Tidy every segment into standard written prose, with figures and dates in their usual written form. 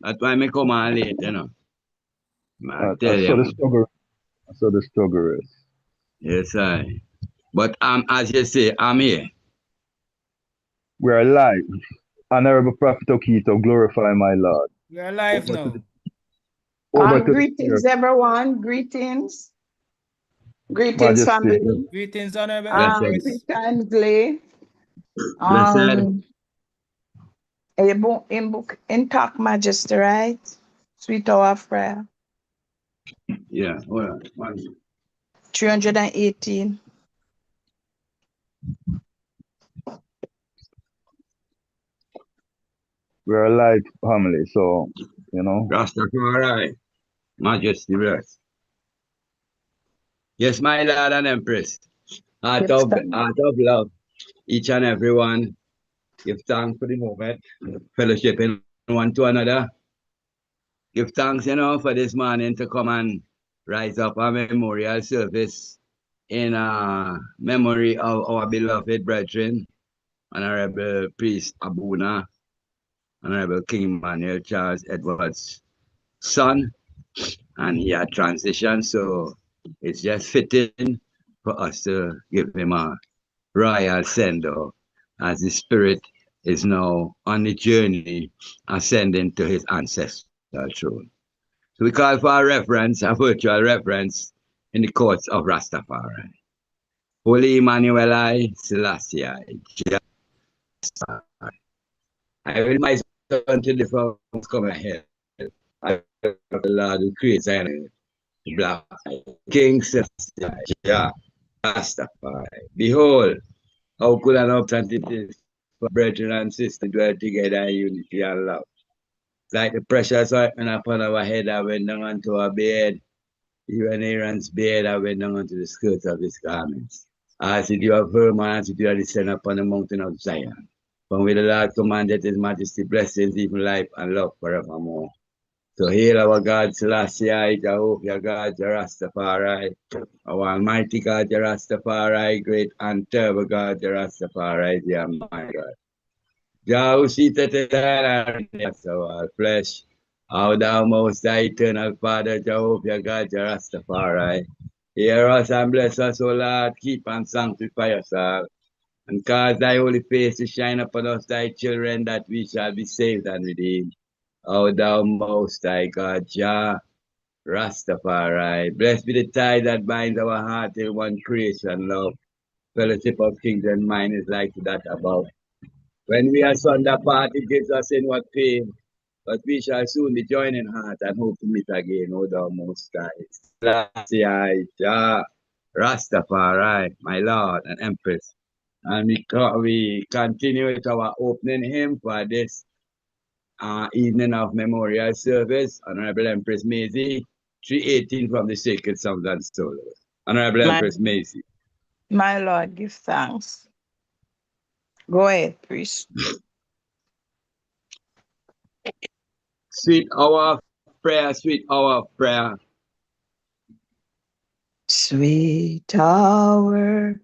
That's why I come on late, you know. I I tell saw the you. struggle. I saw the struggle is. Yes, I. But as you say, I'm here. We are live. Honorable Prophet Okito, glorify my Lord. We are live Over to the now. over to the Greetings, chair. everyone. Greetings. Greetings, Majesty. family. Greetings, Honorable Blessed. Empress. Greetings, Glay. Blessed. Um, in book, intact majesty, right? Sweet hour of prayer. Yeah, hold on. 318. We are live, family. So, you know, Rastafari. Majesty bless. Yes, my Lord and Empress. Give thanks. Heart of love. Each and every one. Give thanks for the moment. Fellowshipping one to another. Give thanks, for this morning to come and rise up a memorial service in memory of our beloved brethren, Honorable Priest Abuna, Honorable King Emmanuel Charles Edwards' son, and he had transitioned, so it's just fitting for us to give him a royal send-off as the spirit is now on the journey ascending to his ancestral throne. So we call for a reference, a virtual reference in the courts of Rastafari. Holy Emmanuel I Selassie I, I will myself unto the from come ahead. I of the Lord who creates and black King Selassie, Jah, Rastafari. Behold, how good and obstinate it is for brethren and sisters to dwell together in unity and love. Like the precious ointment upon our head that went down onto our beard, even Aaron's beard that went down onto the skirts of his garments. As it you have heard, man, as it you have descended upon the mountain of Zion. From where the Lord commanded his majesty blessings, even life and love forevermore. So hail our God, Selassie, Jehovah God, Rastafari, our Almighty God, Rastafari, great and terrible God, Rastafari, dear my God. Jah who seated in our flesh, how thou most thy eternal Father, Jehovah God, Rastafari. Hear us and bless us, O Lord, keep and sanctify us all, and cause thy holy face to shine upon us, thy children, that we shall be saved and redeemed. O thou most high God, Jah, Rastafari. Blessed be the tie that binds our heart in one creation, love. Fellowship of kings and mine is like to that above. When we are sunder apart, it gives us inward pain, but we shall soon be joining heart and hope to meet again, O thou most high. Selassie, Jah, Rastafari, my Lord and Empress. And we continue with our opening hymn for this evening of memorial service. Honorable Empress Maisie, 318 from the Sacred Songs and Solos. Honorable My, Empress Maisie. my Lord, give thanks. Go ahead, priest. Sweet hour of prayer, sweet hour of prayer. Sweet hour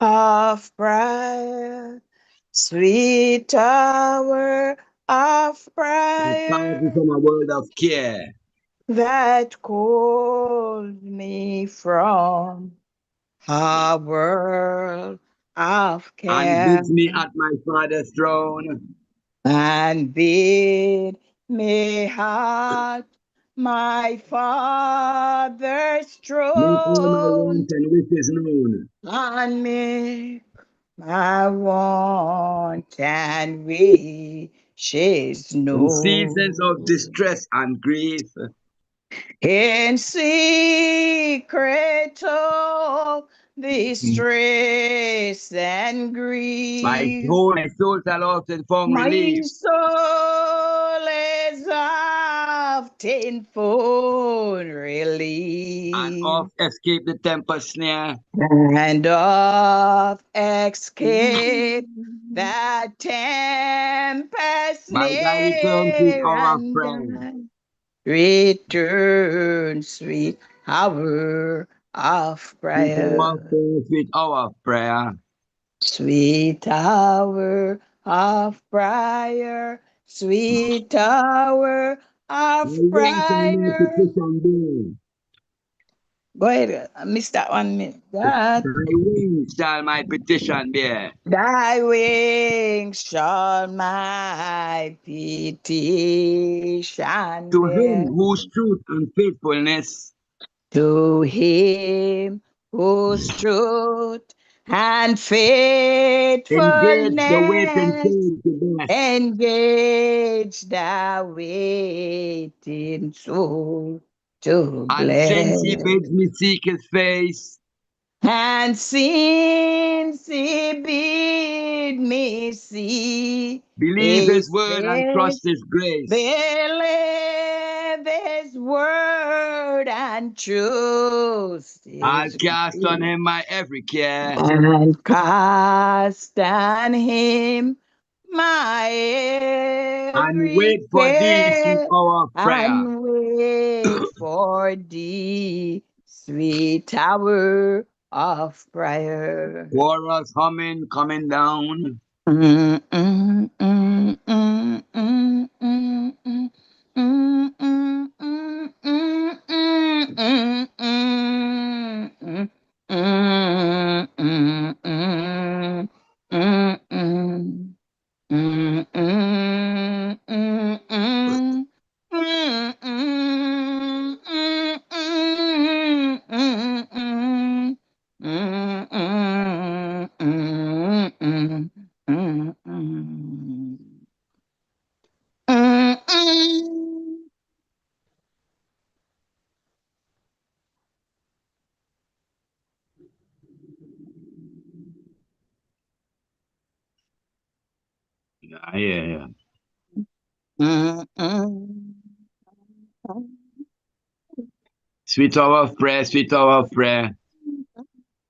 of prayer. Sweet hour of Powerful prayer. from a word of care. That called me from a world of And care bids me at my Father's throne. and bid me at my Father's Make all my throne wants and wishes known. and make my want and wishes In seasons of known. distress and grief. In secret of distress and grief, My soul shall often find my relief. soul is often full And relief oft escape the tempest snare. and of escape that tempest By thy return, sweet near hour of and prayer. die. Return, sweet hour of Sweet hour of prayer. prayer, sweet hour of prayer. Sweet hour of prayer. Sweet hour of prayer. Go Go ahead, I missed that 1 minute. God, Thy wings shall my petition bear. thy wings shall my petition To him bear. whose truth and faithfulness To him whose truth and engage the waiting faithfulness soul to bless. engage the waiting soul to And since he bless. bids me seek his face, And since he bid me see believe his his word and trust face, his grace. believe his word and trust I'll his cast on grace, him my every care, and cast on him my and every wait for thee, sweet care, hour of prayer. and wait for thee, sweet hour of prayer. Chorus humming, coming down. Mm, mm, mm, mm, mm, mm, mm. Mm, mm, mm, mm, mm, mm, mm, mm. Mm, mm, mm, mm, mm. Mm, mm, mm, mm. Mm, mm, mm, mm, mm, mm. Mm, mm, mm, mm, mm, mm. Mm, mm. Yeah, yeah, yeah. Mm, mm. Sweet hour of prayer, sweet hour of prayer.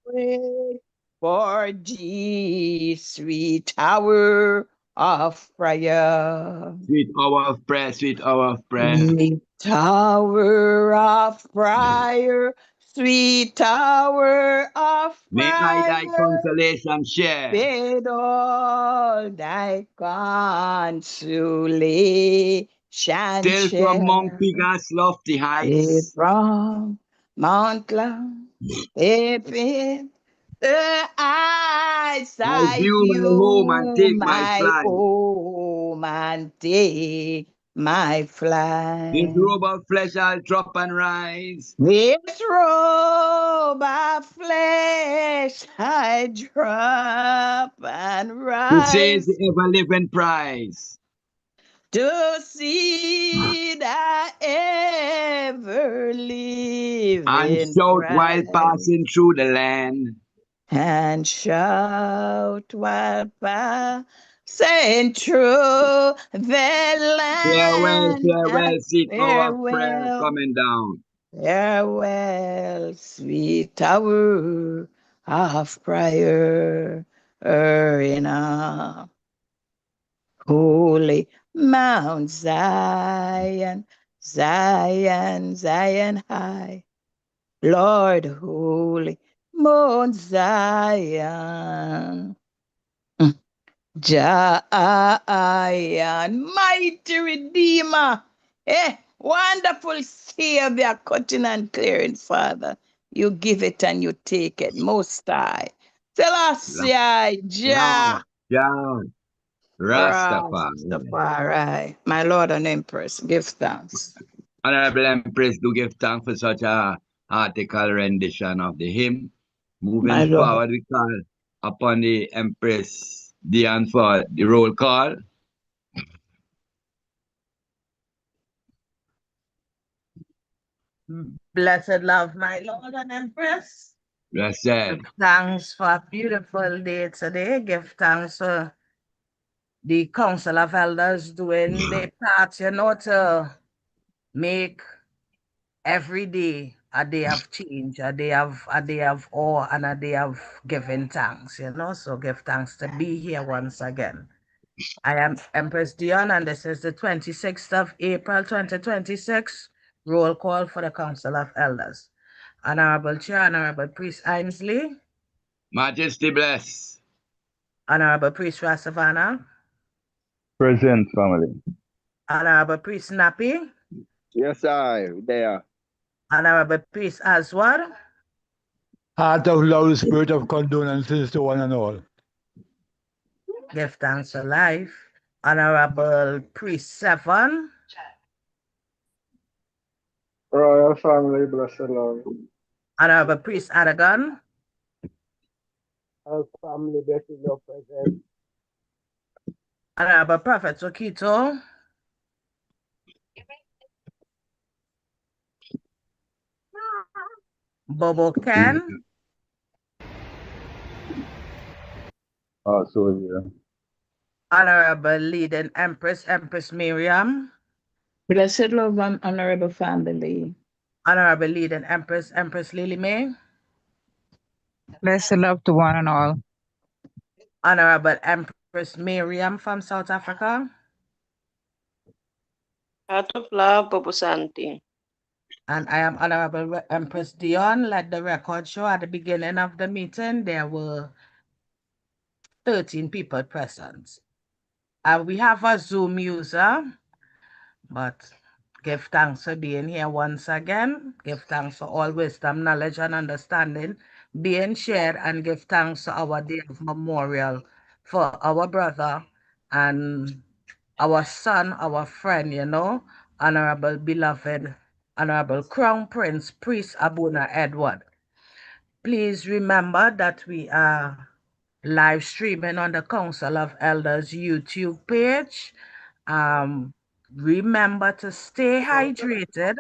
Wait for thee, sweet hour of prayer. Sweet hour of prayer, sweet hour of prayer. Sweet tower of prayer, sweet tower of May I thy prayer, consolation share. bid all thy consolation Still from Mount share. Pigas lofty It heights, from Mount Long, the eyes I I view my home and view take my my flight. home and take my This flight. robe of flesh I'll drop and rise. This robe of flesh I drop and To says the rise ever living prize. to see the ever And living shout while Christ. passing through the land. And shout while passing through the Farewell, land. farewell, sweet hour of prayer Farewell, coming down. farewell, sweet hour of prayer in a holy Mount Zion, Zion, Zion high. Lord, holy Mount Zion. Zion, mighty Redeemer, wonderful Savior, cutting and clearing, Father. You give it and you take it, Most High. Selassie, Jah, John, John, Rastafari. Rastafari, my Lord and Empress, give thanks. Honorable Empress, do give thanks for such a article rendition of the hymn. My Moving Lord. forward, we call upon the Empress Diane for the roll call. Blessed love, my Lord and Empress. Blessed. Give thanks for a beautiful day today. Give thanks for the Council of Elders doing their part, to make every day a day of change, a day of awe, and a day of giving thanks. So give thanks to be here once again. I am Empress Dion, and this is the 26th of April 2026 roll call for the Council of Elders. Honorable Chair, Honorable Priest Ainsley, Majesty bless. Honorable Priest Rasavana, Present family. Honorable Priest Nappy, Yes, I there. Honorable Priest Aswad, Heart of love, spirit of condolences to one and all. give thanks for life. Honorable Priest Seven, Royal family, blessed Lord. Honorable Priest Adagan, Our family, blessed Lord present. Honorable Prophet Sokito, Bobo Ken, Also here. Honorable Leading Empress, Empress Miriam, Blessed love and honorable family. Honorable Leading Empress, Empress Lily May, Blessed love to one and all. Honorable Empress Miriam from South Africa, Heart of love, Bobo Santi. and I am Honorable Empress Dion. Let the record show at the beginning of the meeting, there were 13 people present. We have a Zoom user, but give thanks for being here once again. Give thanks for all wisdom, knowledge, and understanding being shared, and give thanks to our day of memorial for our brother and our son, our friend, Honorable Beloved, Honorable Crown Prince, Priest Abuna Edward. Please remember that we are live streaming on the Council of Elders YouTube page. Remember to stay hydrated,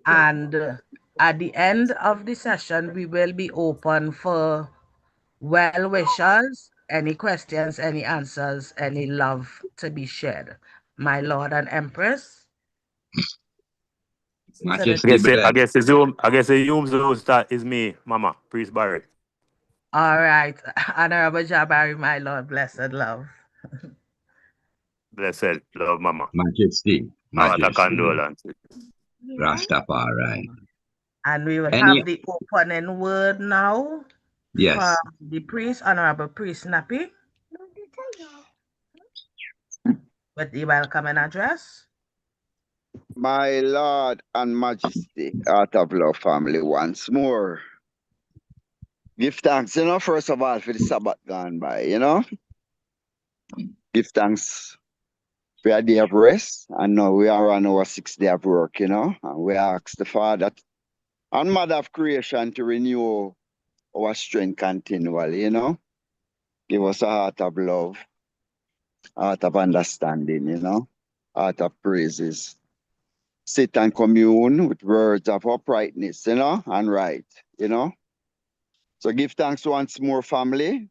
and at the end of the session, we will be open for well wishes, any questions, any answers, any love to be shared. My Lord and Empress. Majesty I bless. guess the Zoom start is me, Mama, Priest Barry. All right. Honorable Jabari, my Lord, blessed love. Blessed love, Mama. Majesty. Our Majesty. condolences. Rastafari. And we will Any have the opening word now from yes. the priest, Honorable Priest Nappy, with the welcoming address. My Lord and Majesty, Heart of Love family, once more. Give thanks, first of all, for the Sabbath gone by, Give thanks for a day of rest. And now we are on our 6th day of work, And we ask the Father and Mother of creation to renew our strength continually, Give us a heart of love, heart of understanding, heart of praises. Sit and commune with words of uprightness, and right, So give thanks once more, family.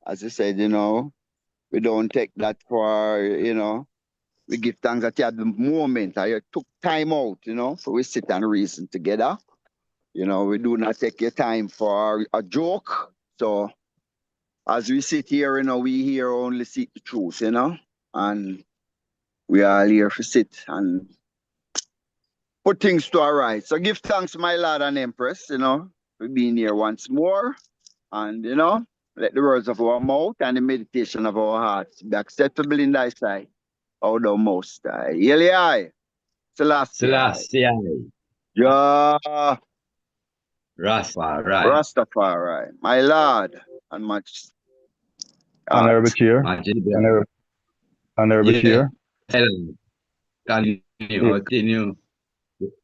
As you said, we don't take that for, we give thanks that you had the moment, you took time out, so we sit and reason together. We do not take your time for a joke. So as we sit here, we here only seek the truth, and we are here to sit and put things to our right. So give thanks, my Lord and Empress, for being here once more. And, let the words of our mouth and the meditation of our hearts be acceptable in thy sight, O thou most high. Eli, Selassie. Selassie. Jah. Rastafari. Rastafari. My Lord and Majesty. Honorable Chair. Majesty. Honorable Chair. Continue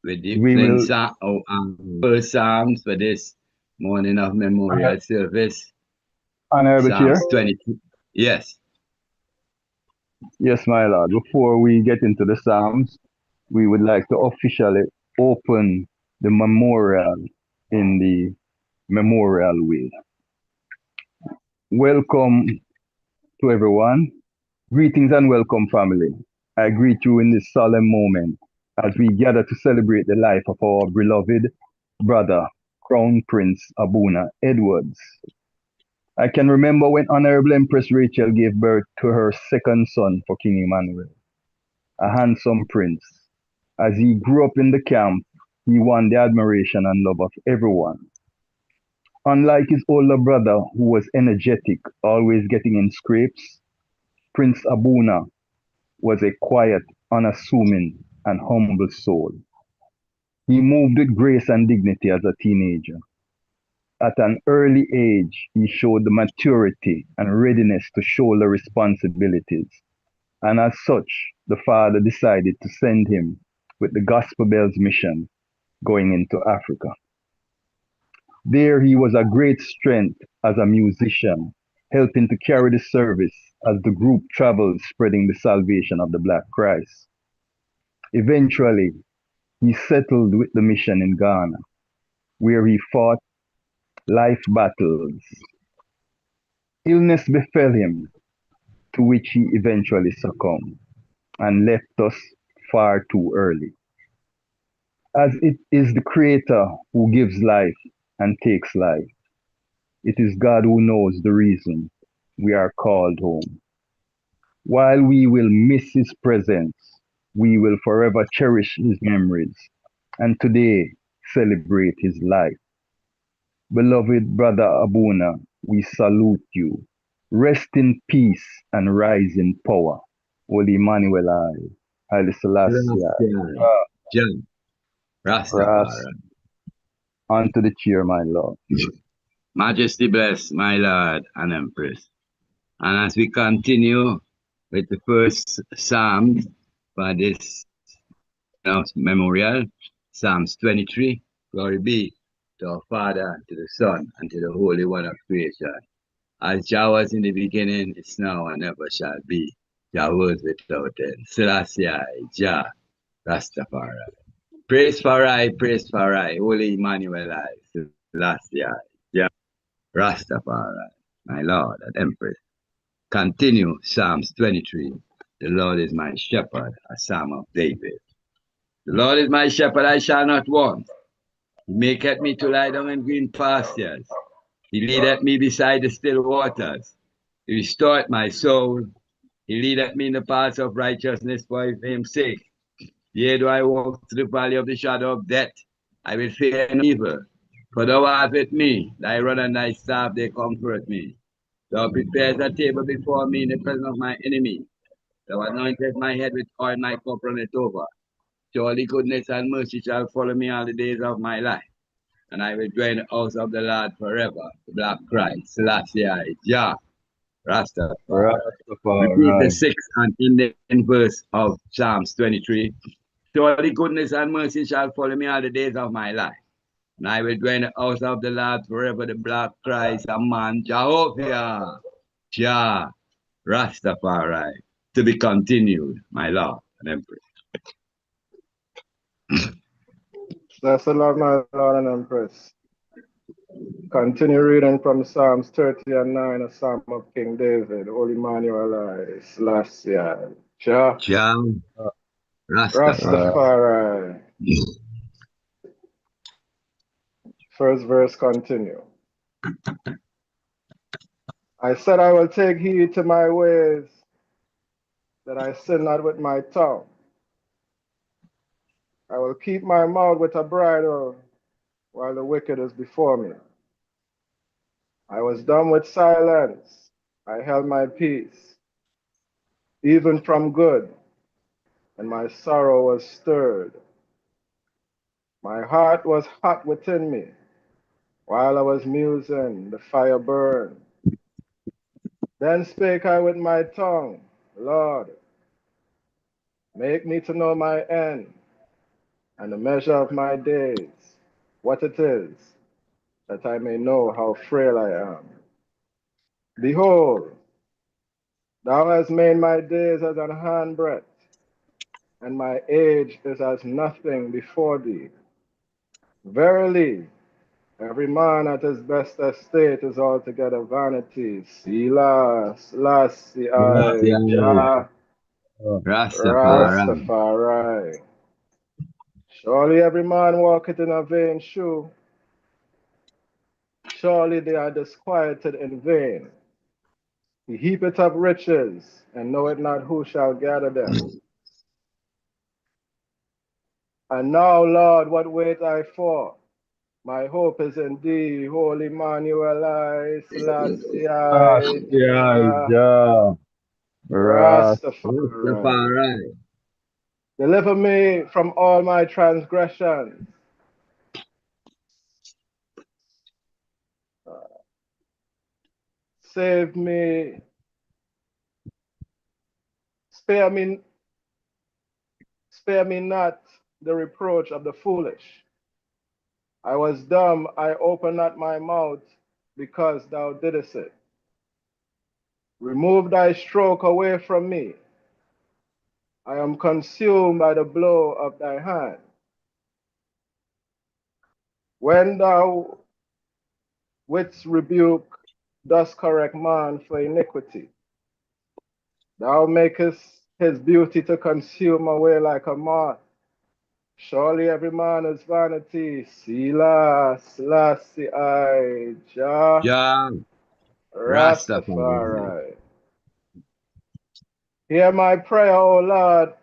with the first Psalms for this morning of memorial service. Honorable Chair. Psalms 22. Yes. Yes, my Lord. Before we get into the Psalms, we would like to officially open the memorial in the memorial wheel. Welcome to everyone. Greetings and welcome, family. I greet you in this solemn moment as we gather to celebrate the life of our beloved brother, Crown Prince Abuna Edwards. I can remember when Honorable Empress Rachel gave birth to her second son for King Emmanuel, a handsome prince. As he grew up in the camp, he won the admiration and love of everyone. Unlike his older brother, who was energetic, always getting in scrapes, Prince Abuna was a quiet, unassuming and humble soul. He moved with grace and dignity as a teenager. At an early age, he showed the maturity and readiness to shoulder responsibilities. And as such, the father decided to send him with the Gospel Bells mission going into Africa. There he was a great strength as a musician, helping to carry the service as the group traveled spreading the salvation of the Black Christ. Eventually, he settled with the mission in Ghana, where he fought life battles. Illness befell him, to which he eventually succumbed and left us far too early. As it is the Creator who gives life and takes life, it is God who knows the reason we are called home. While we will miss His presence, we will forever cherish His memories and today celebrate His life. Beloved Brother Abuna, we salute you. Rest in peace and rise in power. Holy Emmanuel, Haile Selassie, John, Ras, Rastafari. onto the chair, my Lord. Majesty bless, my Lord and Empress. And as we continue with the first Psalm for this memorial, Psalms 23, glory be to our Father, to the Son, and to the Holy One of creation. As Jah was in the beginning, is now, and ever shall be. Jah was without end. Selassie, Jah, Rastafari. Praise for I, Holy Emmanuel, Selassie, Jah, Rastafari, my Lord and Empress. Continue Psalms 23. The Lord is my shepherd, a psalm of David. The Lord is my shepherd, I shall not want. He maketh me to lie down in green pastures. He leadeth me beside the still waters. He restoreth my soul. He leadeth me in the paths of righteousness for his name's sake. Yea, though I walk through the valley of the shadow of death, I will fear no evil. For thou art with me, thy rod and thy staff, they comfort me. Thou preparest a table before me in the presence of my enemy. Thou anointest my head with oil, my cup runneth over. Surely goodness and mercy shall follow me all the days of my life, and I will dwell in the house of the Lord forever. The Black Christ, Selassie, Jah, Rastafari. Repeat the 6th and ending verse of Psalms 23. Surely goodness and mercy shall follow me all the days of my life, and I will dwell in the house of the Lord forever. The Black Christ, a man, Jehovah, Jah, Rastafari. To be continued, my Lord and Empress. Bless the Lord, my Lord and Empress. Continue reading from Psalms 30 and 9, a psalm of King David, Holy Emmanuel, Selassie, Jah, Rastafari. First verse continue. I said I will take heed to my ways, that I sin not with my tongue. I will keep my mouth with a bridle while the wicked is before me. I was dumb with silence. I held my peace, even from good, and my sorrow was stirred. My heart was hot within me. While I was musing, the fire burned. Then spake I with my tongue, Lord, make me to know my end and the measure of my days, what it is, that I may know how frail I am. Behold, thou hast made my days as an handbreadth, and my age is as nothing before thee. Verily, every man at his best estate is altogether vanity. Selah, Selassie, Jah, Rastafari. Surely every man walketh in a vain shoe. Surely they are disquieted in vain. He heapeth up riches, and knoweth not who shall gather them. And now, Lord, what wait I for? My hope is in thee, Holy Emmanuel, Selassie, Jah, Rastafari. Deliver me from all my transgressions. Save me. Spare me not the reproach of the foolish. I was dumb, I opened not my mouth, because thou didst it. Remove thy stroke away from me. I am consumed by the blow of thy hand. When thou wouldst rebuke, dost correct man for iniquity. Thou makest his beauty to consume away like a moth. Surely every man is vanity. Selah, Selassie, I, Jah, Jah, Rastafari. Rastafari. Hear my prayer, O Lord,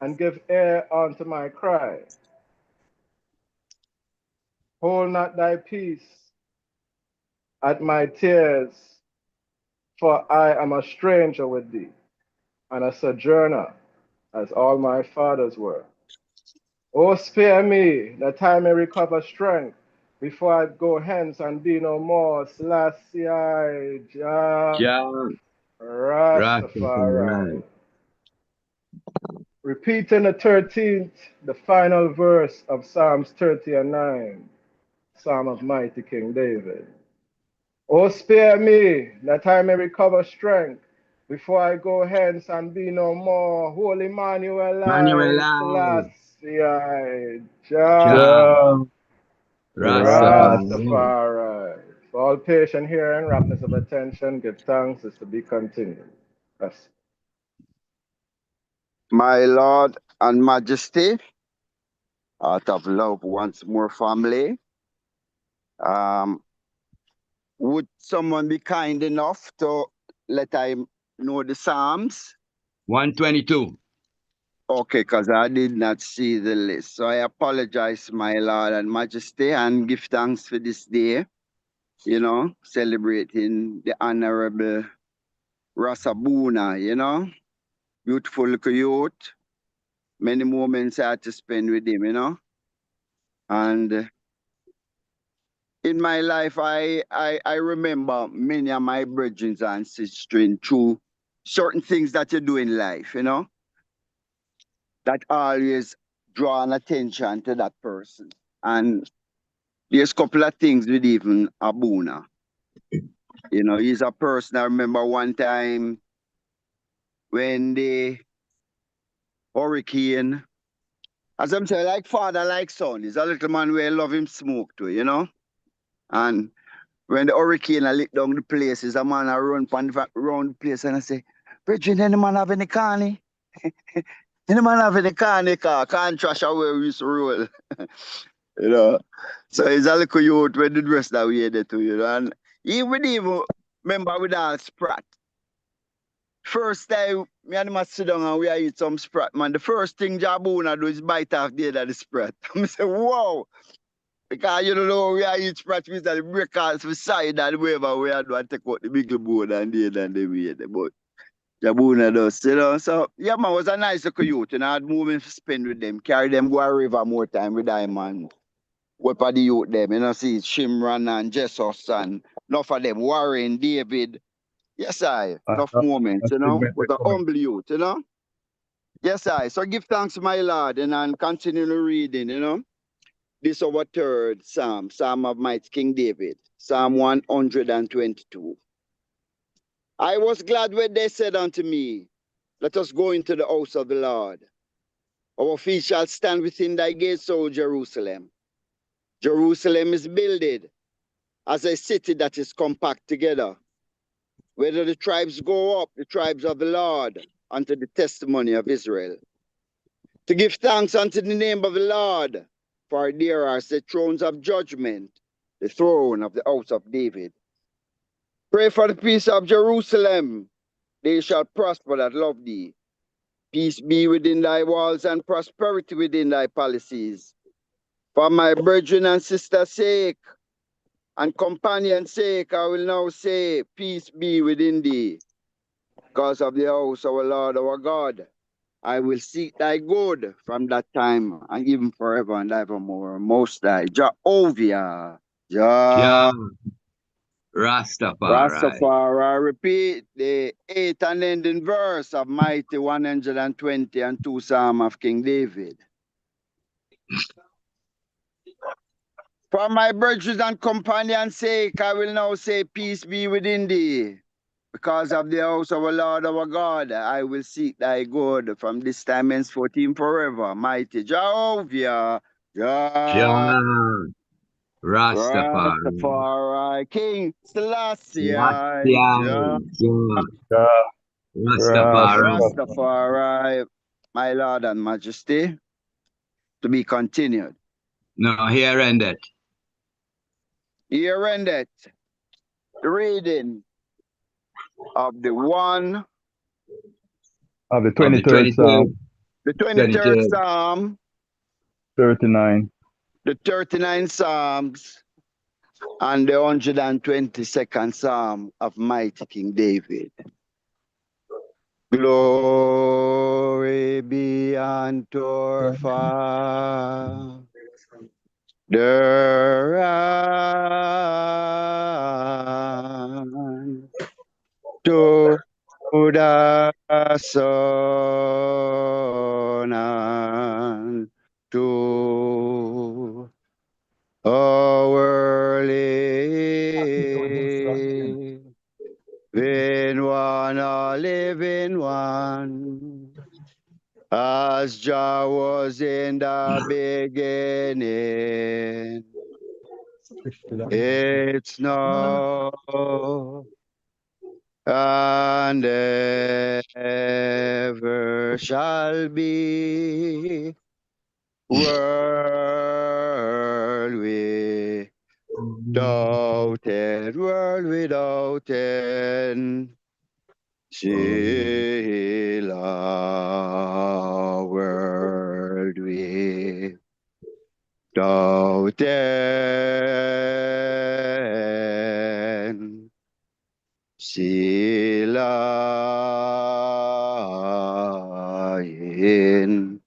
and give ear unto my cry. Hold not thy peace at my tears, for I am a stranger with thee, and a sojourner, as all my fathers were. O spare me, that I may recover strength, before I go hence and be no more. Selassie, I, Jah, Jah, Rastafari. Rastafari. Repeating the 13th, the final verse of Psalms 30 and 9, Psalm of mighty King David. O spare me, that I may recover strength, before I go hence and be no more. Holy Emmanuel, Manuel I, I, Selassie, I, Jah, Jah, Rastafari. Rastafari. For all patient hearing, raptness of attention, give thanks is to be continued. Yes. My Lord and Majesty, out of love once more, family, would someone be kind enough to let I know the Psalms? 122. Okay, because I did not see the list. So I apologize, my Lord and Majesty, and give thanks for this day, celebrating the Honorable Abuna, beautiful little youth. Many moments I had to spend with him. And in my life, I remember many of my brethren and sisters through certain things that you do in life, that always draw an attention to that person. And there's a couple of things with even Abuna. He's a person I remember one time when the hurricane, as I'm saying, like father, like son. He's a little man where I love him smoke too. And when the hurricane I lit down the place, is a man I run around the place and I say, Bridget, any man have any carny? Any man have any carny car? Can't trash away we used to roll. So he's a little youth when the dress that we had there too, And he would even remember with all sprat. First time me and him sit down and we eat some sprat, man. The first thing Jabuna do is bite off the head of the sprat. I say, whoa. Because you don't know we are eat sprat, we say break off the side and whatever we are do and take out the big bone and the head and the way. But Jabuna does. So yeah, man, was a nice little youth, I had moving to spend with them, carry them go a river more time with them and what are the youth them, see Shimran and Jesus and enough of them, Warren, David. Yes, enough moments, with the humble youth. Yes, so give thanks, my Lord, and continue reading, This is our third Psalm, Psalm of mighty King David, Psalm 122. I was glad when they said unto me, let us go into the house of the Lord. Our feet shall stand within thy gates, O Jerusalem. Jerusalem is builded as a city that is compact together. Whether the tribes go up, the tribes of the Lord, unto the testimony of Israel. To give thanks unto the name of the Lord, for there are the thrones of judgment, the throne of the house of David. Pray for the peace of Jerusalem. They shall prosper that love thee. Peace be within thy walls and prosperity within thy palaces. For my brethren and sisters' sake and companions' sake, I will now say, peace be within thee. Because of the house, our Lord, our God. I will seek thy good from that time and even forever and evermore. Most high Jehovah. Jah Jah. Rastafari. Rastafari, repeat the 8th and ending verse of mighty 120 and 2 Psalm of King David. For my brethren and companions' sake, I will now say, peace be within thee. Because of the house of our Lord our God, I will seek thy good from this time henceforth forever. Mighty Jehovah, Jah. Jah Rastafari. Rastafari, King Selassie, Jah. Selassie. Jah Jah Rastafari. Rastafari. Rastafari, my Lord and Majesty, to be continued. No, here ended. Here ended the reading of the one, Of the Of the 23rd Psalm, 23rd, the 23rd 23rd, Psalm, 39. the 39 Psalms, and the 122nd Psalm of mighty King David. Glory be unto our Father, to the Son, and to our living one, a living one, as Jah was in the beginning. It's now and ever shall be, world without end, world without end. Till our world without end. Selah in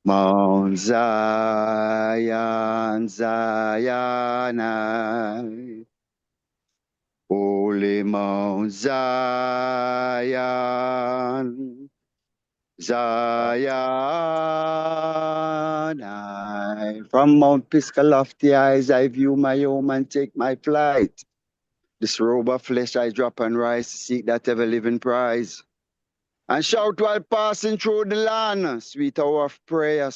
Mount Zion, Zion, holy Mount Zion, Zion. From Mount Pisgah lofty eyes I view my home and take my flight. This robe of flesh I drop and rise to seek that ever-living prize. And shout while passing through the land, sweet hour of prayer,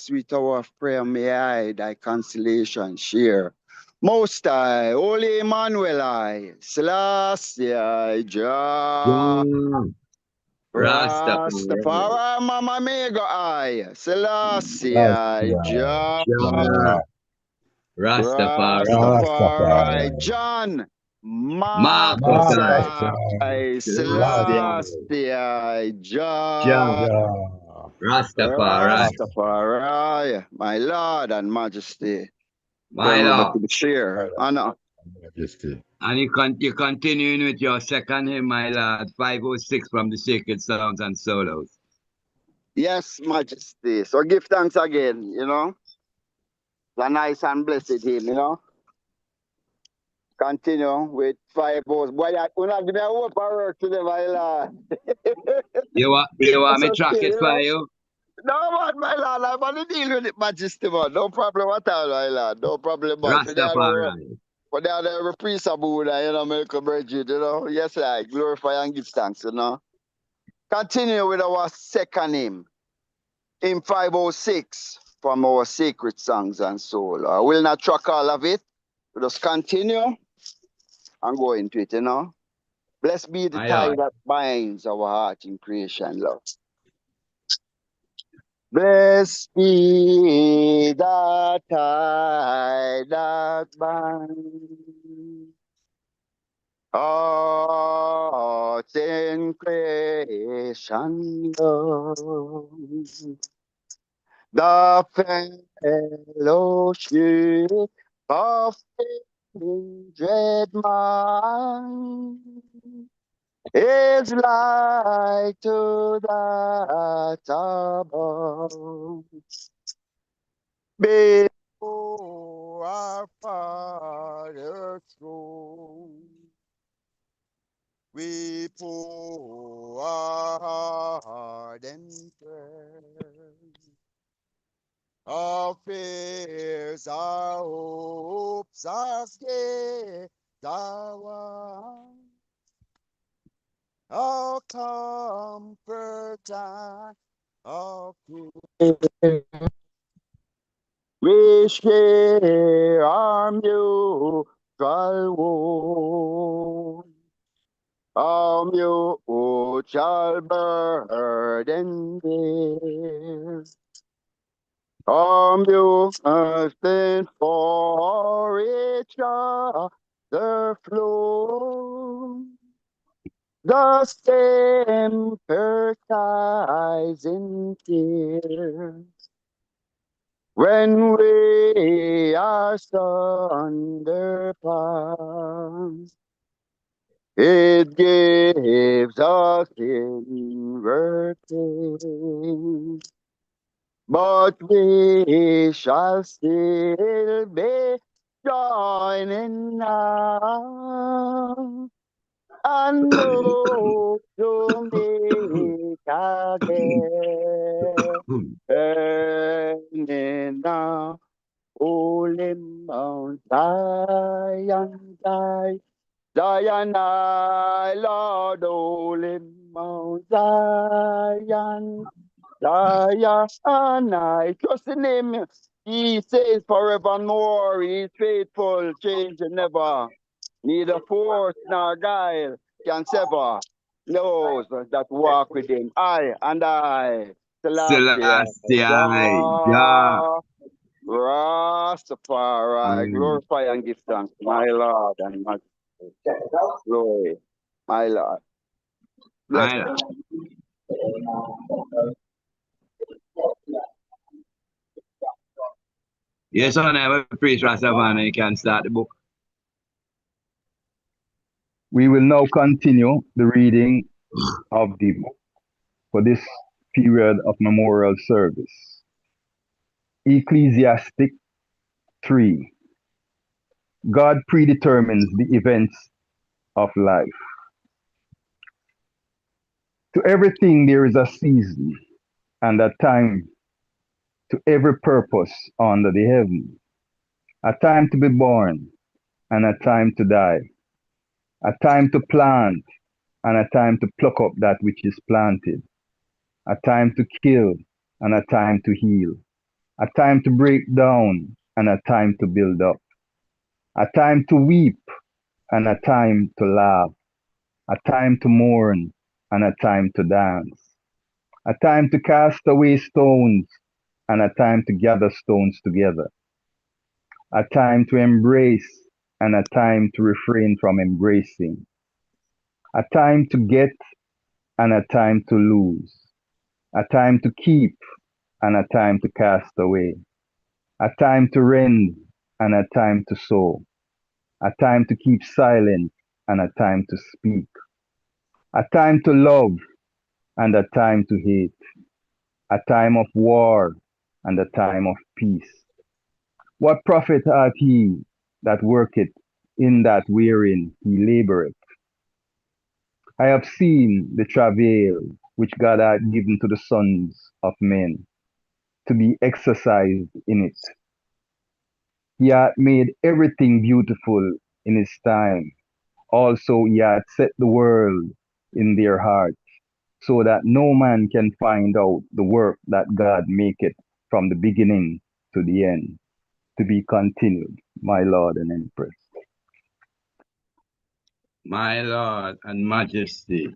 may I thy consolation share. Most high, holy Emmanuel, I, Selassie, I, Jah, Jah Rastafari. Rastafari, Mama Mega, I, Selassie, I, Rastafari. Jah, Jah Rastafari. Rastafari, Rastafari. John, Marcus Marcus, I. Marcus. I, Selassie Selassie. I. Selassie, I, Jah. Jah Jah Rastafari. Rastafari, my Lord and Majesty, My turn over Lord. to the chair. Honor. Majesty. And you continuing with your second hymn, my lad, 506 from the Sacred Sounds and Solos. Yes, Majesty. So give thanks again, you know. The nice and blessed hymn. Continue with 5 hours. Boy, you not give me a hope of work today, my Lord. You want That's me track okay, it for you? No, man, my Lord, I'm going to deal with it, Majesty, man. No problem at all, my Lord. No problem, man. Rastafari. For the other reprise Abuna, Michael Bridget, Yes, I glorify and give thanks, Continue with our second hymn, hymn 506 from our Sacred Songs and Soul. I will not track all of it. We just continue and go into it, Blessed be the My tie Lord. that binds our heart in creation, love. Blessed be the tie that binds hearts in creation, love. The fellowship of kindred mind is like to that above. Before our Father's throne, we pour our heart and prayer. Our fears, our hopes, our scares, our comfort and our peace. We share our mutual woe, our mutual burden bear. You stand for each other flow, the same in tears. When we are sunder past, it gives us inward pain. But we shall still be joining now and hope to meet again. And in the holy Mount Zion, Zion, I, Lord, holy Mount Zion. And I trust in him. He says forevermore, he's faithful, change never. Neither force nor guile can sever those that walk with him. I, Selassie, Selassie, Jah. Jah, Rastafari, glorify and give thanks, my Lord and Majesty. Glory, my Lord. Bless My Lord. Yes, son, I have a priest Rastavana, you can start the book. We will now continue the reading of the book for this period of memorial service. Ecclesiastic 3. God predetermines the events of life. To everything there is a season and a time to every purpose under the heaven. A time to be born and a time to die. A time to plant and a time to pluck up that which is planted. A time to kill and a time to heal. A time to break down and a time to build up. A time to weep and a time to laugh. A time to mourn and a time to dance. A time to cast away stones and a time to gather stones together. A time to embrace and a time to refrain from embracing. A time to get and a time to lose. A time to keep and a time to cast away. A time to rend and a time to sow. A time to keep silent and a time to speak. A time to love and a time to hate. A time of war and a time of peace. What profit hath he that worketh in that wherein he laboureth? I have seen the travail which God hath given to the sons of men, to be exercised in it. He hath made everything beautiful in his time. Also he hath set the world in their hearts, so that no man can find out the work that God maketh from the beginning to the end. To be continued, my Lord and Empress. My Lord and Majesty.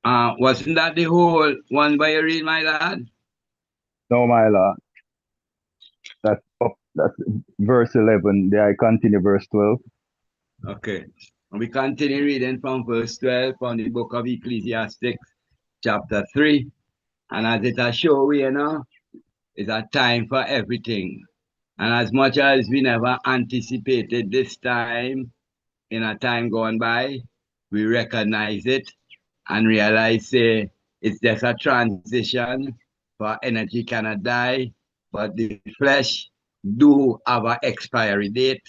Wasn't that the whole one by you read, my lad? No, my Lord. That's verse 11. There I continue verse 12. Okay. And we continue reading from verse 12 from the book of Ecclesiastes, chapter 3. And as it has shown, it's a time for everything. And as much as we never anticipated this time, in a time gone by, we recognize it and realize it's just a transition, for energy cannot die, but the flesh do have an expiry date,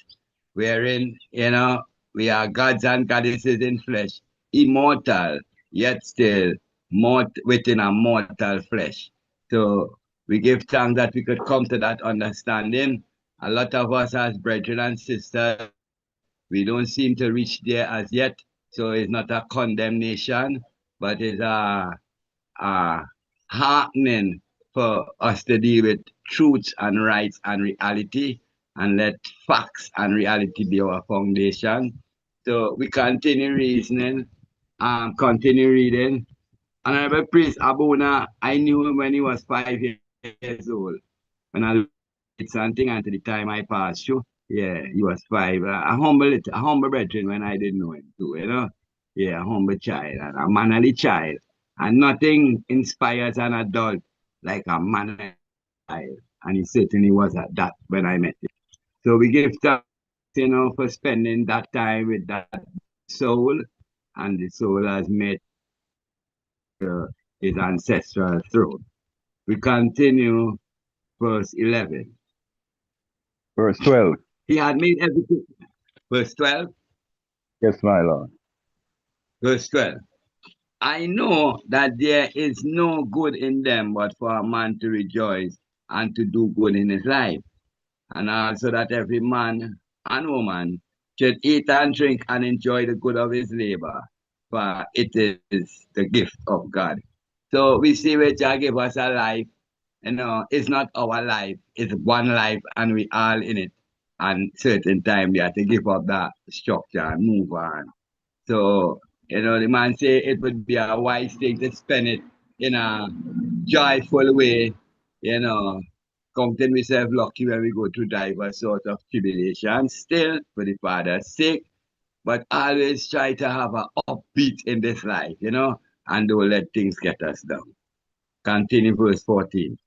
wherein, we are gods and goddesses in flesh, immortal, yet still within a mortal flesh. So we give thanks that we could come to that understanding. A lot of us as brethren and sisters, we don't seem to reach there as yet. So it's not a condemnation, but it's a heartening for us to deal with truths and rights and reality, and let facts and reality be our foundation. So we continue reasoning, continue reading. Honorable Priest Abuna, I knew him when he was 5 years old. When I did something until the time I passed through, yeah, he was 5. A humble brethren when I didn't know him too. Yeah, a humble child and a manly child. And nothing inspires an adult like a manly child. And he certainly was at that when I met him. So we give thanks, for spending that time with that soul, and the soul has met his ancestral throne. We continue verse 11. Verse 12. He had made everything. Verse 12. Yes, my Lord. Verse 12. I know that there is no good in them but for a man to rejoice and to do good in his life, and also that every man and woman should eat and drink and enjoy the good of his labor, for it is the gift of God. So we see where Jah gave us a life. It's not our life, it's one life, and we all in it. And certain time we have to give up that structure and move on. So, the man say it would be a wise thing to spend it in a joyful way, counting myself lucky when we go through diverse sort of tribulations, still for the Father's sake, but always try to have an upbeat in this life, and don't let things get us down. Continue verse 14.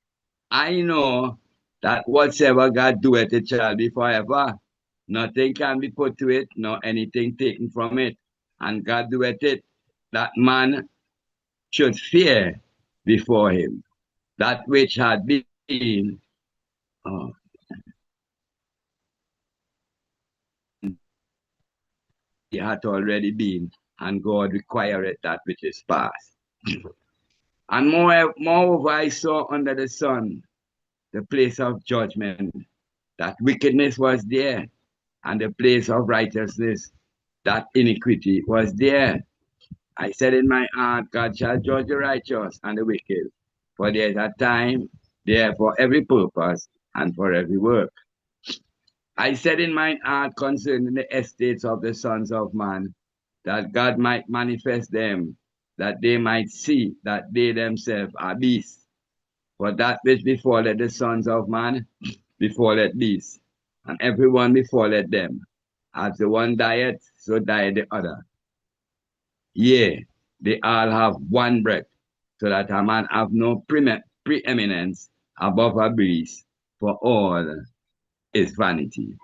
I know that whatsoever God doeth, it shall be forever. Nothing can be put to it, nor anything taken from it. And God doeth it, that man should fear before him. That which had been, he had already been, and God requireth that which is past. And moreover, I saw under the sun the place of judgment, that wickedness was there, and the place of righteousness, that iniquity was there. I said in my heart, God shall judge the righteous and the wicked, for there is a time there for every purpose and for every work. I said in mine heart concerning the estates of the sons of man, that God might manifest them, that they might see that they themselves are beasts. For that which befalleth the sons of man befalleth beasts, and everyone befalleth them. As the one dieth, so dieth the other. Yea, they all have one breath, so that a man have no preeminence above a beast, for all is vanity.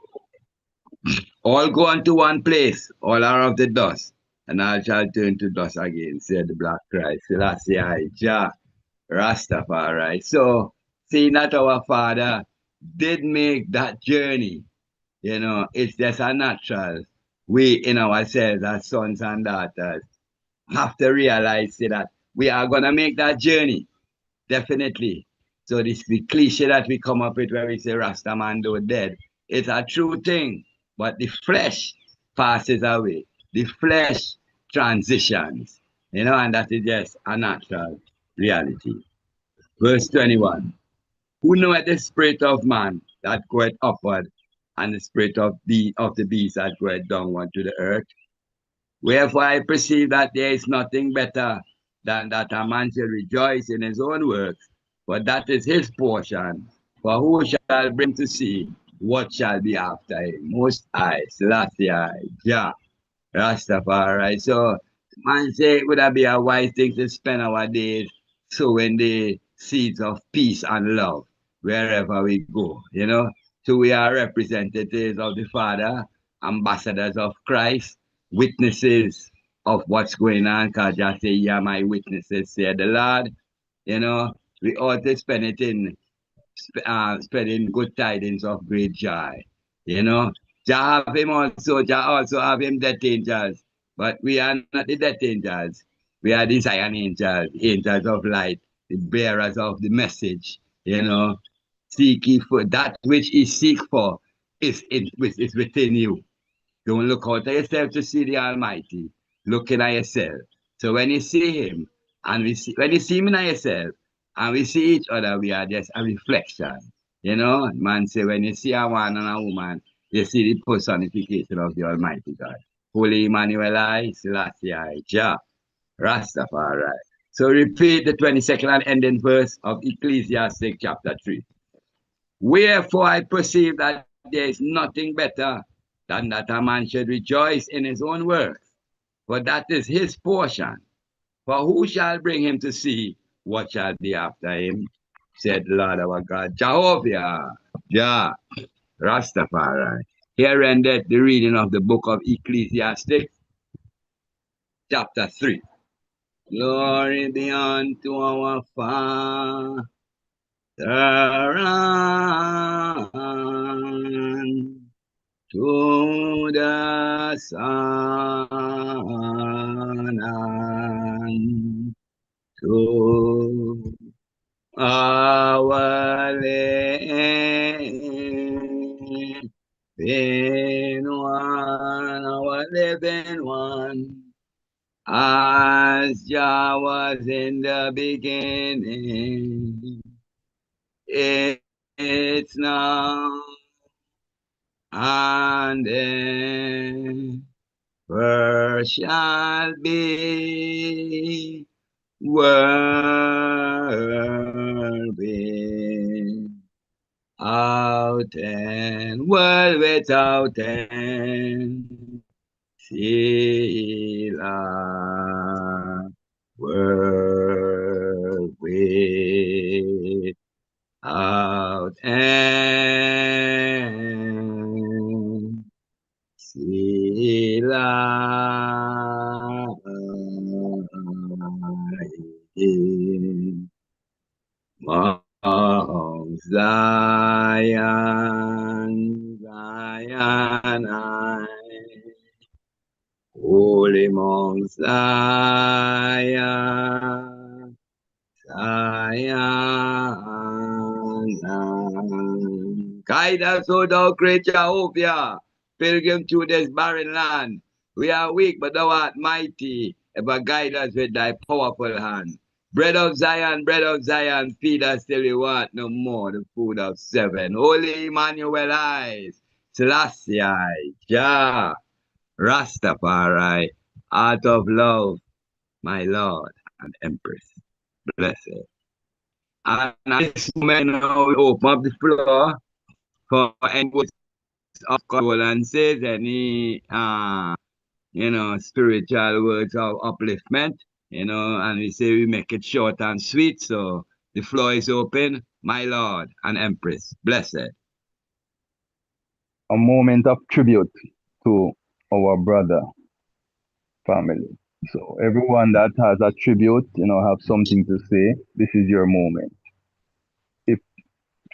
All go unto one place, all are of the dust, and all shall turn to dust again, said the Black Christ. Selassie I, Jah, Rastafari. So, seeing that our Father did make that journey, it's just a natural. We in ourselves as sons and daughters have to realize that we are going to make that journey, definitely. So this the cliche that we come up with where we say Rasta man do dead. It's a true thing, but the flesh passes away. The flesh transitions, and that is just a natural reality. Verse 21. Who knoweth the spirit of man that goeth upward, and the spirit of the beast that goeth downward to the earth? Wherefore I perceive that there is nothing better than that a man shall rejoice in his own works, for that is his portion. For who shall bring to see what shall be after him? Most High, Selassie, Jah, Rastafari. So, man say it would be a wise thing to spend our days sowing the seeds of peace and love wherever we go, So we are representatives of the Father, ambassadors of Christ, witnesses of what's going on, because just say, yeah, my witnesses, said the Lord. You know, we ought to spend it in spreading good tidings of great joy. You know, Jah have him also, Jah also have him death angels, but we are not the death angels. We are the Zion angels, angels of light, the bearers of the message. You know, seek ye for that which he seek for is within you. Don't look out at yourself to see the Almighty. Looking at yourself. So when you see him, and when you see him in yourself, and we see each other, we are just a reflection. You know, man say when you see a man and a woman, you see the personification of the Almighty God. Holy Emmanuel I, Selassie I, Jah, Rastafari. So repeat the 22nd and ending verse of Ecclesiastes chapter 3. Wherefore I perceive that there is nothing better than that a man should rejoice in his own work, for that is his portion. For who shall bring him to see what shall be after him? Said the Lord our God, Jehovah, Jah, Rastafari. Here ended the reading of the book of Ecclesiastes, chapter 3. Glory be unto our Father, to the Son, and to our living one, as Jah was in the beginning, it's now and then shall be, world without end, world without end, Selah, world without end, Selah. Mount Zion, Zion, Holy Mount Zion, Zion. Guide us, O thou great Jehovah, pilgrim through this barren land. We are weak, but thou art mighty. Ever guide us with thy powerful hand. Bread of Zion, feed us till we want no more, the food of seven. Holy Emmanuel eyes, Selassie, Jah, Rastafari, art of love, my Lord and Empress. Blessed. And at this moment now we open up the floor for any words of condolences, any spiritual words of upliftment, and we say we make it short and sweet. So the floor is open, my Lord and Empress. Blessed. A moment of tribute to our brother family. So everyone that has a tribute, have something to say. This is your moment. If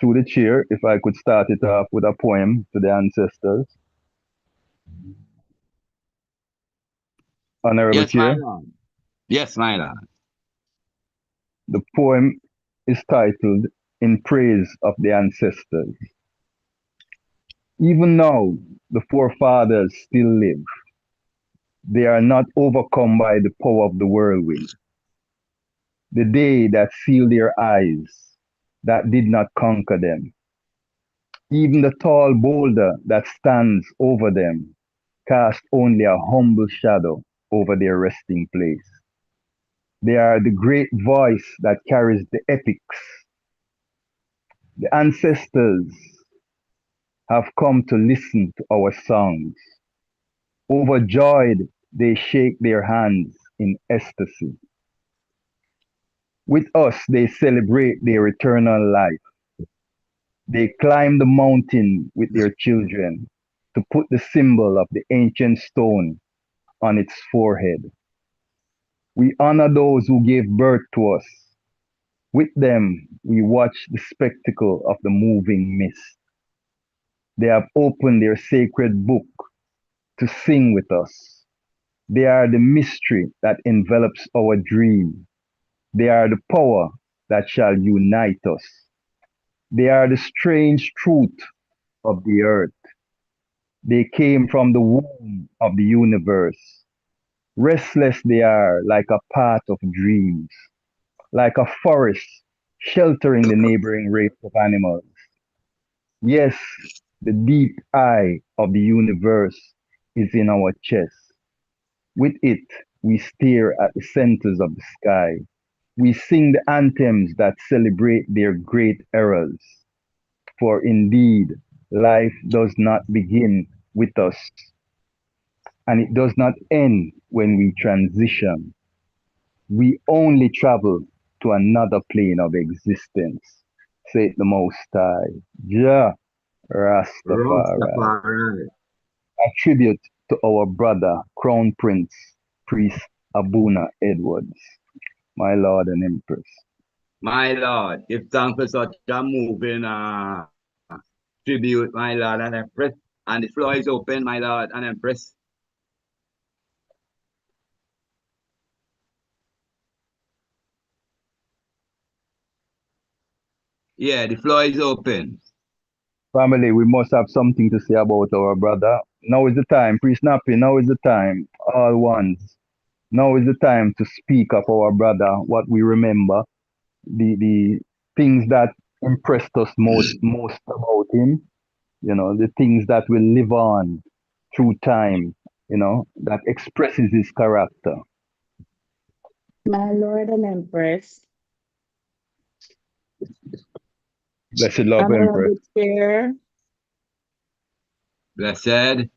through the chair, if I could start it off with a poem to the ancestors. Honorable Yes, my Chair, Lord. Yes, my Lord. the poem is titled In Praise of the Ancestors. Even now, the forefathers still live. They are not overcome by the power of the whirlwind. The day that sealed their eyes, that did not conquer them. Even the tall boulder that stands over them cast only a humble shadow over their resting place. They are the great voice that carries the epics. The ancestors have come to listen to our songs. Overjoyed, they shake their hands in ecstasy. With us, they celebrate their eternal life. They climb the mountain with their children. to put the symbol of the ancient stone on its forehead. We honor those who gave birth to us. With them, we watch the spectacle of the moving mist. They have opened their sacred book to sing with us. They are the mystery that envelops our dream. They are the power that shall unite us. They are the strange truth of the earth. They came from the womb of the universe. Restless they are like a path of dreams, like a forest sheltering the neighboring race of animals. Yes, the deep eye of the universe is in our chest. With it, we stare at the centers of the sky. We sing the anthems that celebrate their great errors. For indeed, life does not begin with us, and it does not end when we transition. We only travel to another plane of existence. Saith the Most High, Jah Rastafari. Rastafari. A tribute to our brother, Crown Prince, Priest Abuna Edwards, my Lord and Empress. My Lord, give thanks for such a moving tribute, my Lord and Empress. And the floor is open, my Lord and Empress. Yeah, the floor is open. Family, we must have something to say about our brother. Now is the time, Priest Nappy, now is the time, all ones. Now is the time to speak of our brother, what we remember, the things that impressed us most about him, the things that will live on through time, that expresses his character. My Lord and Empress, Blessed love, Empress. Honorable Chair, Blessed I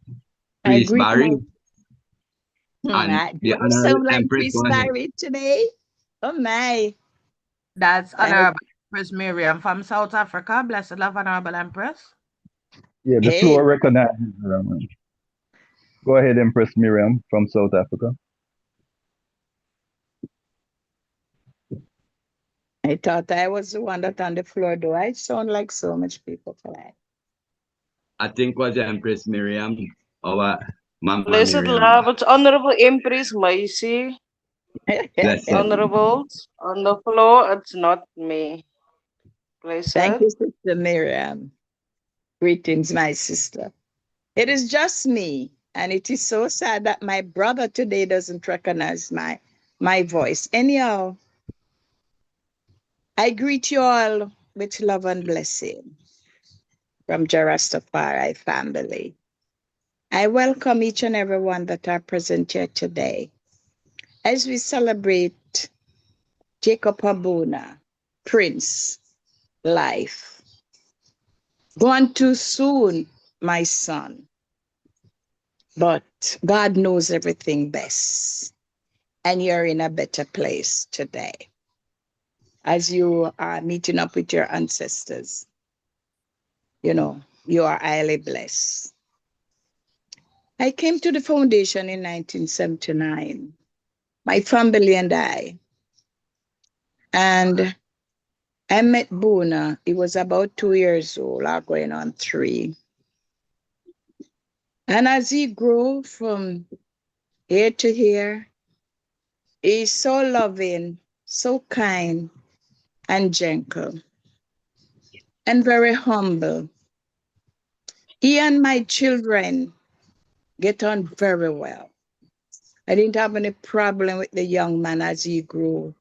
Priest greet my. Barry and Do the I Honorable sound like Empress. Priest Go ahead. Barry today? Oh my. That's I, Honorable Empress Miriam from South Africa. Blessed love, Honorable Empress. Yeah, the hey, floor recognizes her. Go ahead, Empress Miriam from South Africa. I thought I was the one that on the floor. Do I sound like so much people tonight? I think was Empress Miriam, our Mama Blessed Miriam. love, it's Honorable Empress Macy. Blessed. Honorables on the floor, it's not me. Thank Blessed. you, Sister Miriam. Greetings, my sister. It is just me, and it is so sad that my brother today doesn't recognize my voice. Anyhow, I greet you all with love and blessing from Jarastafari family. I welcome each and every one that are present here today as we celebrate Jacob Abuna, Prince, life. Gone too soon, my son, but God knows everything best, and you're in a better place today as you are meeting up with your ancestors. You are highly blessed. I came to the foundation in 1979, my family and I, and I met Buna. He was about 2 years old, or going on 3. And as he grew from here to here, he's so loving, so kind, and gentle, and very humble. He and my children get on very well. I didn't have any problem with the young man as he grew.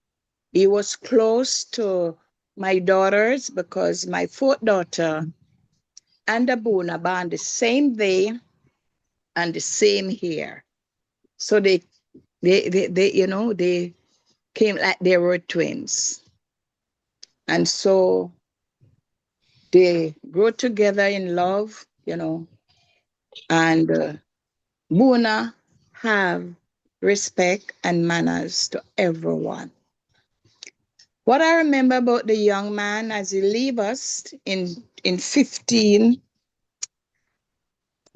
He was close to my daughters because my fourth daughter and Abuna born the same day and the same year. So they came like they were twins. And so they grew together in love, and Buna have respect and manners to everyone. What I remember about the young man as he leave us in 15,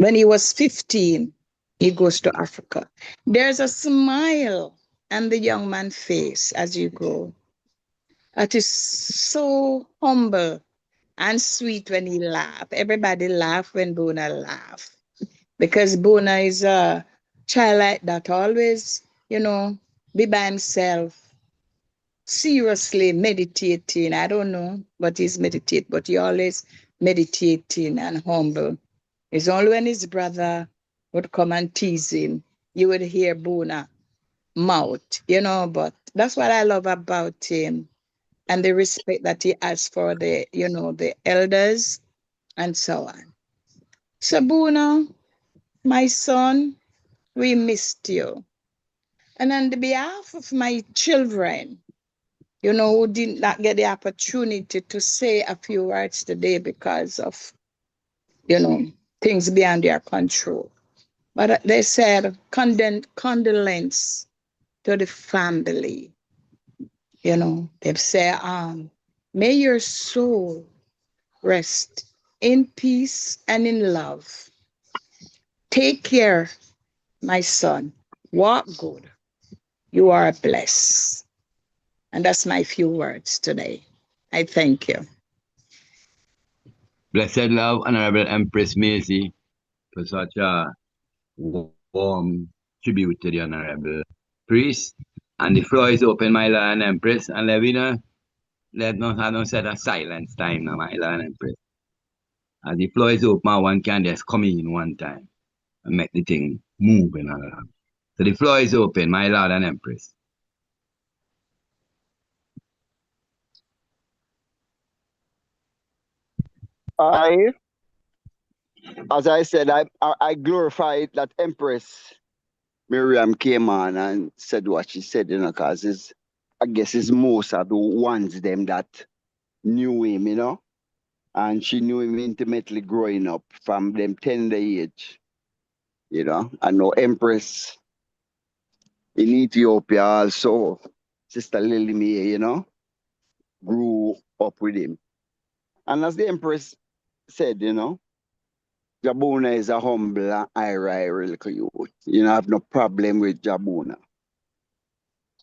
When he was 15, he goes to Africa. There's a smile on the young man's face as you go. That is so humble and sweet when he laugh. Everybody laugh when Bona laugh. Because Bona is a child like that, always, be by himself, seriously meditating. I don't know what he's meditate, but he always meditating and humble. It's only when his brother would come and tease him, you would hear Bona mouth, but that's what I love about him and the respect that he has for the elders and so on. So Bona, my son, we missed you. And on the behalf of my children, who did not get the opportunity to say a few words today because of, things beyond their control. But they said condolence to the family. They've said, may your soul rest in peace and in love. Take care, my son. Walk good. You are blessed. And that's my few words today. I thank you. Blessed love, Honorable Empress Maisie, for such a warm tribute to the Honorable Priest. And the floor is open, my Lord and Empress. And let not have no set a silence time now, my Lord and Empress. As the floor is open, one can just come in one time and make the thing move and all that. So the floor is open, my Lord and Empress. As I said, I glorify that Empress Miriam came on and said what she said, because I guess it's most of the ones them that knew him, and she knew him intimately growing up from them tender age, I know Empress in Ethiopia also, Sister Lily May, grew up with him. And as the Empress said, Jabuna is a humble and high little youth. You don't have no problem with Jabuna.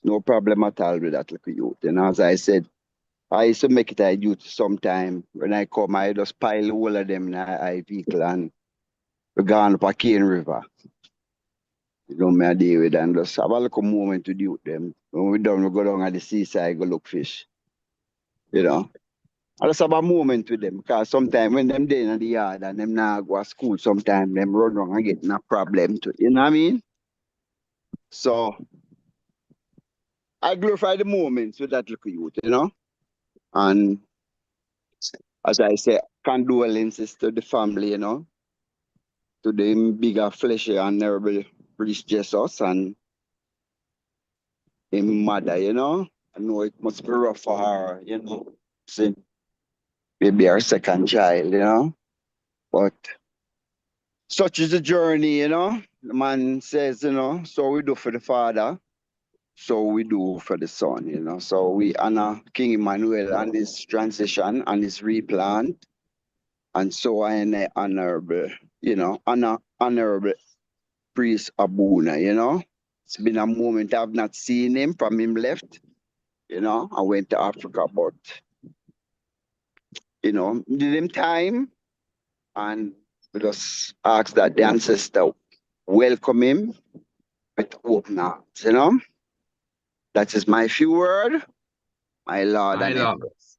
No problem at all with that little youth. As I said, I used to make it a duty sometime. When I come, I just pile all of them in a vehicle and we gone up a Cane River. Me a deal with and just have a little moment to do with them. When we done, we go down at the seaside, go look fish. I just have a moment with them because sometimes when them there in the yard and them now go to school, sometimes them run around and get in a problem too. You know what I mean? So I glorify the moments with that little youth, And as I say, condolences to the family, to the bigger fleshy and honorable Priest Jesus and his mother, I know it must be rough for her, See, maybe her second child, But such is the journey, The man says, so we do for the father, so we do for the son, So we honor King Emmanuel and his transition and his replant. And so I am honorable, honorable Priest Abuna, It's been a moment I've not seen him from him left. I went to Africa, but, did him time and we just ask that the ancestor welcome him with open arms, That is my few word, my Lord My and Lord, Empress.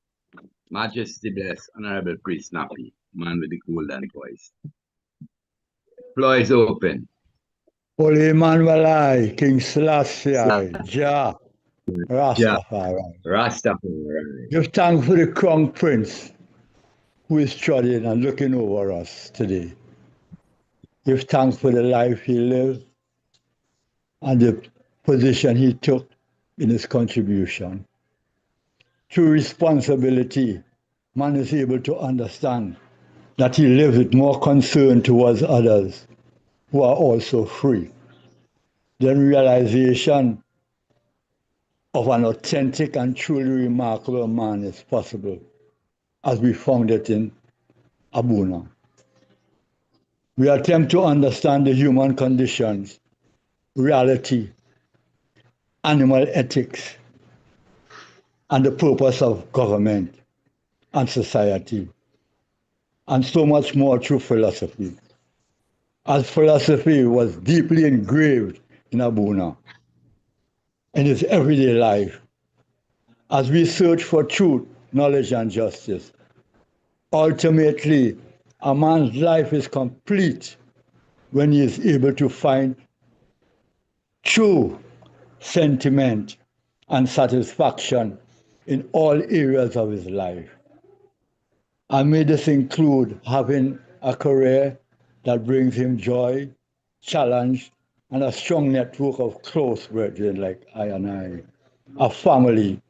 Majesty bless, Honorable Priest Nappy, man with the golden voice. Floor is open. Holy Emmanuel I, King Selassie I, Jah, Jah, Rastafari. Rastafari. Give thanks for the Crown Prince who is trotting and looking over us today. Give thanks for the life he lived and the position he took in his contribution. Through responsibility, man is able to understand that he lives with more concern towards others who are also free. Then realization of an authentic and truly remarkable man is possible, as we found it in Abuna. We attempt to understand the human conditions, reality, animal ethics, and the purpose of government and society, and so much more through philosophy. As philosophy was deeply engraved in Abuna, in his everyday life, as we search for truth, knowledge, and justice. Ultimately, a man's life is complete when he is able to find true sentiment and satisfaction in all areas of his life. And may this include having a career that brings him joy, challenge, and a strong network of close brethren like I and I, a family,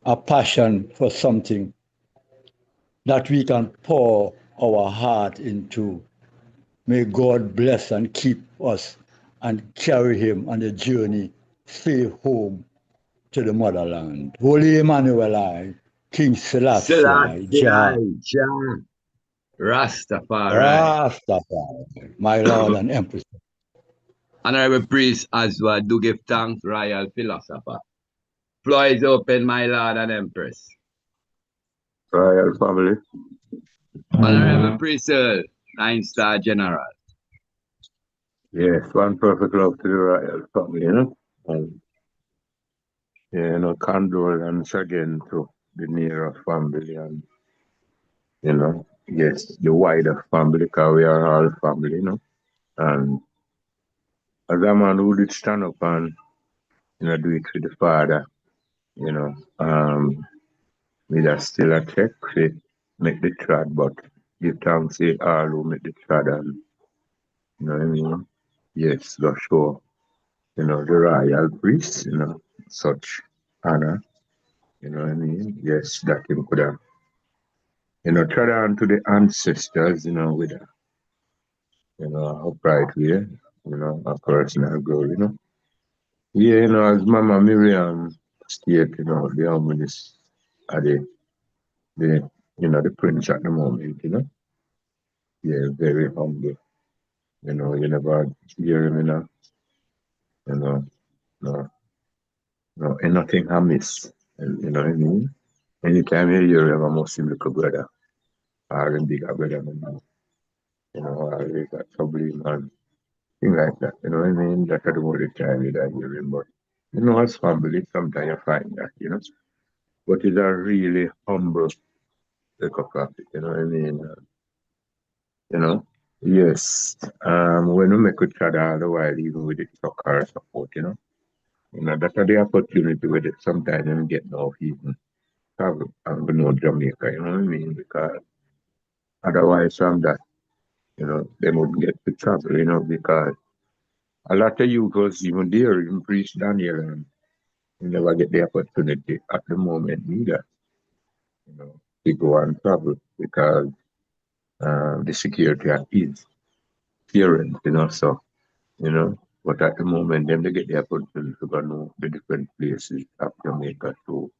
a passion for something that we can pour our heart into. May God bless and keep us and carry him on the journey safe home to the motherland. Holy Emmanuel, I, King Selassie, I, Jah, Jah, Rastafari. Rastafari, my Lord and Empress. Honorable priest as well, do give thanks, royal philosopher. Floor is open, my lord and empress. Royal family. Honorable priest, 9-star general. Yes, one perfect love to the royal family, you know. And, yeah, you know, condolence again to the nearer family and, you know, yes, the wider family, because we are all family, you know. And as a man who did stand up and, you know, do it for the father, you know, we are still a check to make the trad, but give thanks to all who make the trad and, you know what I mean? Yes, for sure. You know, the royal priest, you know, such honor, you know what I mean? Yes, that him could have, you know, trad on to the ancestors, you know, with a, you know, upright way, you know, a personal goal, you know. Yeah, you know, as Mama Miriam state, you know, the harmonies are the, you know, the prince at the moment, you know. Yeah, very humble. You know, you never hear him, you know, no, no, and nothing amiss. You know what I mean? Anytime you hear him, a Muslim little brother, or a bigger brother, you know, always that trouble, man. Thing like that, you know what I mean? That's the only time that I hear him. But, you know, as family, sometimes you find that, you know. But it's a really humble little prophet, you know what I mean? You know? Yes. When we make each other all the while, even with the soccer support, you know. You know, that's the opportunity with it. Sometimes you get no even travel and go no Jamaica, you know what I mean? Because otherwise from that, you know, they wouldn't get to travel, you know, because a lot of youth was even there, even Priest Daniel, and you never get the opportunity at the moment neither, you know, to go and travel because the security is clearance, you know, so, you know, but at the moment, then they get the opportunity to go to the different places of Jamaica to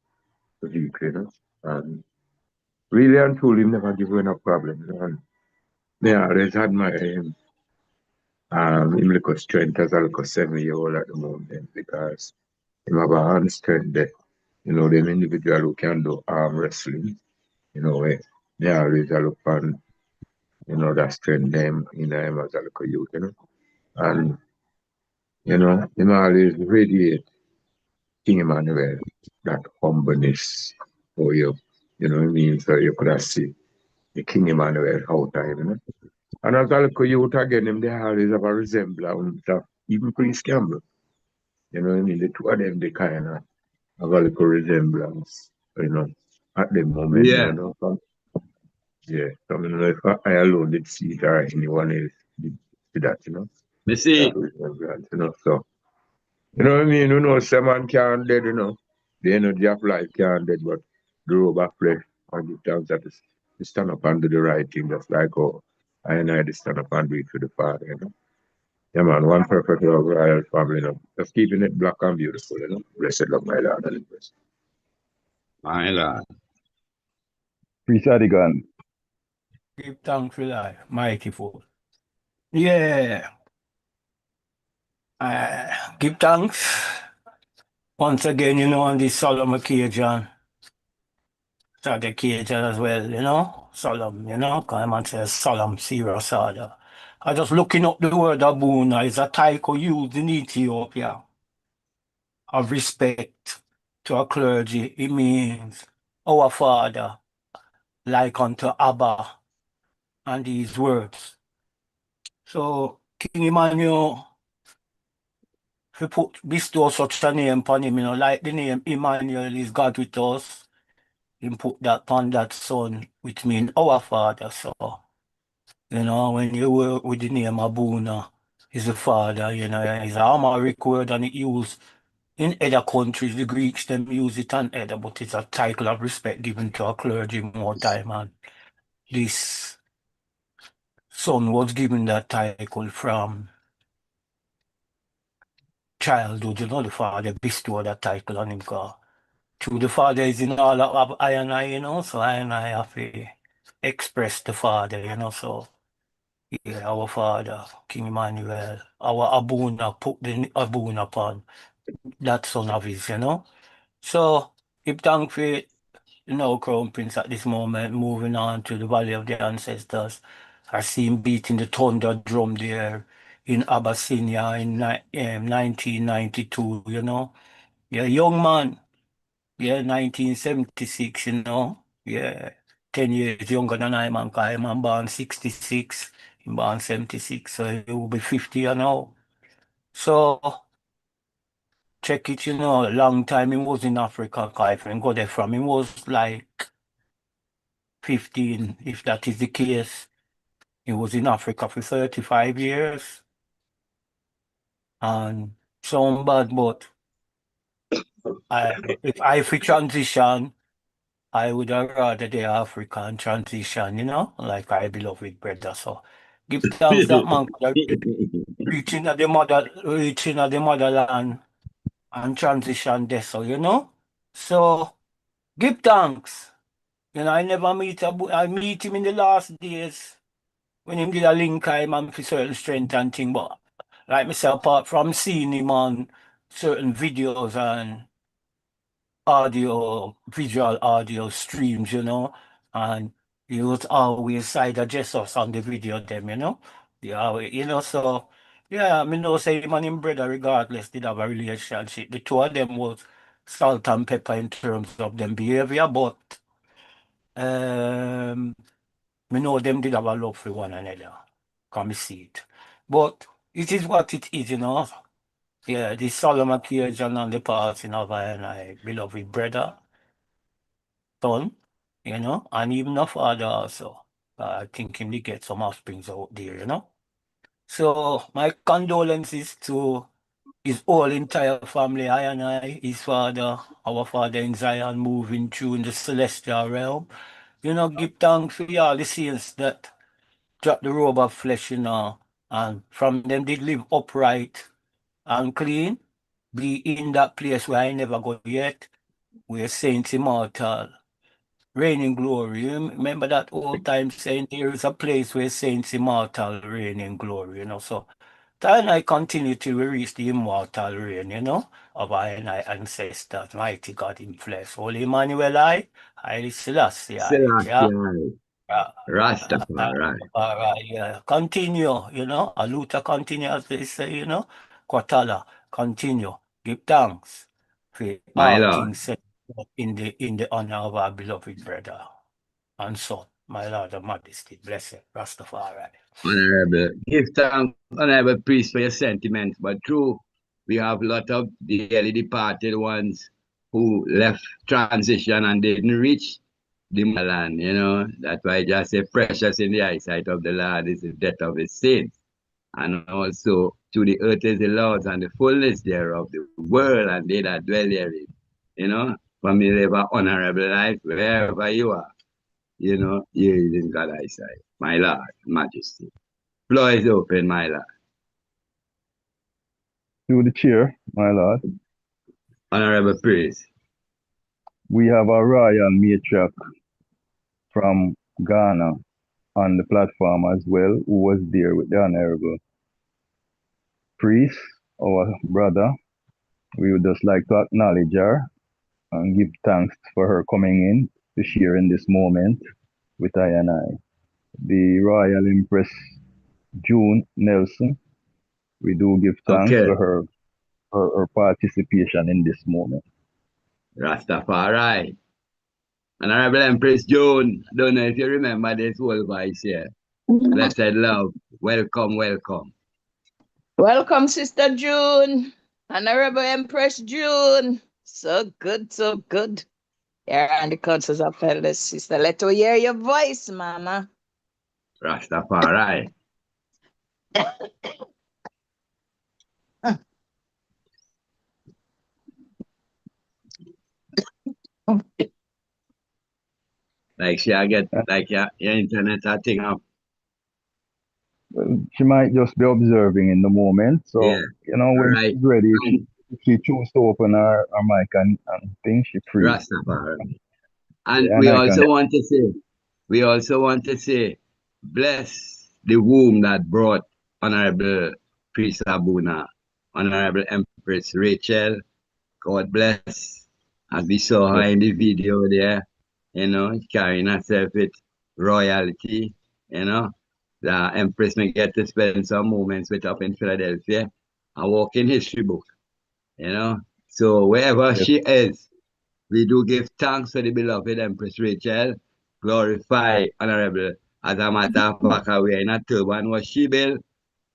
reach, you know, and really and truly never given a problem, and they always admire him. Him look a strength as a look a 7-year-old at the moment because him have a hand strength there. You know, them individual who can do arm wrestling, you know, they always a look on, you know, that strength them in him as a look a youth, you know. And, you know, him always radiate King Emmanuel, that humbleness for you know what I mean? So you could have see the King Emmanuel out time, you know. And as I look at youth again, them they always have a resemblance of even Priest Campbell. You know what I mean? The two of them, they kind of have a little resemblance, you know, at the moment, Yeah. you know. Yeah, so I mean, if I alone did see it or anyone else did see that, you know. Me see. That resemblance, you know. So, you know what I mean? You know, some man can't dead, you know. The energy of life can't dead, but the robe of flesh and give thanks that is to stand up and do the right thing, just like how I and I stand up and do it for the Father, you know. Yeah, man, one perfect love, royal family, you know. Just keeping it black and beautiful, you know. Blessed love, my Lord and Empress. My lord. Priest Adigan. Give thanks for life, mighty full. Yeah, give thanks once again, on this solemn occasion. Sad occasion as well, solemn, come and say solemn, serious order. I just looking up the word Abuna is a title used in Ethiopia of respect to a clergy. It means our Father, like unto Abba, and these words. So King Emmanuel, if you bestow such a name upon him, like the name Emmanuel is God with us, he put that upon that son, which means our Father. So, when you work with the name Abuna, he's the Father, it's a Amharic word and it used in other countries. The Greeks, them use it on other, but it's a title of respect given to a clergy more time. And this son was given that title from childhood, the father bestowed that title on him because through the father is in all of I and I, so I and I have to express the father, so yeah, our father, King Emmanuel, our Abuna, put the Abuna upon that son of his, So, if thankful, Crown Prince at this moment, moving on to the Valley of the Ancestors, I see him beating the thunder drum there in Abyssinia in 1992, Yeah, young man. Yeah, 1976, Yeah, 10 years younger than I, man, 'cause I'm born 66, I'm born 76, so he will be 50 now. So, check it, long time he was in Africa, 'cause if he go there from, he was like 15, if that is the case. He was in Africa for 35 years, and some bad, but if I fi transition, I would have rather the African transition, like I beloved brother. So give thanks that man could have reaching at the motherland and transition there. So, So give thanks. I never I meet him in the last days when him did a link him and for certain strength and thing, but like myself, apart from seeing him on certain videos and visual audio streams, and he was always side adjust us on the video them, They always, so yeah, I know say him and him brother regardless did have a relationship. The two of them was salt and pepper in terms of them behavior, but me know them did have a love for one another. Can me see it. But it is what it is, Yeah, the solemn occasion and the passing of I and I beloved brother, son, and even a father also. I think him to get some offsprings out there, So my condolences to his whole entire family, I and I, his father, our father in Zion, moving through in the celestial realm. Give thanks for all the saints that drop the robe of flesh, and from them did live upright and clean, be in that place where I never go yet, where saints immortal reign in glory. You remember that old time saying there is a place where saints immortal reign in glory, So then I continue till we reach the immortal reign, of our ancestors, mighty God in flesh. Holy Emmanuel, I Selassie, yeah. Selassie, Rastafari. Yeah. Continue, Aluta continue as they say, Quatala, continue. Give thanks for My all Lord. things said in the honor of our beloved brother and son, my Lord of Majesty, blessed Rastafari. Honorable, give thanks, honorable priest, for your sentiments. But true, we have a lot of dearly departed ones who left transition and didn't reach the land, That's why I just say precious in the eyesight of the Lord is the death of his saints. And also to the earth is the Lord's and the fullness thereof, the world and they that dwell therein. From you live an honorable life wherever you are, you is in God's eyesight. My Lord, Majesty. Floor is open, my lord. To the chair, my lord. Honorable praise. We have a royal matriarch from Ghana, on the platform as well, who was there with the Honorable Priest, our brother. We would just like to acknowledge her and give thanks for her coming in to share in this moment with I and I. The Royal Empress June Nelson, we do give thanks Okay. for her participation in this moment. Rastafari. Honorable Empress June, I don't know if you remember this whole voice here. Blessed love. Welcome, welcome. Welcome, Sister June. Honorable Empress June. So good, so good. You're on the councils of elders, sister. Let us hear your voice, Mama. Rastafari. Like she get like your internet a thing up. Well, she might just be observing in the moment. So, Yeah. you know, when Right. she's ready, if she chooses to open her mic and things, she free. Rastafari. And Yeah, we and I can also want to say, bless the womb that brought Honorable Priest Abuna, Honorable Empress Rachel. God bless. As we saw her in the video there, you know, carrying herself with royalty, you know. The Empress may get to spend some moments with up in Philadelphia and walk in history book, you know. So wherever she is, we do give thanks to the beloved Empress Rachel, glorify Honorable. As a matter of fact, we are in a turban what she built,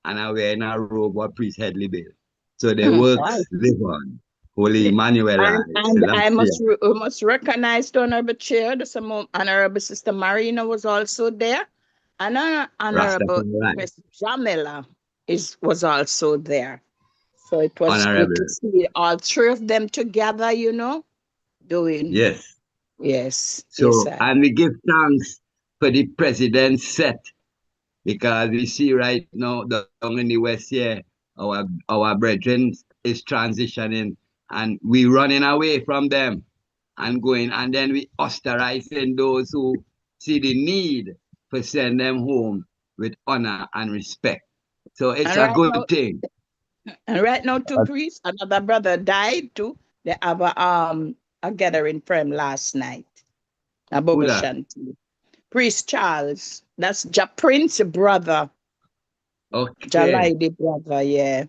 and we are in a robe what Priest Headley built. So the works live on. Holy Emmanuel. And I must recognize the Honorable Chair, the Honorable Sister Marina was also there. And Honorable Miss Jamila was also there. So it was good to see all three of them together, you know, doing. Yes. Yes. So, yes, and we give thanks for the president's set, because we see right now down in the West here, our brethren is transitioning and we running away from them and going, and then we ostracizing those who see the need for send them home with honor and respect. So it's a good thing. And right now, two priests, another brother died too. They have a gathering for him last night. A Bobo Shanti. Priest Charles. That's Prince's brother. Okay. Jalai brother, yeah.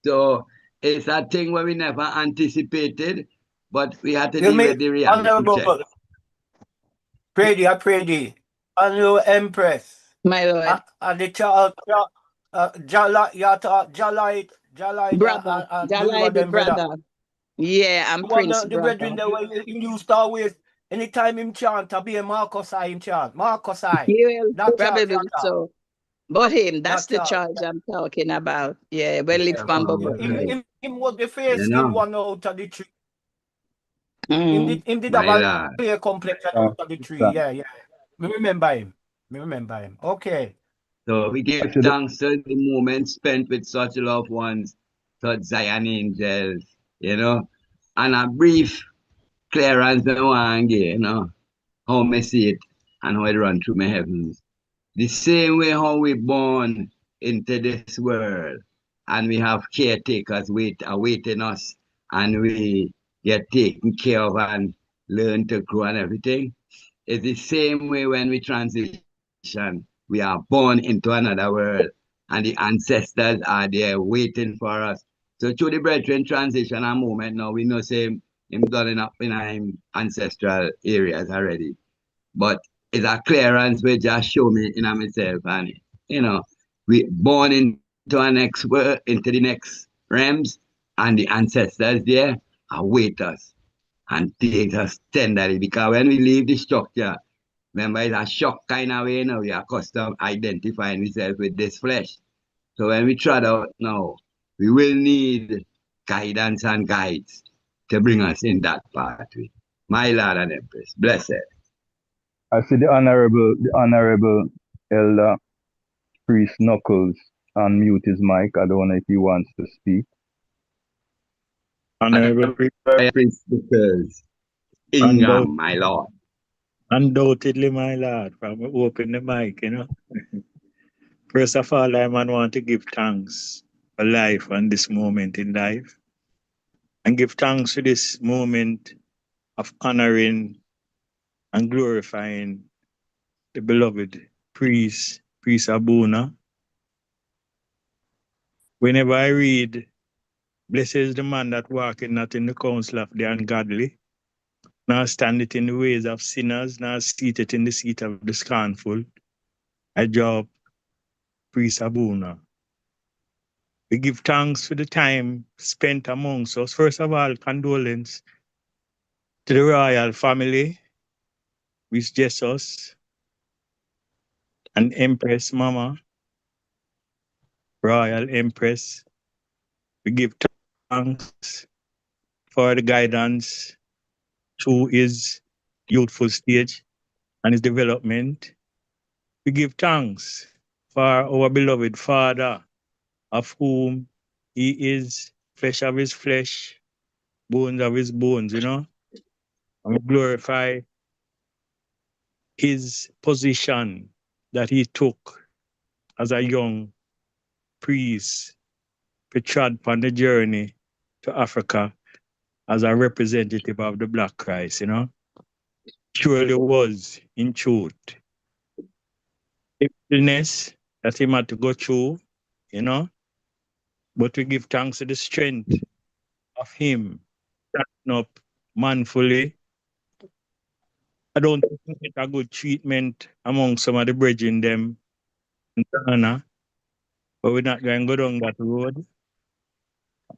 So it's a thing where we never anticipated, but we had to deal with the reality check. I pray thee. And your Empress. My Lord. And the child, Jalite, brother, Jalai brother. Yeah, I'm Prince the brethren the way he used to always, anytime him chant, I be a Marcus I him chant. Marcus I. Probably so. But him, that's the Charles I'm talking about. Yeah, well, live from Bobo. Him was the fair skin one out of the tree. Him did have a clear complexion out of the tree. Yeah. Me remember him. Okay. So we give thanks to the moment spent with such loved ones, such Zion angels, you know, and a brief clearance I want to get, you know, how I see it and how it run through my heavens. The same way how we born into this world and we have caretakers awaiting us and we get taken care of and learn to grow and everything. It's the same way when we transition. We are born into another world and the ancestors are there waiting for us. So through the brethren transition a moment now, we know same him done up in our ancestral areas already. But it's a clearance which just show me in myself, and you know, we born into our next world, into the next realms, and the ancestors there await us and take us tenderly, because when we leave the structure, remember it's a shock kind of way now, we are accustomed identifying ourselves with this flesh. So when we trot out now, we will need guidance and guides to bring us in that pathway. My Lord and Empress, blessed. I see the honorable Elder Priest Knuckles unmute his mic. I don't know if he wants to speak. Honorable Priest Ingham, my Lord. Undoubtedly, my Lord, from open the mic, you know. First of all, I man want to give thanks for life and this moment in life. And give thanks for this moment of honoring and glorifying the beloved priest Abuna. Whenever I read, blessed is the man that walketh not in the counsel of the ungodly, nor standeth in the ways of sinners, nor seated in the seat of the scornful, I draw up priest Abuna. We give thanks for the time spent amongst us. First of all, condolence to the royal family, with Jesus and Empress Mama, Royal Empress. We give thanks for the guidance through his youthful stage and his development. We give thanks for our beloved Father, of whom he is flesh of his flesh, bones of his bones, you know. And we glorify his position that he took as a young priest to trod upon the journey to Africa as a representative of the Black Christ, you know. Surely was, in truth, the illness that he had to go through, you know, but we give thanks to the strength of him standing up manfully. I don't think we get a good treatment among some of the brethren them in Ghana, but we're not going to go down that road.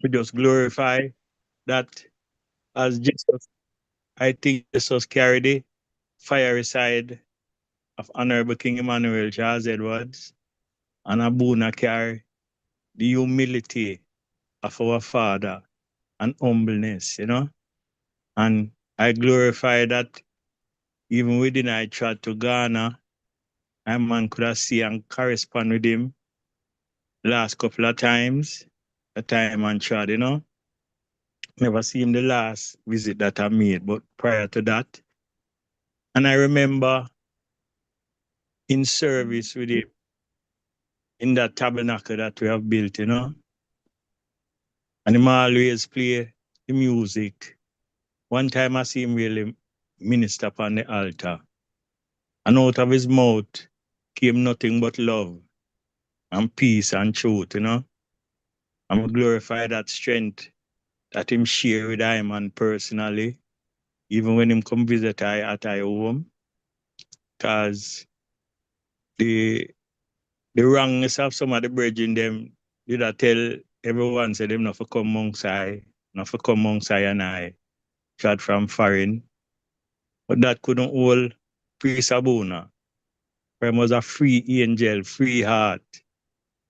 We just glorify that as Jesus, I think Jesus carried the fiery side of Honorable King Emmanuel Charles Edwards, and Abuna carry the humility of our Father and humbleness, you know. And I glorify that even within I tried to Ghana, I man could have see and correspond with him last couple of times, the time and tried, you know. Never see him the last visit that I made, but prior to that. And I remember in service with him in that tabernacle that we have built, you know. And him always play the music. One time I see him really minister upon the altar. And out of his mouth came nothing but love and peace and truth, you know. I'm glorify that strength that him share with I man personally, even when him come visit I at I home. Cause the wrongness of some of the brethren them did I tell everyone say them not for come amongst I, not for come amongst I and I, shot from foreign. But that couldn't hold Priest Abuna. Him was a free angel, free heart.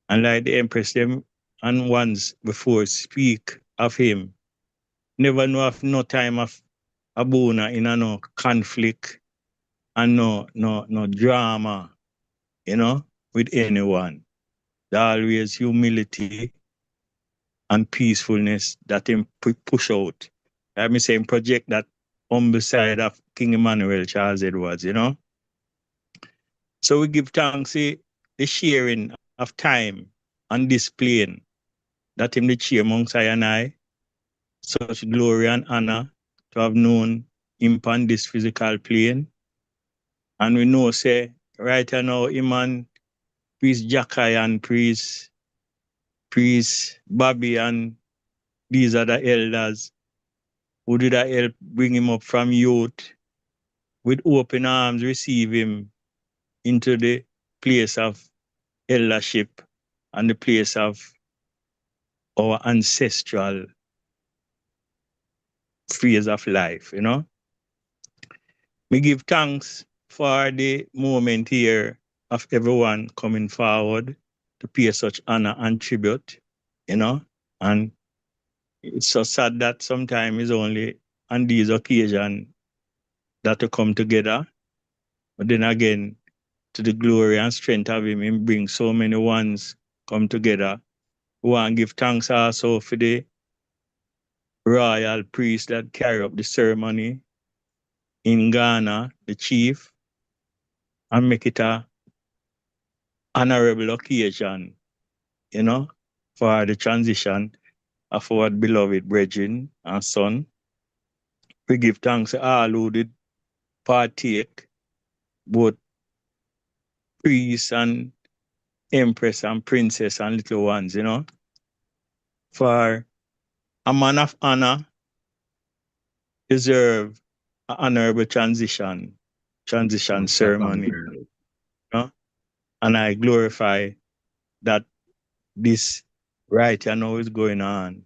And like the Empress them and once before speak of him, never know of no time of Abuna in a no conflict and no drama, you know, with anyone. There always humility and peacefulness that him push out. I'm saying project that humble side of King Emmanuel Charles Edwards, you know. So we give thanks the sharing of time and displaying that him the cheer amongst I and I, such glory and honor to have known him on this physical plane. And we know say right now him and Priest Jacky and Priest Bobby and these are the elders who did I help bring him up from youth with open arms, receive him into the place of eldership and the place of our ancestral phase of life, you know. We give thanks for the moment here of everyone coming forward to pay such honor and tribute, you know. And it's so sad that sometimes it's only on these occasions that to come together. But then again, to the glory and strength of him, him bring so many ones come together. We want to give thanks also for the royal priest that carry up the ceremony, in Ghana, the chief, and make it a honorable occasion, you know, for the transition of our beloved brethren and son. We give thanks to all who did partake, both priests and empress and princess and little ones, you know, for a man of honor deserve an honorable transition ceremony, you know, and I glorify that this right here now is going on,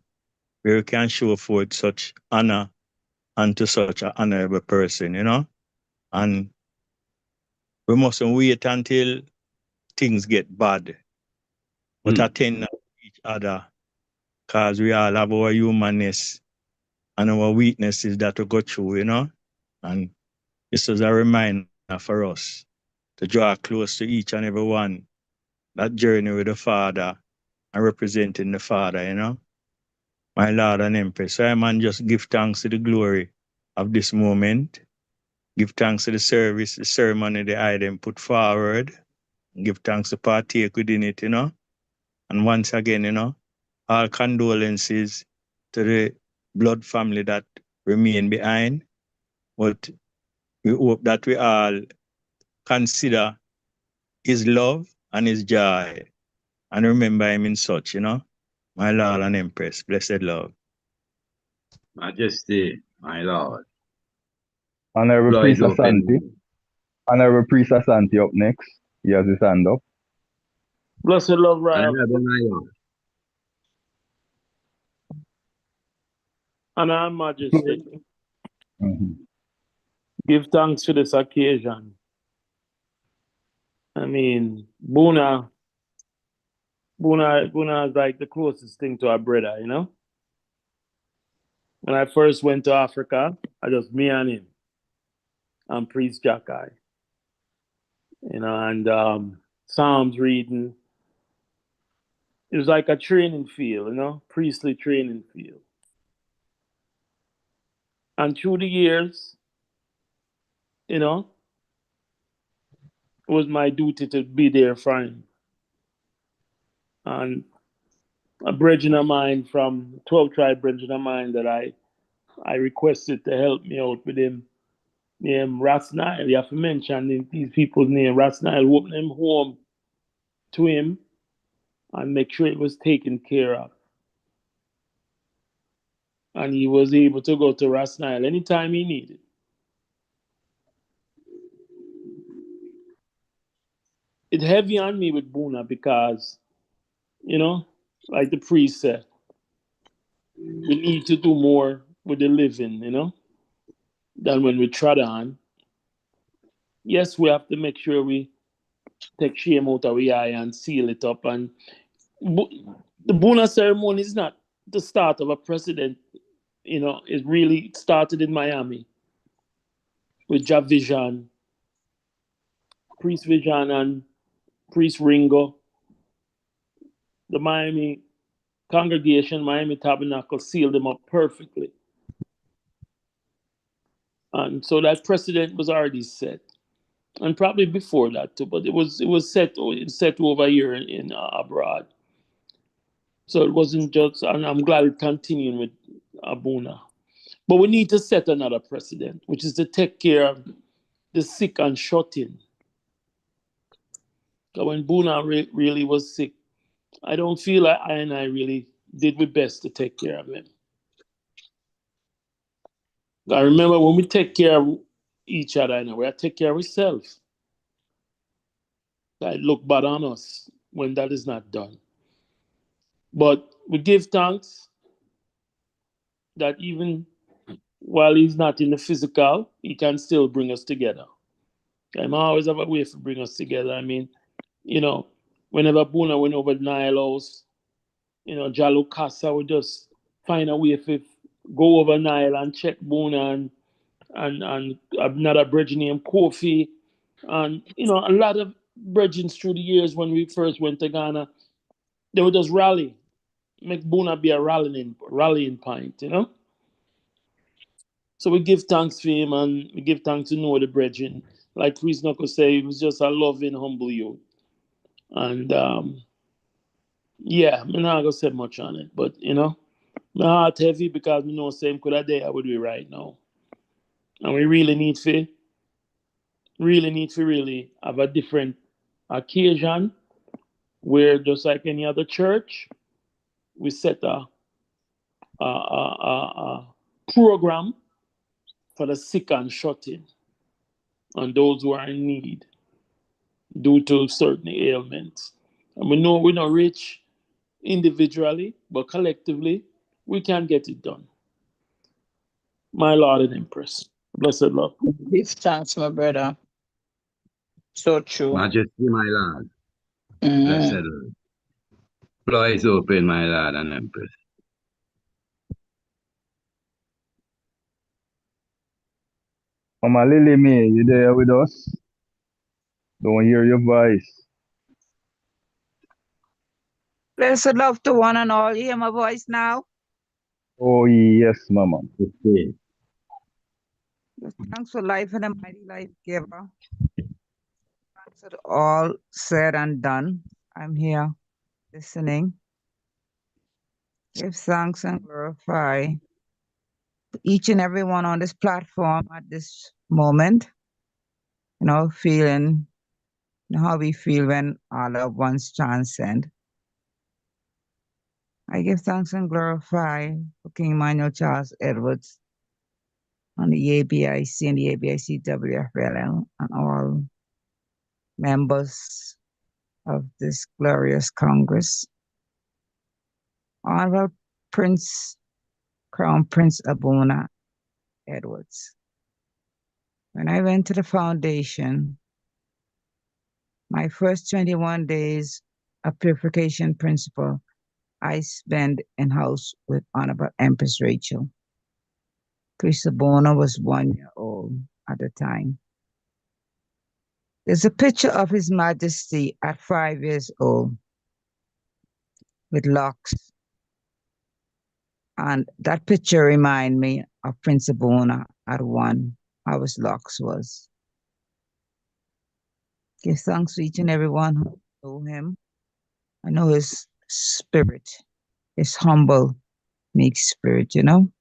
where we can show forth such honor unto such an honorable person, you know, and we mustn't wait until things get bad, but attend to each other, because we all have our humanness and our weaknesses that we go through, you know, and this is a reminder for us to draw close to each and every one, that journey with the Father and representing the Father, you know, my Lord and Empress. So I man just give thanks to the glory of this moment, give thanks to the service, the ceremony the item put forward, give thanks to partake within it, you know, and once again, you know, all condolences to the blood family that remain behind, but we hope that we all consider his love and his joy and remember him in such, you know. My Lord and Empress, blessed love. Majesty, my Lord. Honorable Floor Priest is open. Asante. Honorable Priest Asante up next. He has his hand up. Blessed love, Royal. Honorable my Lord. And our Majesty, Mm-hmm. give thanks for this occasion. I mean, Buna is like the closest thing to our brother, you know? When I first went to Africa, I just me and him and Priest Jackai, you know, and Psalms reading. It was like a training field, you know, priestly training field. And through the years, you know, it was my duty to be there for him. And a brethren of mine from 12 tribe brethren of mine that I requested to help me out with him, named Ras Nile. You have to mention these people's name. Ras Nile, open him home to him and make sure it was taken care of. And he was able to go to Ras Nile anytime he needed. It's heavy on me with Buna because, you know, like the priest said, we need to do more with the living, you know, than when we trod on. Yes, we have to make sure we take shame out of our eye and seal it up. And the Buna ceremony is not the start of a president, you know, it really started in Miami with Jah Vision, Priest Vision, and Priest Ringo. The Miami congregation, Miami Tabernacle, sealed them up perfectly. And so that precedent was already set. And probably before that too, but it was set over a year in abroad. So it wasn't just, and I'm glad it's continuing with Abuna. But we need to set another precedent, which is to take care of the sick and shut in. So when Buna really was sick, I don't feel like I really did my best to take care of him. I remember when we take care of each other, we take care of ourselves. That look bad on us when that is not done. But we give thanks that even while he's not in the physical, he can still bring us together. I'm always have a way to bring us together. I mean, you know, whenever Buna went over to Nile House, you know, Jalo Casa would just find a way to go over Nile and check Buna and another brethren named Kofi. And, you know, a lot of brethren through the years when we first went to Ghana, they would just rally, make Buna be a rallying point, you know? So we give thanks for him and we give thanks to Noah the brethren. Like Priest Knuckle say, he was just a loving, humble youth. And yeah, I'm not gonna say much on it, but you know, my heart heavy because we know same could have day I would be right now. And we really need to really have a different occasion where just like any other church, we set a program for the sick and shut in and those who are in need due to certain ailments. And we know we're not rich individually, but collectively, we can get it done. My Lord and Empress, blessed love. Give thanks, my brother. So true. Majesty, my Lord. Mm. Blessed Lord. Floor is open, my Lord and Empress. Mama Lily May, you there with us? Don't hear your voice. Blessed love to one and all. You hear my voice now? Oh, yes, Mama. Okay. Thanks for life and a mighty life giver. Thanks for all said and done. I'm here listening. Give thanks and glorify each and every one on this platform at this moment. You know, feeling how we feel when our loved ones transcend. I give thanks and glorify for King Emmanuel Charles Edwards on the ABIC and the ABIC WFLL and all members of this glorious Congress. Honorable Crown Prince Abuna Edwards. When I went to the foundation, my first 21 days of purification principle, I spent in house with Honorable Empress Rachel. Chris Abuna was 1 year old at the time. There's a picture of His Majesty at 5 years old with locks. And that picture reminds me of Prince Abuna at 1, how his locks was. Give thanks to each and every one who know him. I know his spirit, his humble, meek spirit, you know.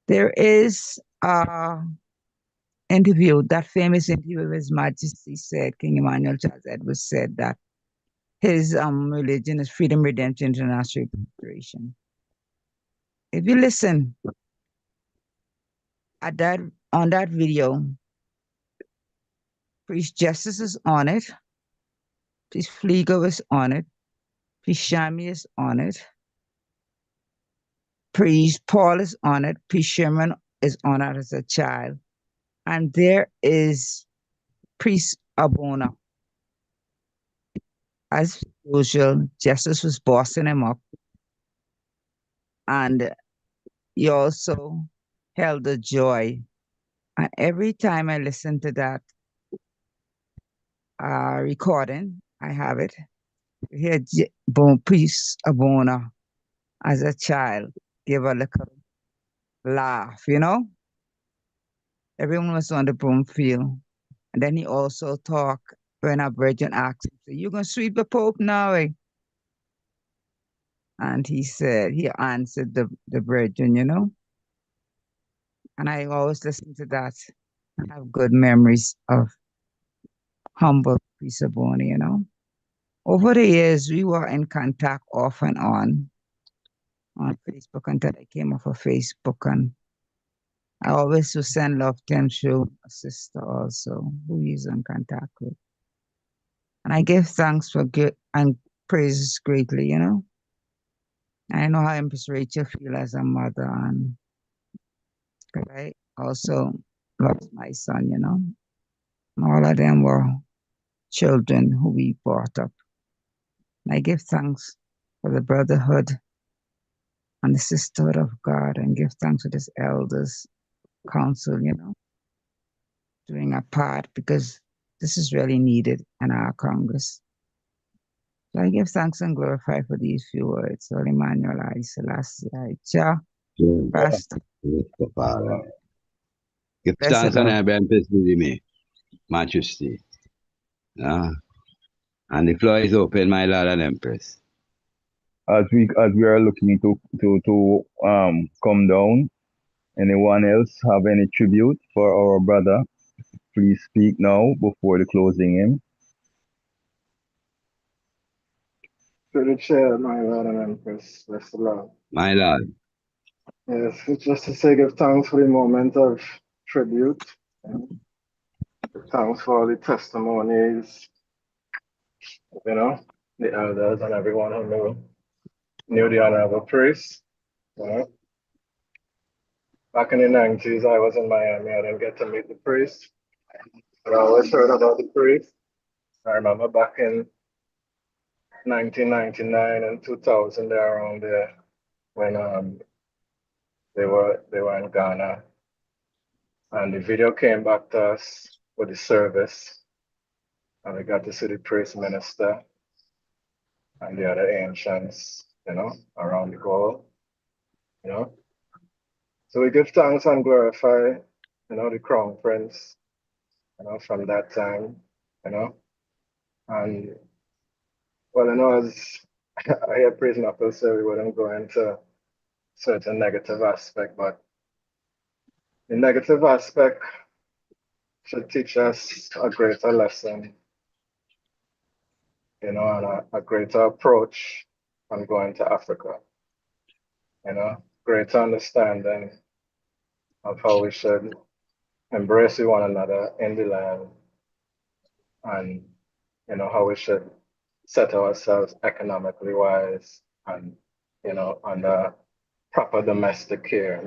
There is a interview, that famous interview with His Majesty said, King Emmanuel Charles Edwards said that his religion is Freedom Redemption International Corporation. If you listen at that on that video, Priest Justice is on it, Priest Fliego is on it, Priest Shami is on it, Priest Paul is on it, Priest Sherman is on it as a child, and there is Priest Abuna. As usual, Justice was bossing him up, and he also held the joy. And every time I listen to that recording, I have it, hear Priest Abuna as a child give a little laugh, you know? Everyone was on the broom field. And then he also talked when a virgin asked him, "You gonna sweep the Pope now, eh?" And he said, he answered the virgin, you know? And I always listen to that and have good memories of humble Priest Abuna, you know? Over the years, we were in contact off and on Facebook until I came off of Facebook, and I always would send love to him through a sister also who he's in contact with. And I give thanks for good and praises greatly, you know. I know how Empress Rachel feel as a mother, and I also lost my son, you know. All of them were children who we brought up. And I give thanks for the brotherhood and the sisterhood of God, and give thanks to this elders council, you know, doing a part, because this is really needed in our Congress. So I give thanks and glorify for these few words. Holy Emmanuel, I Selassie, I Cha, Pastor. Give Bless the thanks and Lord. Honorable Empress me, Majesty. And the floor is open, my Lord and Empress. As we are looking to come down, anyone else have any tribute for our brother? Please speak now before the closing hymn. To the chair, my Lord and Empress, bless the Lord. My Lord. Yes, it's just to say give thanks for the moment of tribute. Give thanks for all the testimonies, the elders and everyone who knew the honorable priest. Back in the 90s, I was in Miami. I didn't get to meet the priest, but I always heard about the priest. I remember back in 1999 and 2000, there around there, when they were in Ghana, and the video came back to us with the service, and we got to see the priest minister and the other ancients, around the globe, So we give thanks and glorify, the crown prince, from that time, and well, as I hear praise knuckle say we wouldn't go into certain negative aspect, but the negative aspect should teach us a greater lesson, and a greater approach on going to Africa, greater understanding of how we should embrace one another in the land, and how we should set ourselves economically wise and under proper domestic care,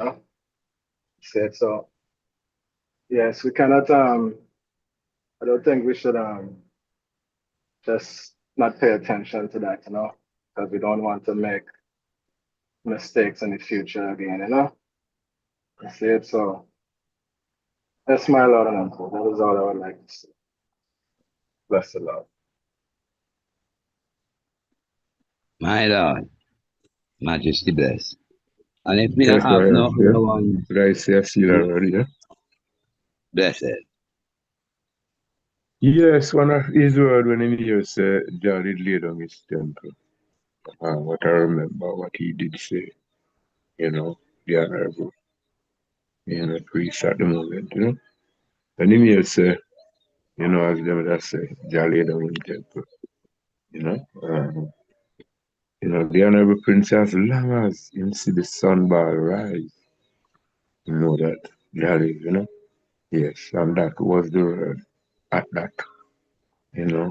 so yes, we cannot I don't think we should just not pay attention to that, because we don't want to make mistakes in the future again, so that's my Lord and Uncle. That is all I would like to say. Bless the Lord. My Lord. Majesty bless. And if we Yes, don't have I no am. Yeah. other one, Did I say I see that already? Yeah. blessed. Yes, one of his word when he here say, Jah did lay down his temple. What I remember, what he did say, the honorable, priest at the moment, And him here say, as them that say, Jah lay down his temple, the honorable prince, as long as him see the sun ball rise, you know that Jah live, Yes, and that was the word at that,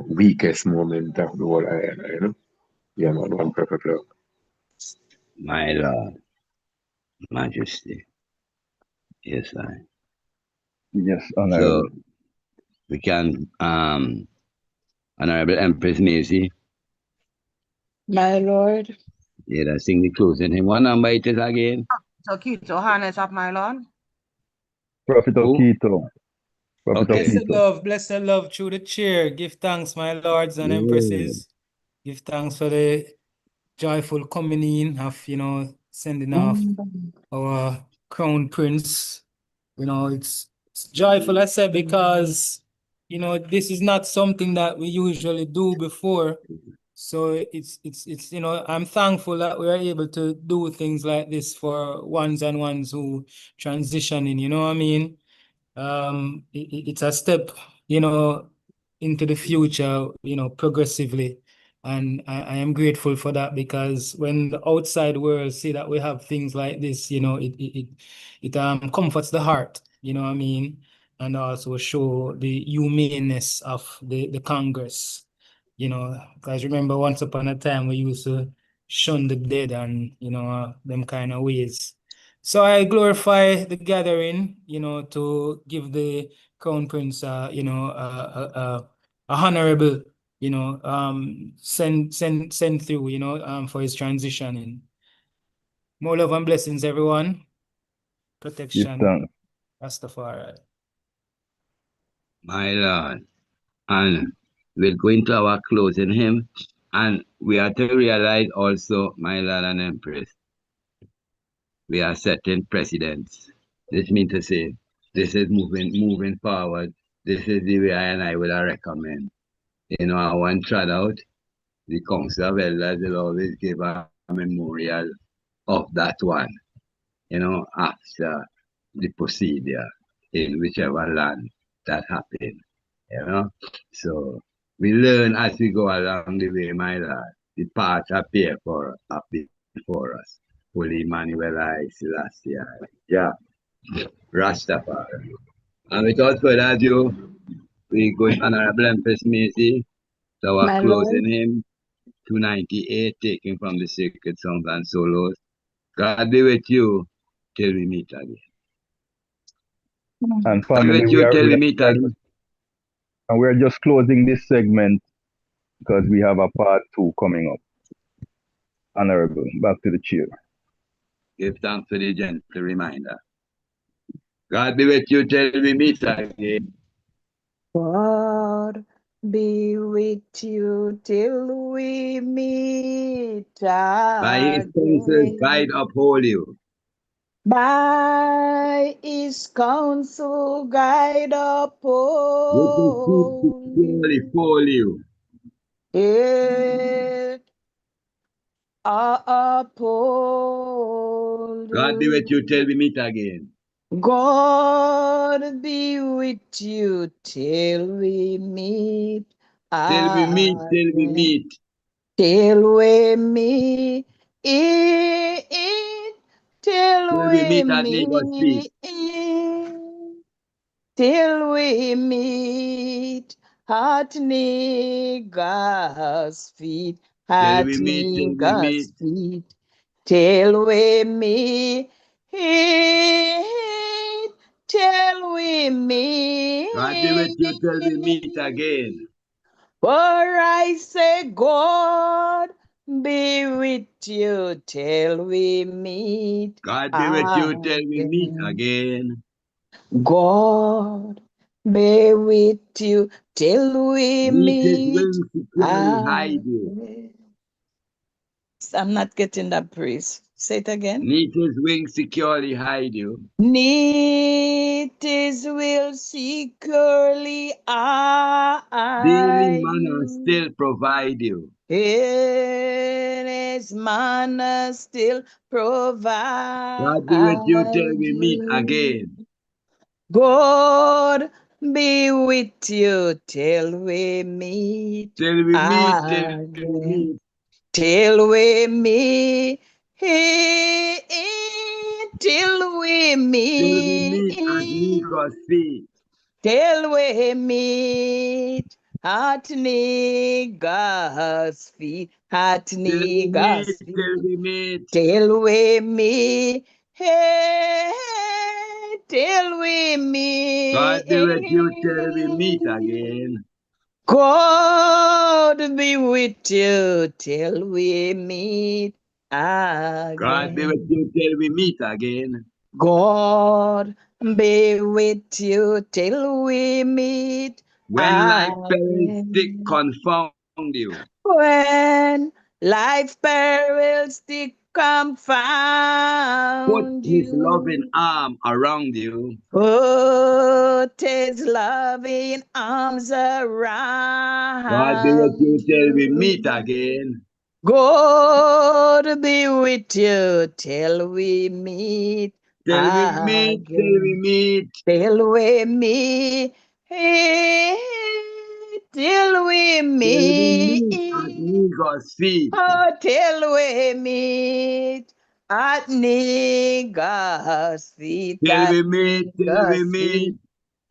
weakest moment of the whole island, Yeah, man, one perfect love. My Lord. Majesty. Yes, I. Yes, So honorable. we can Honorable Empress Maisie. My Lord. Yeah, I sing the closing hymn. What number it is again? So Keto, harness up, my Lord. Prophet Who? Okito. Prophet Okay. Okito. Bless the love through the chair. Give thanks, my lords and Yeah. empresses. Give thanks for the joyful coming in of, sending off our crown prince. It's joyful, I said, because, this is not something that we usually do before. So it's I'm thankful that we are able to do things like this for ones and ones who transitioning, you know what I mean? It's a step, into the future, progressively. And I am grateful for that, because when the outside world see that we have things like this, it comforts the heart, you know what I mean? And also show the humaneness of the Congress, because remember once upon a time we used to shun the dead and, them kind of ways. So I glorify the gathering, to give the Crown Prince, a honorable, send through, for his transitioning. More love and blessings, everyone. Give Protection. thanks. Rastafari. My Lord. And we'll go into our closing hymn. And we have to realize also, my Lord and Empress, we are setting precedents. This means to say, this is moving forward. This is the way I would recommend. I want trot out. The Council of Elders will always give a memorial of that one, after the procedure in whichever land that happened. So we learn as we go along the way, my lord. The path appear before us. Holy Emmanuel I Selassie. Yeah, Rastafari. And without further ado, we go in Honorable Empress Macy, to our My closing Lord. hymn, 298, taken from the Sacred Songs and Solos. God be with you till we meet again. And God be family, with you till we meet again. and we're just closing this segment because we have a part 2 coming up. Honorable, back to the chair. Give thanks for the gentle reminder. God be with you till we meet again. God be with you till we meet By his counsels, guide, again. uphold you. By his counsel, guide, With his feet uphold securely you. follow you. It uphold God be with you till we meet again. God be with you till we meet Till we meet, till we again. meet. Till we meet, till we we meet at Lagos Street. meet, till we meet at niggas' feet, Till at we meet, till we niggas' meet. feet, till we meet, till we meet. God be with you till we meet again. For I say, God be with you till we meet God be with you till we meet again. again. God be with you till we Meet his meet wings securely hide you. again. I'm not getting that praise. Say it again. Neath his wings securely hide you. Neath his will securely Daily hide manna you. still provide you. In his manna still provide God be with you till we meet you. again. God be with you till we meet Till we meet, till we again. meet. Till we meet, till we Till we meet at meet, Negro's feet. till we meet at niggas' feet, at Till we meet, niggas' till feet, we meet. till we meet, hey, till we God be with you till we meet meet. again. God be with you till we meet God be with again. you till we meet again. God be with you till we meet When life perils thick again. confound you. When life perils still Put confound his loving you, arm around you. put his loving arms God be with around you till we meet you. again. God be with you till we meet Till we meet, till we again. meet. Till we meet, till we Till we meet, meet at Negro's feet. oh, till we meet at niggas' feet, Till at we meet, till we niggas' feet, meet.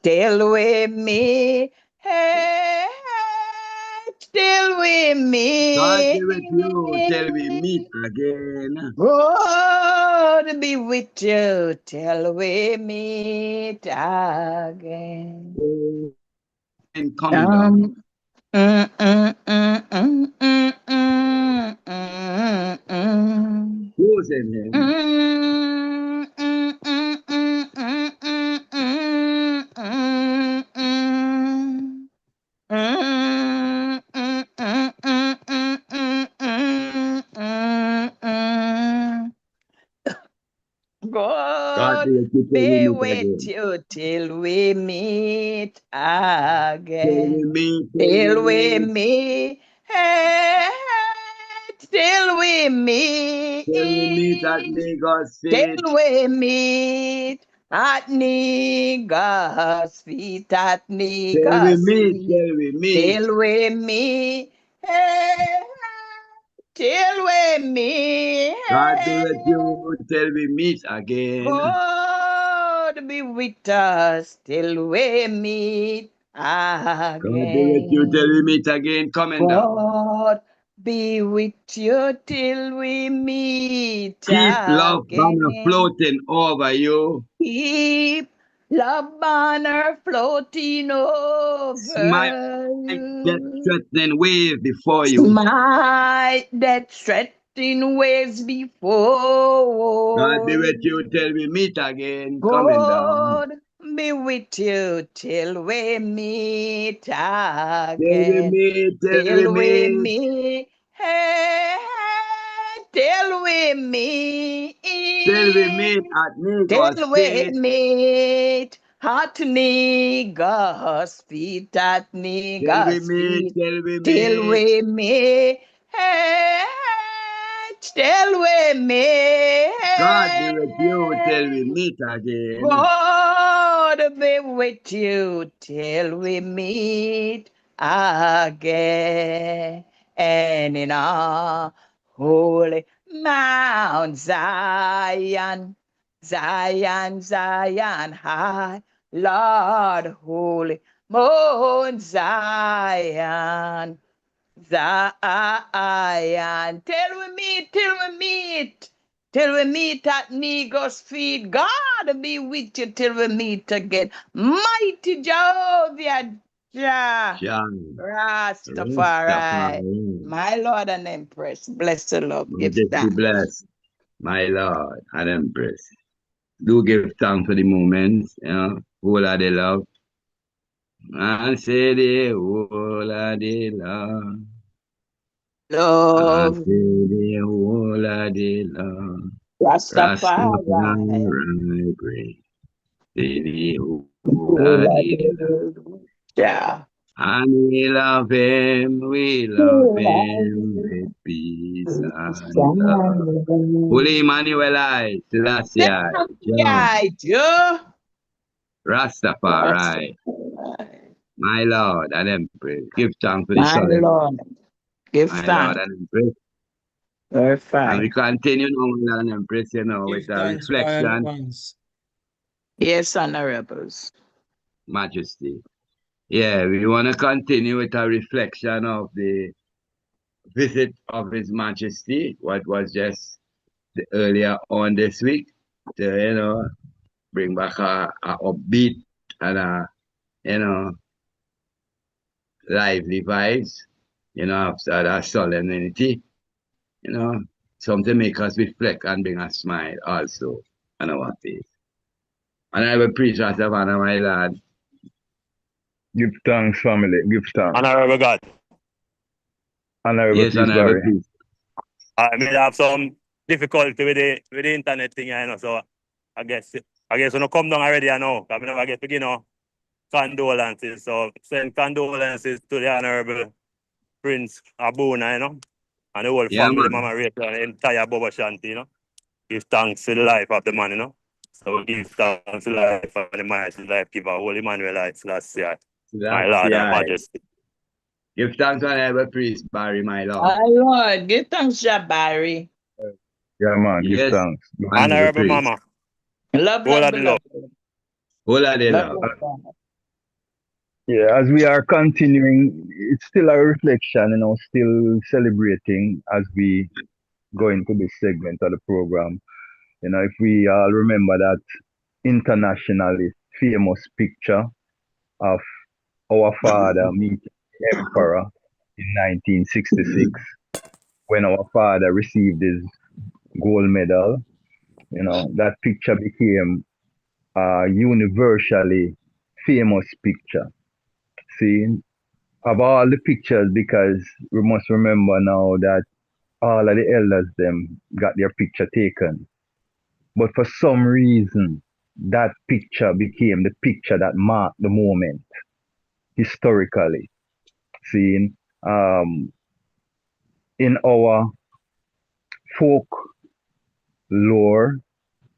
till we meet, till we God be meet. with you till we meet again. God be with you till we meet again. And coming down. Mm, mm, mm, mm, mm, mm, mm, mm. Who's in him? Mm, mm, mm, mm, mm, mm, mm, mm, mm. Mm, mm, mm, mm, mm, mm, mm, mm, mm. God be with you till we meet again. Till we meet, hey, till we meet. Till we meet at Lagos feet. Till we meet at Niggas feet, at Niggas feet. Till we meet. Till we meet, hey, till we meet. God be with you till we meet again. God be with us till we meet again. God be with you till we meet again. Coming down. God be with you till we meet Keep love again. banner floating over you. Keep love banner floating over Smite you. that threatening wave before you. Smite that threatening waves before. God be with you till we meet again. Coming down. God be with you till we meet again. Till we meet, till we meet. Hey, till we meet. Till we meet at Lagos Till we feet. meet at Niggas feet, at Niggas feet. Till we meet. Till we meet. Hey, till we meet. God be with you till we meet again. God be with you till we meet again. And in our holy Mount Zion, Zion, Zion high, Lord holy Mount Zion, Zion. Till we meet, till we meet. Till we meet at Nego's feet, God be with you till we meet again. Mighty Jehovah, Jah, Rastafari, my Lord and Empress. Bless the Lord. Give thanks. Bless, my Lord and Empress. Do give thanks for the moment, you know, whole of the love. And say the whole of the love. Love. And say the whole of the love. Rastafari. Pray. Say the whole of the love. Yeah. And we love him with peace and love. Holy Emmanuel, I, Selassie, Rastafari, my Lord and Empress. Give thanks for the solemn. Lord. Give my thanks. Lord and Empress. And we continue now, my Lord and Empress, you know, with a reflection. Yes, honorables. Majesty. Yeah, we want to continue with a reflection of the visit of His Majesty, what was just earlier on this week, to, you know, bring back a upbeat and a, you know, lively vibes, you know, after that solemnity, you know, something make us reflect and bring a smile also on our face. And I will preach as of honor, my lad. Give thanks, family. Give thanks. Honorable God. Honorable, yes, please, honorable, Barry. please. I may have some difficulty with the internet thing, you know, so I guess when I come down already, I know. I mean, I get to, you know, condolences. So send condolences to the Honorable Prince Abuna, you know, and the whole family, Mama Rachel, and the entire Boba Shanti, you know. Give thanks to the life of the man, you know. So we give thanks to the life of the man, the life giver, Holy Emmanuel, last year. My Lord and Majesty. Give thanks to Honorable Priest Barry, my Lord. My Lord, give thanks, Barry. Yeah, man, give thanks. Honorable Mama. Love, love, love. Whole of the love. Yeah, as we are continuing, it's still a reflection, you know, still celebrating as we go into this segment of the program. You know, if we all remember that internationally famous picture of our father meeting the emperor in 1966, when our father received his gold medal, you know, that picture became a universally famous picture. See, of all the pictures, because we must remember now that all of the elders them got their picture taken. But for some reason, that picture became the picture that marked the moment historically. Seeing in our folk lore,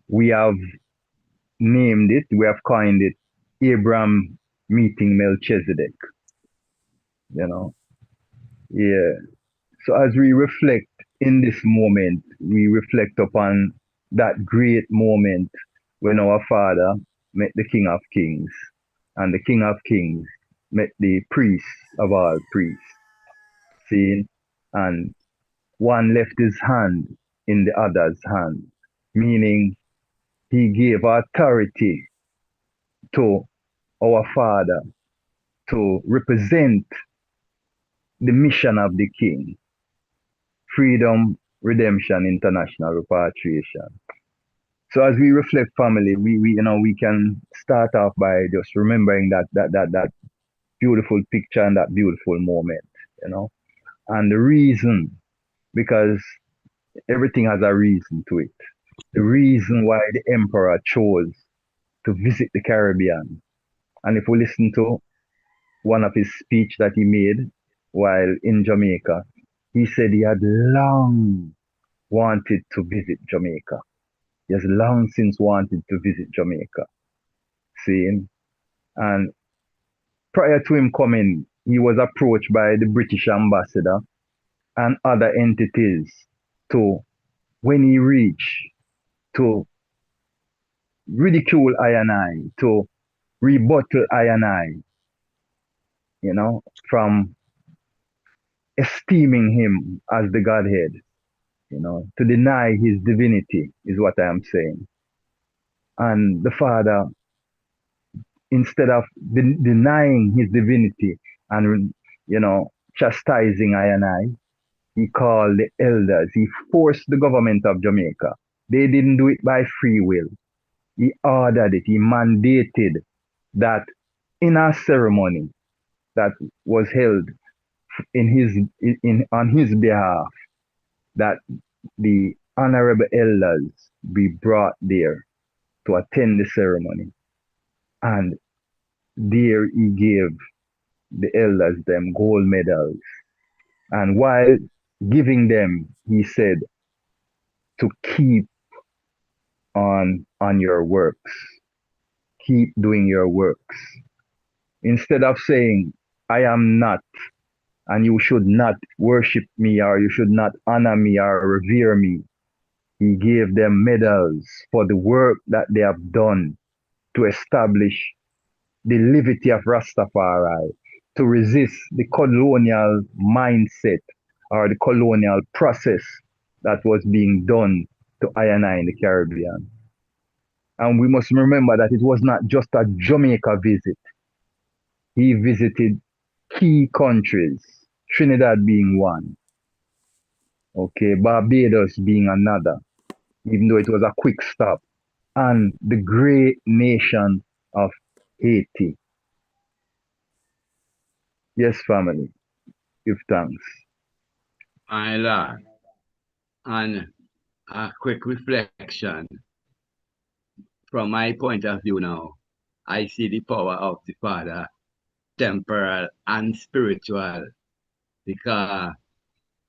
we have named it, we have coined it Abraham meeting Melchizedek. You know, yeah. So as we reflect in this moment, we reflect upon that great moment when our Father met the King of Kings, and the King of Kings met the priest of all priests. See, and one left his hand in the other's hand, meaning he gave authority to our Father to represent the mission of the King: freedom, redemption, international repatriation. So as we reflect, family, we can start off by just remembering that beautiful picture and that beautiful moment, and the reason, because everything has a reason to it. The reason why the emperor chose to visit the Caribbean. And if we listen to one of his speech that he made while in Jamaica, he said he had long wanted to visit Jamaica. He has long since wanted to visit Jamaica. See? And prior to him coming, he was approached by the British ambassador and other entities to, when he reached, to ridicule I and I, to rebuttal I and I, from esteeming him as the Godhead, to deny his divinity is what I am saying. And the Father, instead of denying his divinity and, chastising I and I, he called the elders. He forced the government of Jamaica. They didn't do it by free will. He ordered it. He mandated that in a ceremony that was held on his behalf, that the honorable elders be brought there to attend the ceremony. And there he gave the elders them gold medals. And while giving them, he said to keep on your works. Keep doing your works. Instead of saying, I am not, and you should not worship me, or you should not honor me or revere me, he gave them medals for the work that they have done to establish the liberty of Rastafari, to resist the colonial mindset or the colonial process that was being done to I and I in the Caribbean. And we must remember that it was not just a Jamaica visit. He visited key countries, Trinidad being one, okay, Barbados being another, even though it was a quick stop, and the great nation of Haiti. Yes, family, give thanks. My Lord. And a quick reflection from my point of view now, I see the power of the Father, temporal and spiritual, because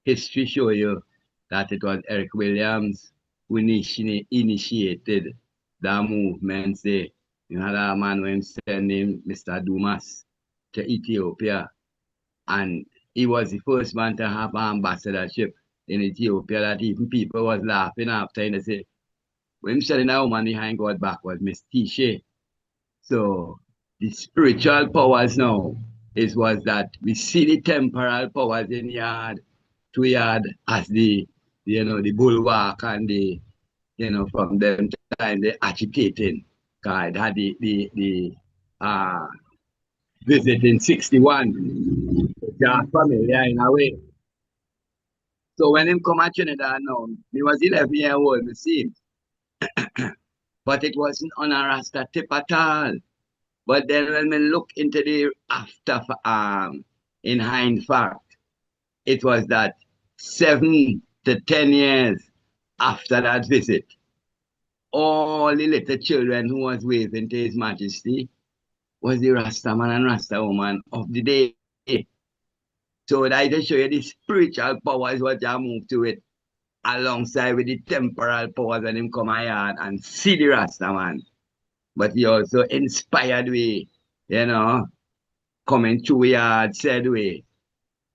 history show you that it was Eric Williams who initiated the movement. Say, you had a man when sending Mr. Dumas to Ethiopia, and he was the first man to have an ambassadorship in Ethiopia that even people was laughing after, and they say, when sending a woman behind God back was Miss Tisha. So the spiritual powers now was that we see the temporal powers in yard to yard as the bulwark and from them time they agitating. God had the visit in 61. They are familiar in a way. So when him come at Trinidad now, he was 11 years old, me see him. But it wasn't on a Rasta tip at all. But then when we look into the after, in hindsight, it was that 7 to 10 years after that visit, all the little children who was waving to His Majesty was the Rasta man and Rasta woman of the day. So I just show you the spiritual powers what you move to it alongside with the temporal powers when him come a yard and see the Rasta man. But he also inspired we, coming through yard, said we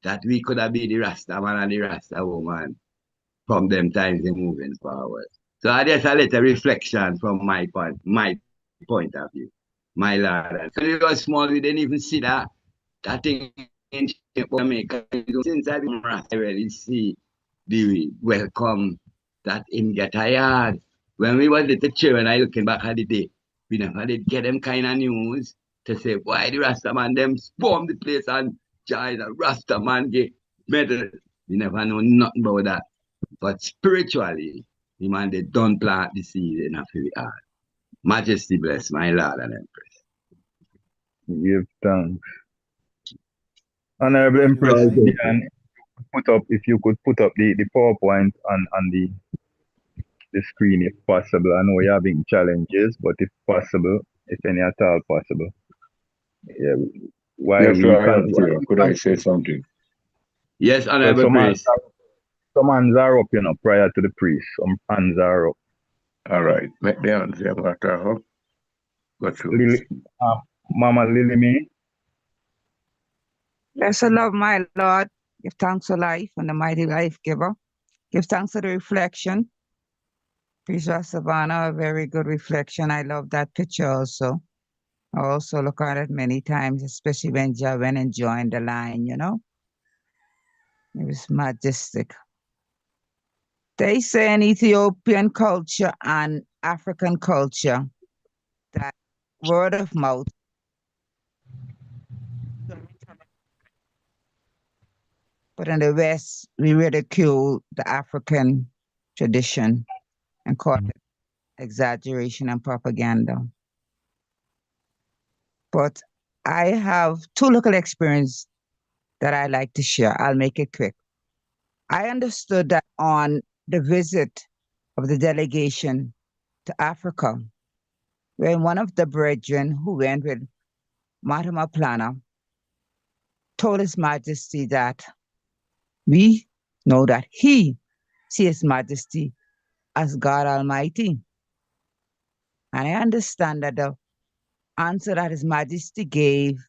that we could have been the Rasta man and the Rasta woman from them times in moving forward. So I just a little reflection from my point of view, my lord. And when we were small, we didn't even see that thing in Jamaica. Since I been Rasta, I really see the welcome that in get tired. When we were little children, I looking back at the day, we never did get them kind of news to say why the Rasta man them bomb the place and join the Rasta man get medal. We never know nothing about that. But spiritually, the man they don't plant the seed in a free heart. Majesty bless my Lord and Empress. Give thanks. Honorable Empress, Diane, if you could put up the PowerPoint on the screen if possible. I know you're having challenges, but if possible, if any at all possible. Yeah. Why yes, we Royal, can could I say something? Yes, Honorable Priest. Some hands are up, prior to the priest. Some hands are up. All right. Make the hands up. Got you. Lily, Mama Lily me. Bless the love, my Lord. Give thanks for life and the mighty life giver. Give thanks for the reflection. Priest Savannah, a very good reflection. I love that picture also. I also look at it many times, especially when Ja went and joined the line, It was majestic. They say in Ethiopian culture and African culture that word of mouth. But in the West, we ridicule the African tradition and call it exaggeration and propaganda. But I have two local experiences that I like to share. I'll make it quick. I understood that on the visit of the delegation to Africa, when one of the brethren who went with Mahatma Plana told His Majesty that we know that he sees His Majesty as God Almighty. And I understand that the answer that His Majesty gave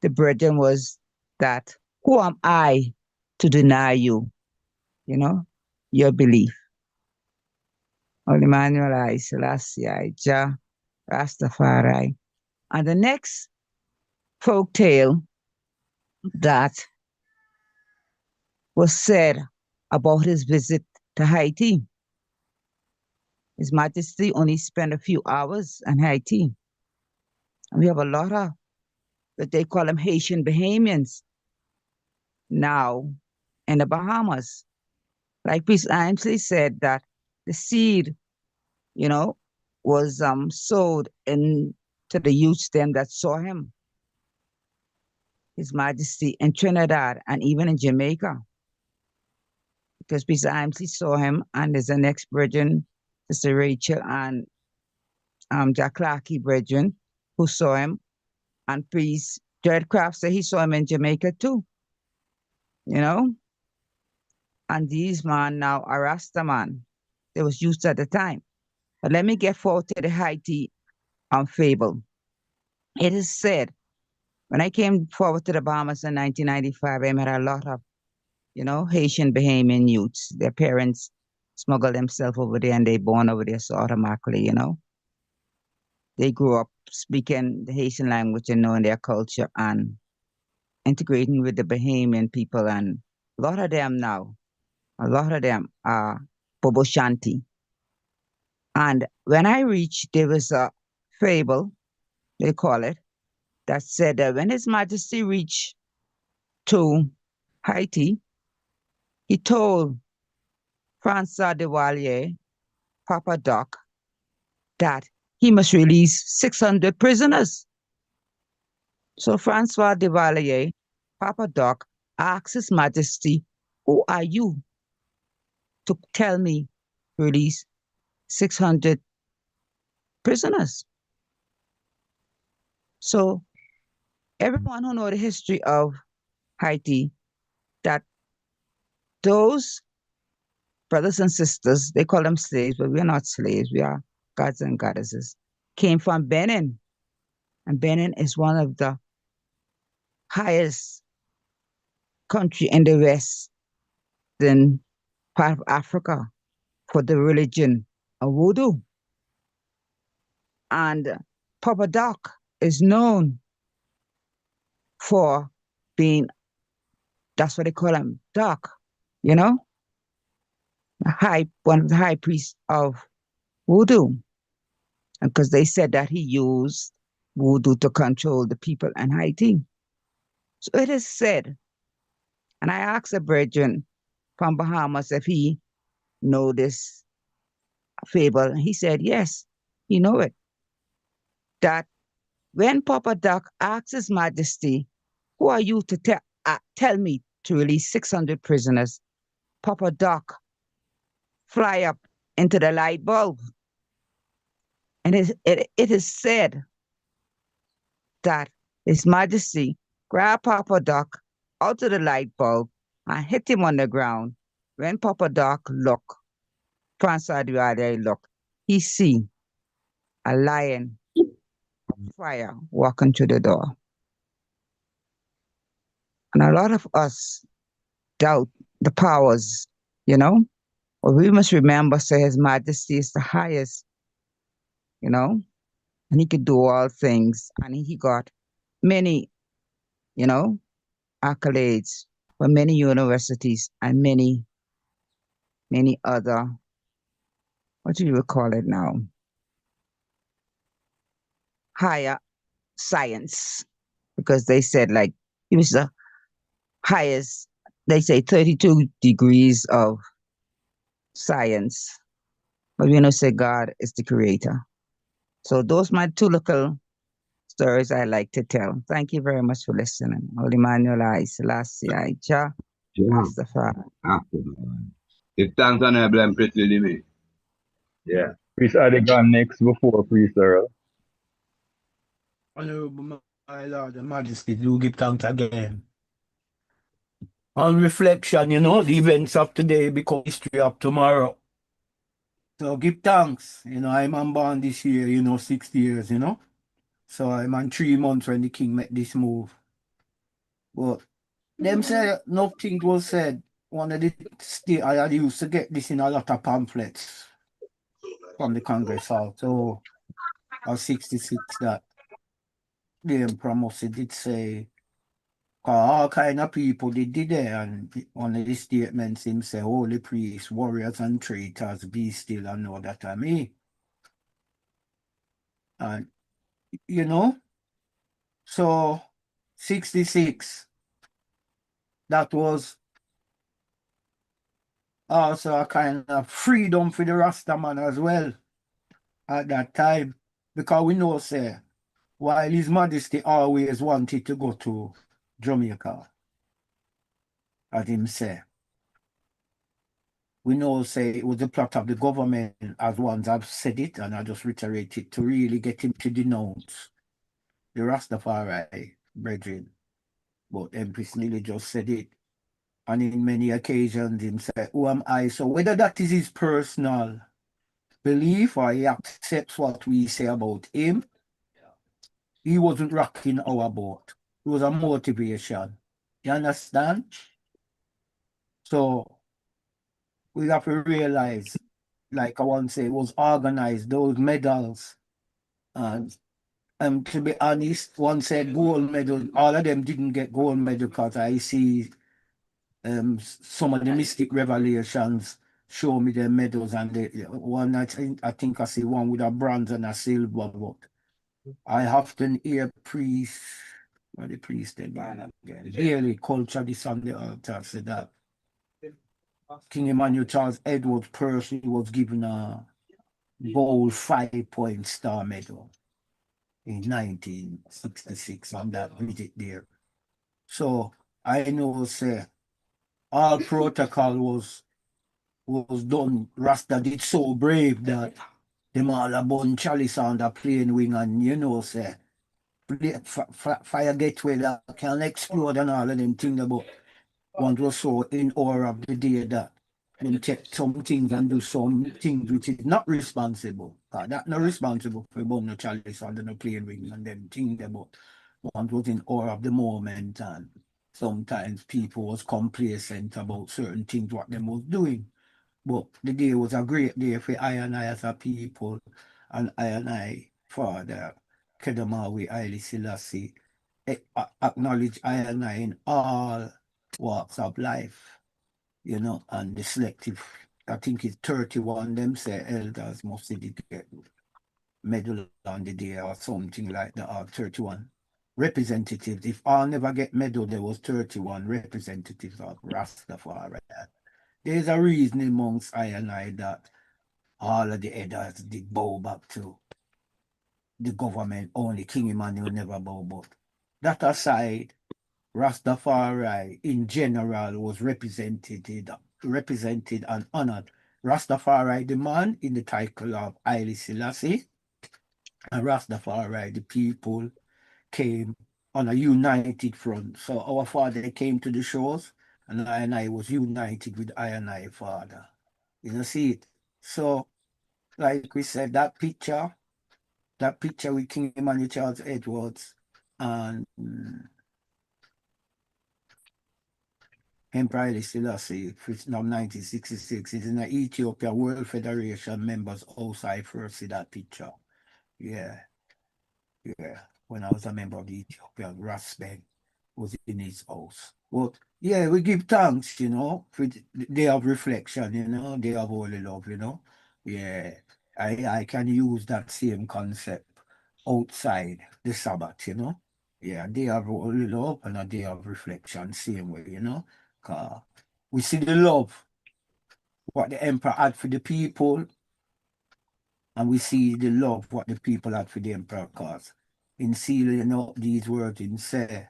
the brethren was that, who am I to deny you, your belief? Holy Emmanuel, I Selassie, I Jah, Rastafari. And the next folk tale that was said about his visit to Haiti. His Majesty only spent a few hours in Haiti. And we have a lot of what they call them Haitian Bahamians now in the Bahamas. Like Priest Ainsley said, that the seed, was sowed into the youth them that saw him, His Majesty, in Trinidad and even in Jamaica. Because Priest Ainsley saw him, and there's an ex-brethren, Sister Rachel and Jack Clarkey brethren, who saw him, and Priest Dreadcraft said he saw him in Jamaica too, And these man now are Rasta man. They was used at the time. But let me get forward to the Haiti fable. It is said, when I came forward to the Bahamas in 1995, I met a lot of, Haitian Bahamian youths. Their parents smuggled themselves over there and they born over there, so automatically, they grew up speaking the Haitian language and knowing their culture and integrating with the Bahamian people. And a lot of them are Bobo Shanti. And when I reached, there was a fable, they call it, that said that when His Majesty reached to Haiti, he told Francois de Wallier, Papa Doc, that he must release 600 prisoners. So Francois de Wallier, Papa Doc, asked His Majesty, who are you to tell me to release 600 prisoners. So everyone who knows the history of Haiti, that those brothers and sisters, they call them slaves, but we're not slaves, we are gods and goddesses, came from Benin. And Benin is one of the highest country in the western part of Africa for the religion of voodoo. And Papa Doc is known for being, that's what they call him, Doc, you know, one of the high priests of voodoo. And because they said that he used voodoo to control the people in Haiti. So it is said, and I asked a brethren from Bahamas if he know this fable, and he said, yes, he know it. That when Papa Doc asked His Majesty, who are you to tell me to release 600 prisoners, Papa Doc fly up into the light bulb. And it is said that His Majesty grabbed Papa Doc out of the light bulb and hit him on the ground. When Papa Doc looked, Francois Duarte looked, he see a lion fire walking through the door. And a lot of us doubt the powers, you know? But we must remember, say, His Majesty is the highest, you know? And he could do all things. And he got many, you know, accolades from many universities and many other, what do you call it now? Higher science. Because they said, like, he was the highest, they say 32 degrees of science. But we know, say God is the creator. So those my two little stories I like to tell. Thank you very much for listening. Holy Manuel I, Selassie I, Jah, Rastafari. Give thanks, Honorable and Pretty Limit. Yeah. Priest Adi gone next before Priest Earl. Honorable my Lord and Majesty, do give thanks again. On reflection, you know, the events of today become history of tomorrow. So give thanks. You know, I'm born this year, you know, 60 years, you know. So I'm on 3 months when the king made this move. But them say nothing was said. One of the state I had used to get this in a lot of pamphlets from the Congress Hall. So I was 66 that the Emperor Mossi did say all kind of people they did there, and one of the statements him say, holy priests, warriors and traitors, be still and know that I me. And you know, so 66, that was also a kind of freedom for the Rastaman as well at that time. Because we know, say, while His Majesty always wanted to go to Jamaica, as him say, we know, say, it was the plot of the government, as ones have said it, and I just reiterate it, to really get him to denounce the Rastafari brethren. But Empress Lily just said it. And in many occasions, him say, who am I? So whether that is his personal belief or he accepts what we say about him, he wasn't rocking our boat. It was a motivation. You understand? So we have to realize, like I want to say, it was organized, those medals. And to be honest, one said gold medal. All of them didn't get gold medal because I see some of the mystic revelations show me their medals, and one I think I see one with a bronze and a silver, but I often hear priests, the priest again, really culture this on the altar, said that King Emmanuel Charles Edward personally was given a gold 5-point star medal in 1966 on that visit there. So I know, say, all protocol was was done, Rasta did so brave that them all a bun chalice on the plane wing and say fire gateway that can explode and all of them things about one was so in awe of the day that them take some things and do some things which is not responsible. That not responsible for burn no chalice under the plane wing and them things about one was in awe of the moment and sometimes people was complacent about certain things what them was doing. But the day was a great day for I and I as a people and I and I Father Kedamawi Haile Selassie acknowledge I and I in all walks of life, and the selective, I think it's 31, them say elders must get medal on the day or something like that, or 31 representatives. If all never get medal, there was 31 representatives of Rastafari. There's a reason amongst I and I that all of the elders did bow back to the government, only King Emmanuel never bow back. That aside, Rastafari in general was represented and honored. Rastafari, the man in the title of Haile Selassie, and Rastafari, the people, came on a united front. So our father came to the shores, and I was united with I and I father. You see it? So, like we said, that picture with King Emmanuel Charles Edwards and Emperor Haile Selassie, now 1966, is in the Ethiopia World Federation members house. I first see that picture. Yeah. When I was a member of the Ethiopian Rasbeng was in his house. But yeah, we give thanks, for the day of reflection, day of holy love, Yeah. I can use that same concept outside the Sabbath, Yeah, a day of holy love and a day of reflection, same way, 'Cause we see the love, what the emperor had for the people, and we see the love what the people had for the emperor, cause in sealing up these words in say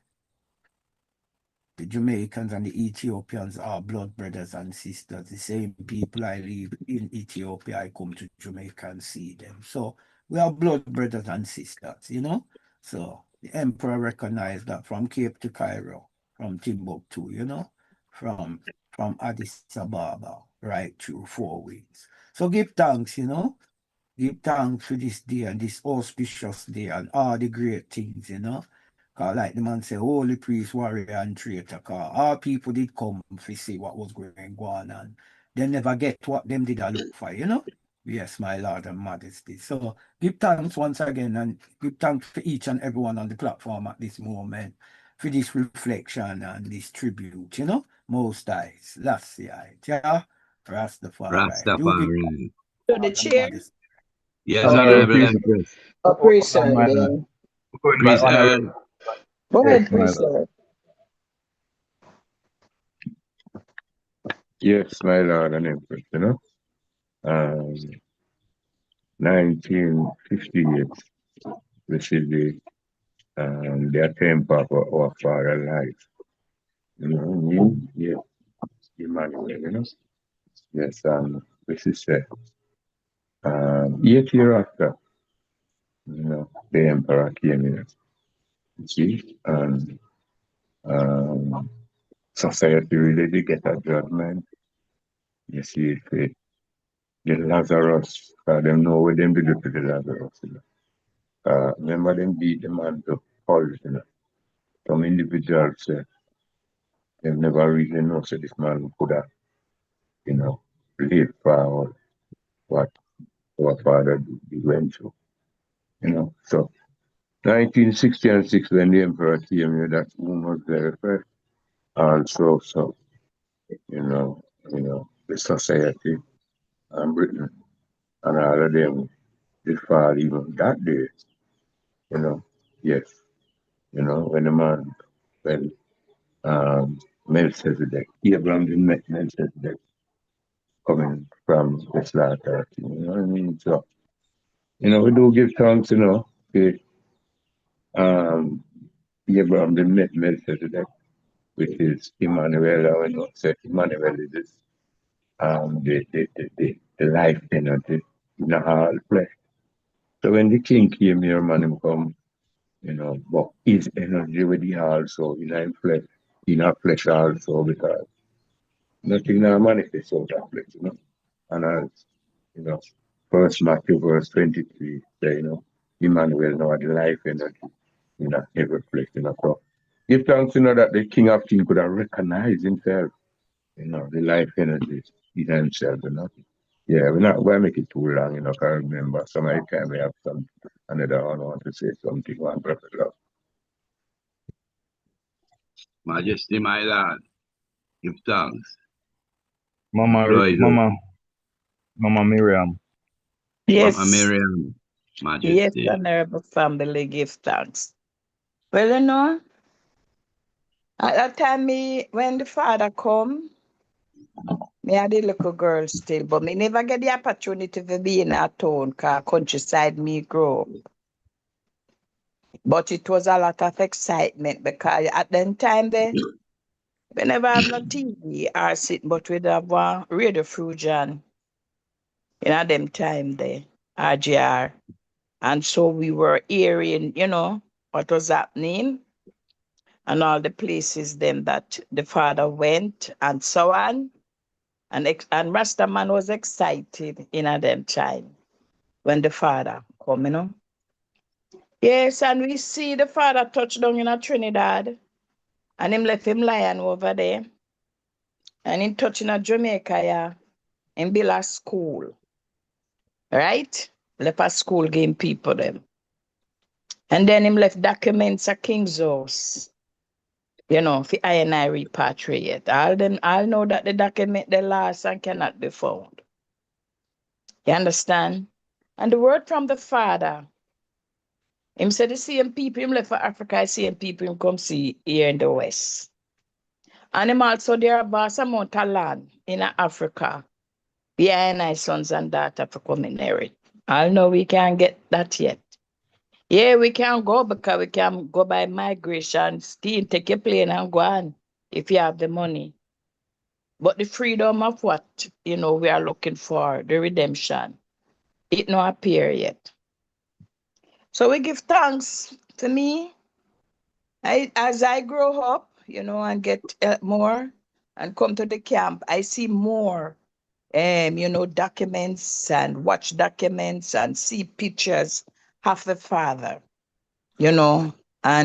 the Jamaicans and the Ethiopians are blood brothers and sisters. The same people I live in Ethiopia, I come to Jamaica and see them. So we are blood brothers and sisters, So the emperor recognized that from Cape to Cairo, from Timbuktu, from Addis Ababa, right through 4 weeks. So give thanks, Give thanks for this day and this auspicious day and all the great things, Because like the man said, holy priest, warrior, and traitor, because all people did come to see what was going on and they never get what them did I look for, Yes, my Lord and Majesty. So give thanks once again and give thanks to each and everyone on the platform at this moment for this reflection and this tribute, Most eyes, last year, yeah, Rastafari. Do give Rastafari. To the God and chair. Majesty. Yes, Okay, Honorable priest. Empress. A priest, sir, then. Going by Priest honor. Earl. Go Yes, ahead, my priest, lord. sir. Yes, my Lord and Empress, 1958, which is the attempt of our father life. Yeah, Emmanuel, Yes, this is 8 years after, the emperor came in, you see, and society really did get a judgment. You see, the Lazarus, them know what them did to the Lazarus. Remember them beat the man to pulse, Some individuals say they never really know so this man could have, lived for what our father went through, So 1966 when the emperor came here, that moon was very first. Also, so the society and Britain and all of them did fall even that day, Yes, when the man, when Melchizedek, Abraham did Melchizedek coming from the slaughter, you know what I mean? So, we do give thanks, to Abraham did Melchizedek, which is Emmanuel, I know say Emmanuel is this the life energy in all flesh. So when the king came here, man, him come, but his energy with the also in our flesh also, because nothing now manifests out of flesh, And as, you know, First Matthew verse 23 say, Emmanuel now the life energy in every flesh, So give thanks, that the King of Kings could have recognized himself, the life energy in himself, Yeah, we're not going to make it too long, because I remember somebody time we have another one want to say something, one brother love. Majesty, my Lord, give thanks. Mama, Floor is Mama, open. Mama Miriam. Yes. Mama Miriam, Yes, Majesty. honorable family, give thanks. Well, at that time, when the father come, me had a little girl still, but me never get the opportunity to be in a town, cause countryside me grow up. But it was a lot of excitement because at that time there, we never have no TV or sit, but we'd have one radio fusion in them time there, RGR. And so we were hearing, what was happening and all the places then that the father went and so on. And Rastaman was excited in a them time when the father come. Yes, and we see the father touch down in a Trinidad and him left him lying over there. And him touching a Jamaica, yeah, and build a school. Right? Left a school game people them. And then him left documents at King's House. For I and I repatriate. I'll know that the document they lost and cannot be found. You understand? And the word from the father, him said the same people him left for Africa, the same people him come see here in the West. And him also there about some amount of land in Africa. The I and I sons and daughters for come inherit. I know we can't get that yet. Yeah, we can go because we can go by migration, still take your plane and go on if you have the money. But the freedom of what, we are looking for, the redemption, it not appear yet. So we give thanks to me. As I grow up, and get more and come to the camp, I see more, documents and watch documents and see pictures of the father, and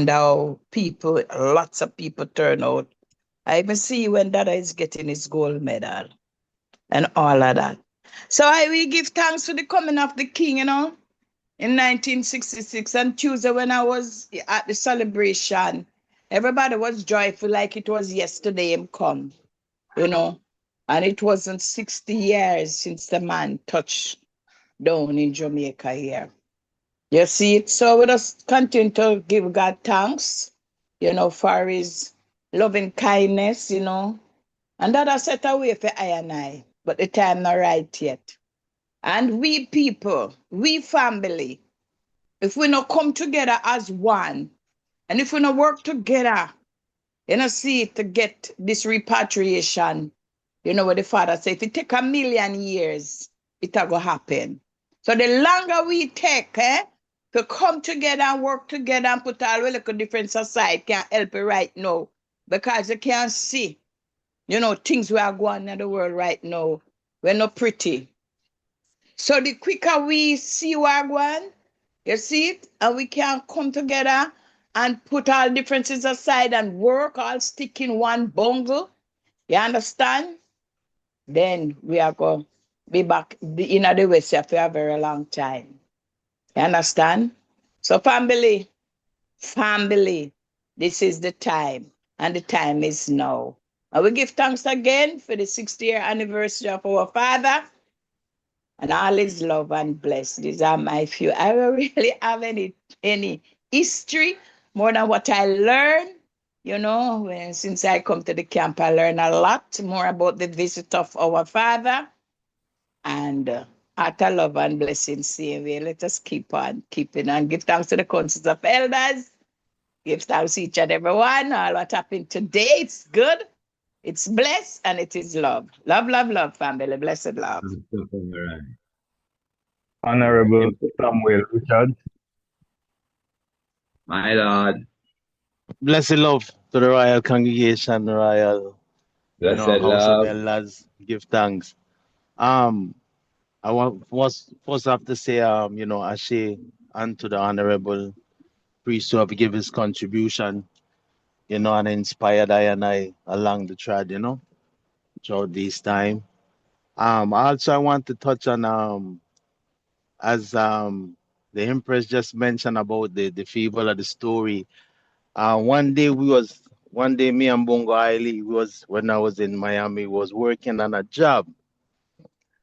how lots of people turn out. I even see when Dada is getting his gold medal and all of that. So we give thanks to the coming of the king, in 1966. And Tuesday when I was at the celebration, everybody was joyful like it was yesterday him come, And it wasn't 60 years since the man touched down in Jamaica here. You see it? So we just continue to give God thanks, for his loving kindness, And that has set away for I and I. But the time not right yet. And we people, we family, if we not come together as one, and if we not work together, see to get this repatriation, what the father said, if it take 1,000,000 years, it'll go happen. So the longer we take, to come together and work together and put all the little difference aside, can help it right now. Because you can't see, things we are going in the world right now. We're not pretty. So the quicker we see what going, you see it, and we can come together and put all differences aside and work, all stick in one bundle. You understand? Then we are going to be back in the West for a very long time. You understand? So family, this is the time, and the time is now. And we give thanks again for the 60th anniversary of our father and all his love and bless. These are my few. I don't really have any history more than what I learned. Since I come to the camp, I learn a lot more about the visit of our father. And utter love and blessing, same way. Let us keep on keeping and give thanks to the councils of elders. Give thanks to each and every one. All what happened today, it's good. It's blessed and it is love. Love, love, love, family. Blessed love. Honorable Samuel Richard. My Lord. Blessed love to the royal congregation, the royal, Blessed house of love. elders. Give thanks. I was first have to say, Ashe unto the honorable priest who have given his contribution, and inspired I and I along the trad, throughout this time. Also I want to touch on as the Empress just mentioned about the fable of the story. One day me and Bongo Iley when I was in Miami, was working on a job.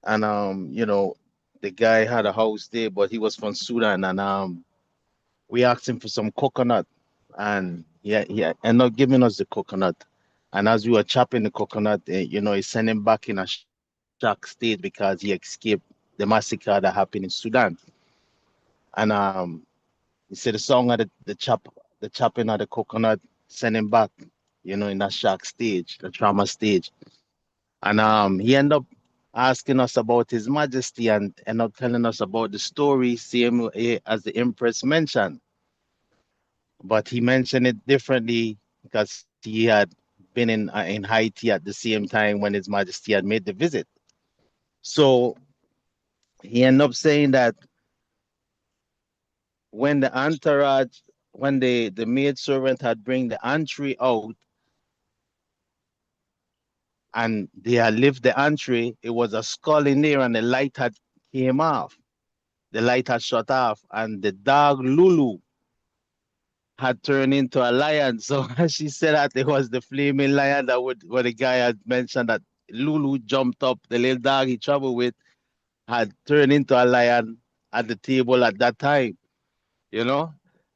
And the guy had a house there, but he was from Sudan, and we asked him for some coconut, and he ended up giving us the coconut. And as we were chopping the coconut, he sent him back in a shock state because he escaped the massacre that happened in Sudan. And he said the song of the chopping of the coconut sent him back, in that shock stage, the trauma stage. And he ended up asking us about His Majesty and ended up telling us about the story, same as the Empress mentioned. But he mentioned it differently because he had been in Haiti at the same time when His Majesty had made the visit. So he ended up saying that when the entourage, when the maid servant had bring the entree out and they had left the entree, it was a skull in there and the light had came off. The light had shut off and the dog Lulu had turned into a lion. So she said that it was the flaming lion that what the guy had mentioned, that Lulu jumped up, the little dog he traveled with had turned into a lion at the table at that time,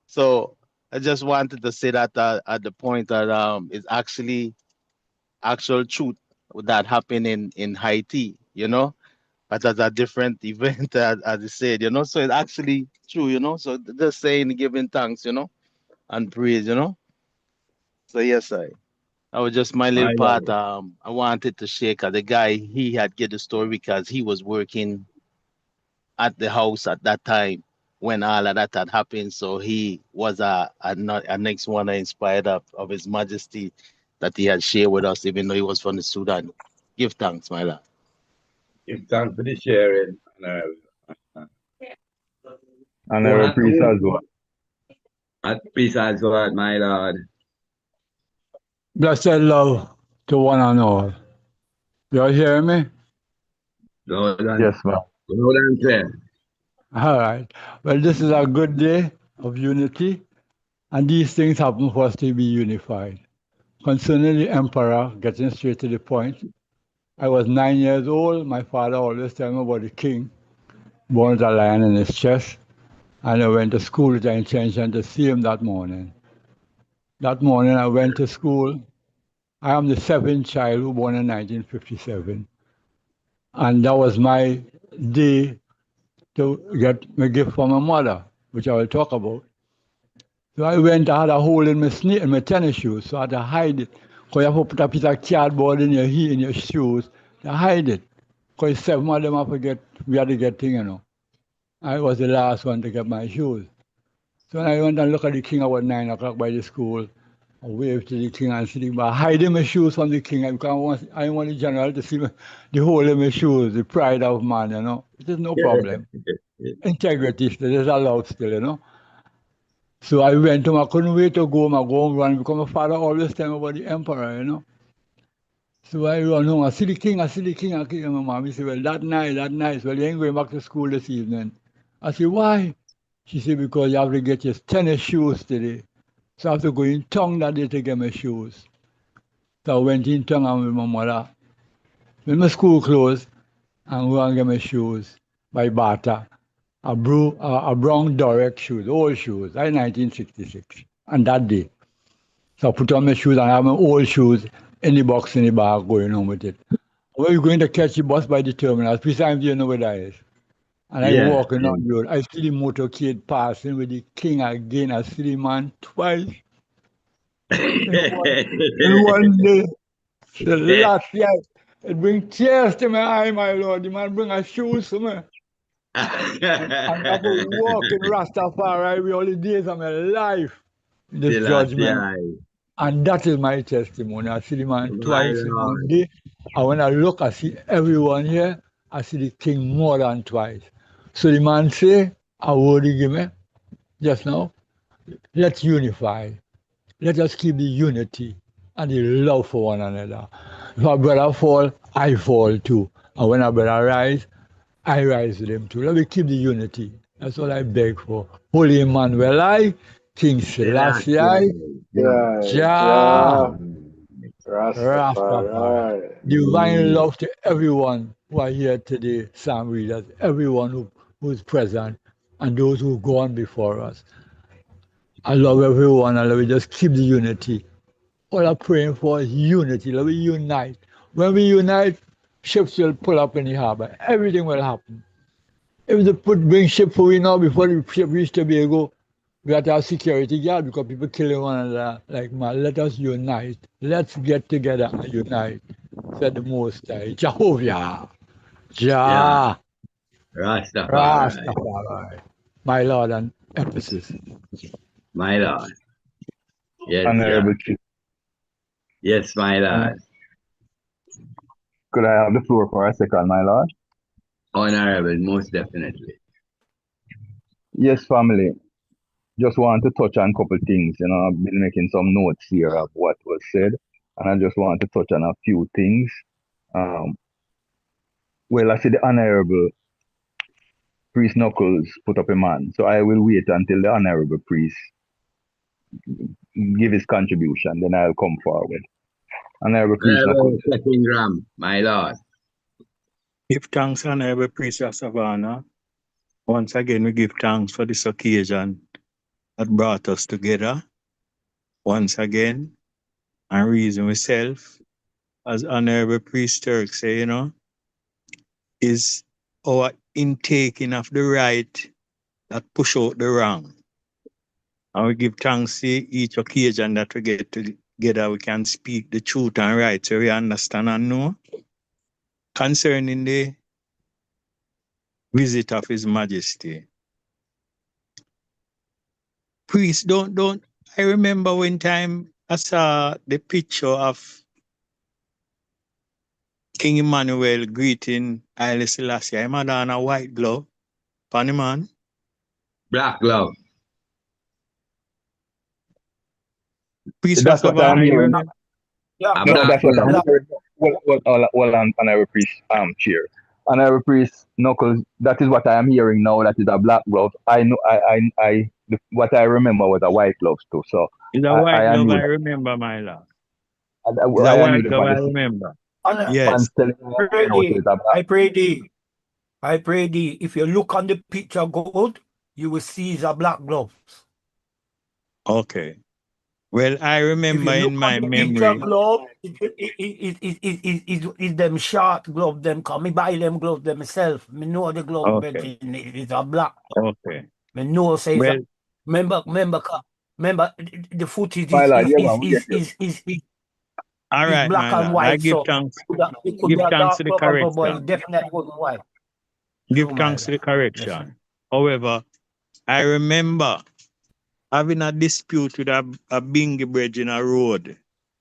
So I just wanted to say that at the point that it's actually actual truth that happened in Haiti, but as a different event, as I said, so it's actually true, so just saying, giving thanks, and praise, So yes, I was just my little My part. Lord. I wanted to share 'cause the guy, he had get the story because he was working at the house at that time when all of that had happened. So he was a next one inspired of His Majesty that he had shared with us, even though he was from the Sudan. Give thanks, my lord. Give thanks for the sharing. Honorable priest as well. At peace as well, my Lord. Blessed love to one and all. You hear me? Lord and, Yes, ma'am. Lord and clear. All right. Well, this is a good day of unity, and these things happen for us to be unified. Concerning the emperor, getting straight to the point, I was 9 years old. My father always told me about the king, born with a lion in his chest, and I went to school with the intention to see him that morning. That morning, I went to school. I am the seventh child who born in 1957. And that was my day to get my gift from my mother, which I will talk about. So I went, I had a hole in my tennis shoes, so I had to hide it. Because you have to put a piece of cardboard in your heel, in your shoes, to hide it. Because 7 of them we had to get things. I was the last one to get my shoes. So when I went and looked at the king about 9 o'clock by the school, I waved to the king and sitting by, hiding my shoes from the king. I want the general to see the hole in my shoes, the pride of man, It is no problem. Integrity still is allowed still, So I went home, I couldn't wait to go home, I go home run because my father always tell me about the emperor, So I run home, I see the king, and my mom said, well, that nice, well, you ain't going back to school this evening. I said, why? She said, because you have to get your tennis shoes today. So I have to go in town that day to get my shoes. So I went in town and with my mother. When my school closed, and we went and get my shoes by Bata. A brown direct shoes, old shoes, I 1966, on that day. So I put on my shoes and I have my old shoes in the box in the bag going home with it. When you going to catch the bus by the terminal, three times you know where that is. And I Yeah. walking on the road. I see the motorcade passing with the king again. I see the man twice in one day. The last year, it bring tears to my eye, my Lord. The man bring a shoes for me. And I could walk in Rastafari with all the days of my life. This judgment. And that is my testimony. I see the man twice in one day. And when I look, I see everyone here. I see the king more than twice. So the man say, a word he give me just now, let's unify. Let us keep the unity and the love for one another. If our brother fall, I fall too. And when our brother rise, I rise with him too. Let me keep the unity. That's all I beg for. Holy Emmanuel, I, King Selassie, I, Jah, Rastafari. Divine love to everyone who are here today, psalm readers, everyone who is present, and those who go on before us. I love everyone, and let me just keep the unity. All I'm praying for is unity. Let me unite. When we unite, ships will pull up in the harbor. Everything will happen. If they bring ship for we now before the ship reach Tobago, we have to have security guard because people killing one another like man. Let us unite. Let's get together and unite. Said the Most High. Jehovah. Jah. Rastafari. My Lord and emphasis. My Lord. Yes, Honorable Chief. Yes, my Lord. Could I have the floor for a second, my Lord? Honorable, most definitely. Yes, family. Just want to touch on a couple things. I've been making some notes here of what was said, and I just want to touch on a few things. Well, I see the Honorable Priest Knuckles put up a man, so I will wait until the Honorable Priest give his contribution, then I'll come forward. Honorable Priest Knuckles. Ingram, my Lord. Give thanks, Honorable Priest of Savannah. Once again, we give thanks for this occasion that brought us together. Once again, and reason myself, as Honorable Priest Turk say, is our intaking of the right that push out the wrong. And we give thanks to each occasion that we get together, we can speak the truth and right so we understand and know concerning the visit of His Majesty. Priest, don't. I remember one time I saw the picture of King Emmanuel greeting Haile Selassie. I'm on a white glove. Funny man. Black glove. Priest That's what I'm hearing. No, that's what I'm hearing. Well, Honorable Priest Chair. Honorable Priest Knuckles, that is what I am hearing now. That is a black glove. I know. What I remember was a white glove too. So it's a white glove. I remember, my lord. It's a white glove. I remember. Yes. I pray thee. If you look on the picture good, you will see it's a black glove. Okay. Well, I remember in my memory. Picture glove is them short glove. Them come me buy them glove themselves. Me know the glove. Okay. It's a black. Okay. Me know say well, remember the foot is all right, black my and lord. white. I give so thanks. It could Give be a thanks dark to the glove, but correction. definitely wasn't white. Give thanks to the correction. However, I remember having a dispute with a Bingi bridge in a road,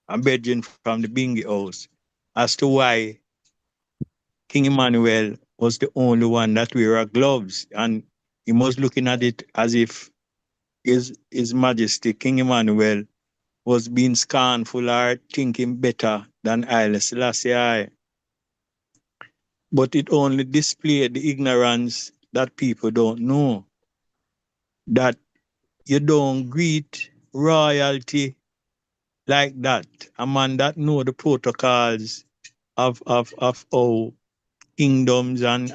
a bridge from the Bingi house, as to why King Emmanuel was the only one that wear gloves, and he was looking at it as if His Majesty King Emmanuel was being scornful or thinking better than Haile Selassie. But it only displayed the ignorance that people don't know, that you don't greet royalty like that. A man that know the protocols of how kingdoms and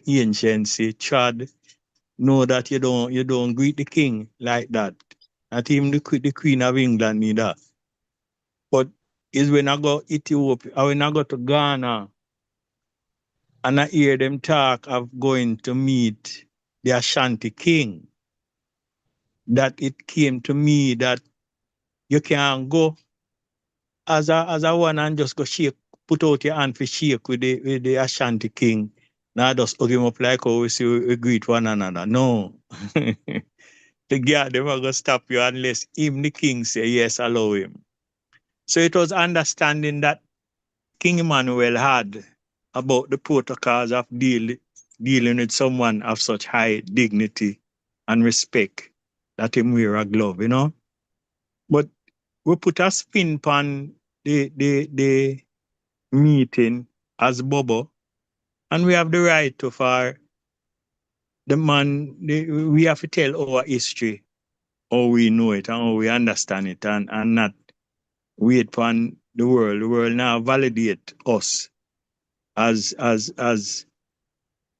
anciency trod, know that you don't greet the king like that. Not even the Queen of England neither. But is when I go Ethiopia, or when I go to Ghana, and I hear them talk of going to meet the Ashanti king, that it came to me that you can't go as a one and just go shake, put out your hand for shake with the Ashanti king. Now just hug him up like how we see we greet one another. No. The guard never gonna stop you unless even the king say yes, allow him. So it was understanding that King Emmanuel had about the protocols of dealing with someone of such high dignity and respect that him wear a glove, you know. But we put a spin on the meeting as Bobo, and we have the right to for the man, we have to tell our history, how we know it and how we understand it, and not wait upon the world. The world now validate us as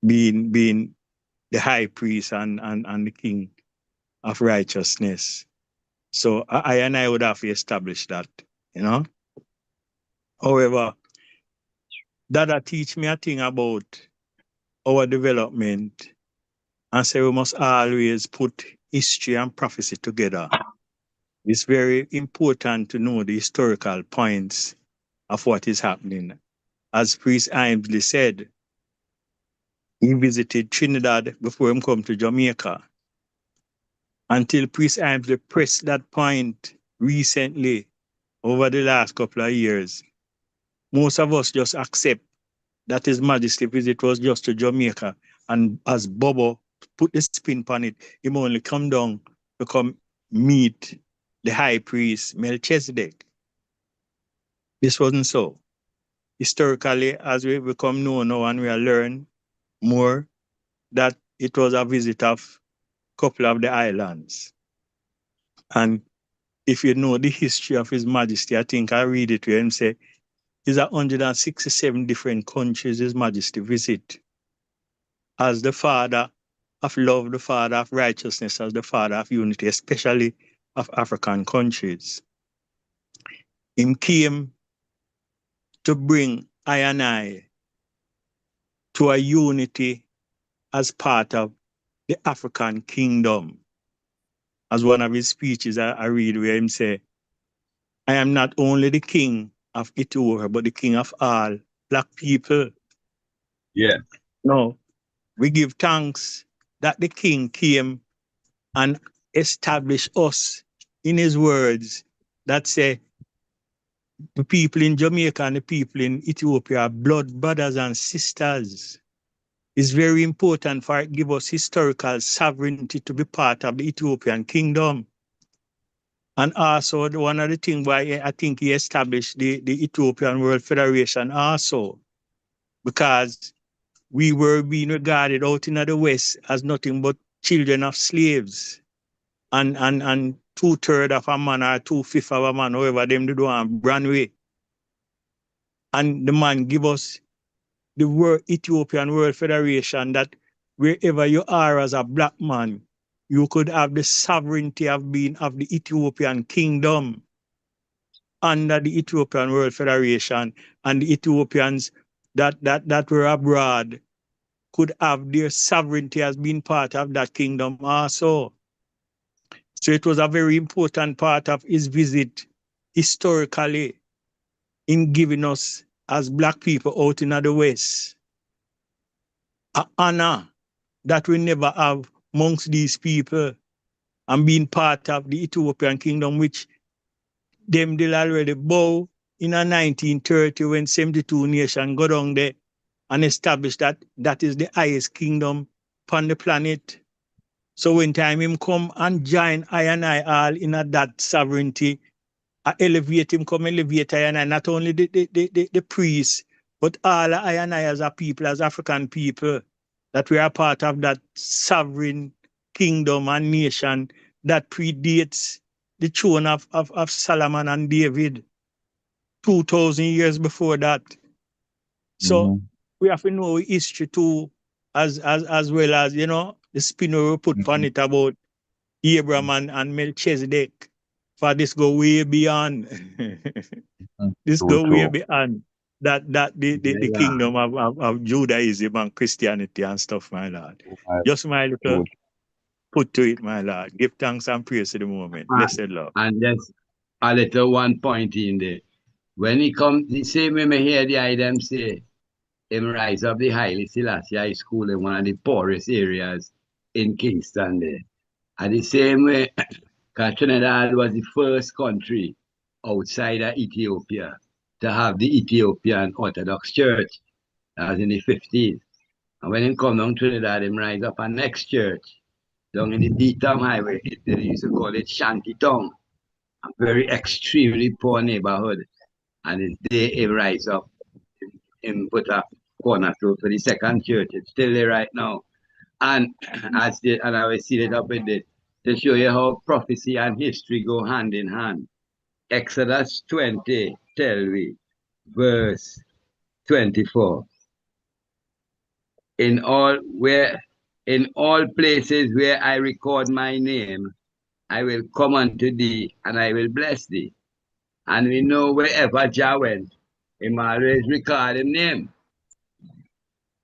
being the high priest and the king of righteousness. So I and I would have to establish that, you know. However, that teach me a thing about our development and say we must always put history and prophecy together. It's very important to know the historical points of what is happening. As Priest Imesley said, he visited Trinidad before he come to Jamaica. Until Priest Imesley pressed that point recently, over the last couple of years, most of us just accept that His Majesty visit was just to Jamaica. And as Bobo put the spin on it, he only come down to come meet the high priest Melchizedek. This wasn't so. Historically, as we become known now and we learn more, that it was a visit of a couple of the islands. And if you know the history of His Majesty, I think I read it where him say, it's 167 different countries His Majesty visit. As the Father of love, the Father of righteousness, as the Father of unity, especially of African countries. Him came to bring I and I to a unity as part of the African kingdom. As one of his speeches I read where him say, I am not only the king of Ethiopia, but the king of all black people. Yeah. No, we give thanks that the king came and established us in his words that say, the people in Jamaica and the people in Ethiopia are blood brothers and sisters. It's very important for it to give us historical sovereignty to be part of the Ethiopian kingdom. And also, one of the things why I think he established the Ethiopian World Federation also, because we were being regarded out in the West as nothing but children of slaves. And 2/3 of a man or 2/5 of a man, however them do and brand way. And the man give us the Ethiopian World Federation that wherever you are as a black man, you could have the sovereignty of being of the Ethiopian kingdom under the Ethiopian World Federation, and the Ethiopians that were abroad could have their sovereignty as being part of that kingdom also. So it was a very important part of his visit historically in giving us as black people out in the West an honor that we never have amongst these people, and being part of the Ethiopian kingdom, which them did already bow in a 1930 when 72 nations go down there and establish that that is the highest kingdom upon the planet. So when time him come and join I and I all in a that sovereignty, I elevate him, come elevate I and I, not only the priests, but all I and I as a people, as African people, that we are part of that sovereign kingdom and nation that predates the throne of Solomon and David 2,000 years before that. So we have to know history too, as well as, you know, the spin we put on it about Abraham and Melchizedek. For this go way beyond. This go way beyond that the kingdom of Judaism and Christianity and stuff, my Lord. Just my little put to it, my Lord. Give thanks and praise to the moment. Blessed Lord. And just a little one point in there. When he come, the same way me hear the item say, him rise up the Haile Selassie High School in one of the poorest areas in Kingston there. And the same way, because Trinidad was the first country outside of Ethiopia to have the Ethiopian Orthodox Church. That was in the 50s. And when he come down Trinidad, him rise up a next church down in the D-Town Highway. They used to call it Shantytown, a very extremely poor neighborhood. And it's there he rise up and put a cornerstone for the second church. It's still there right now. And and I will see it up with it to show you how prophecy and history go hand in hand. Exodus 20 tell we, verse 24. In all places where I record my name, I will come unto thee and I will bless thee. And we know wherever Jah went, him always record him name.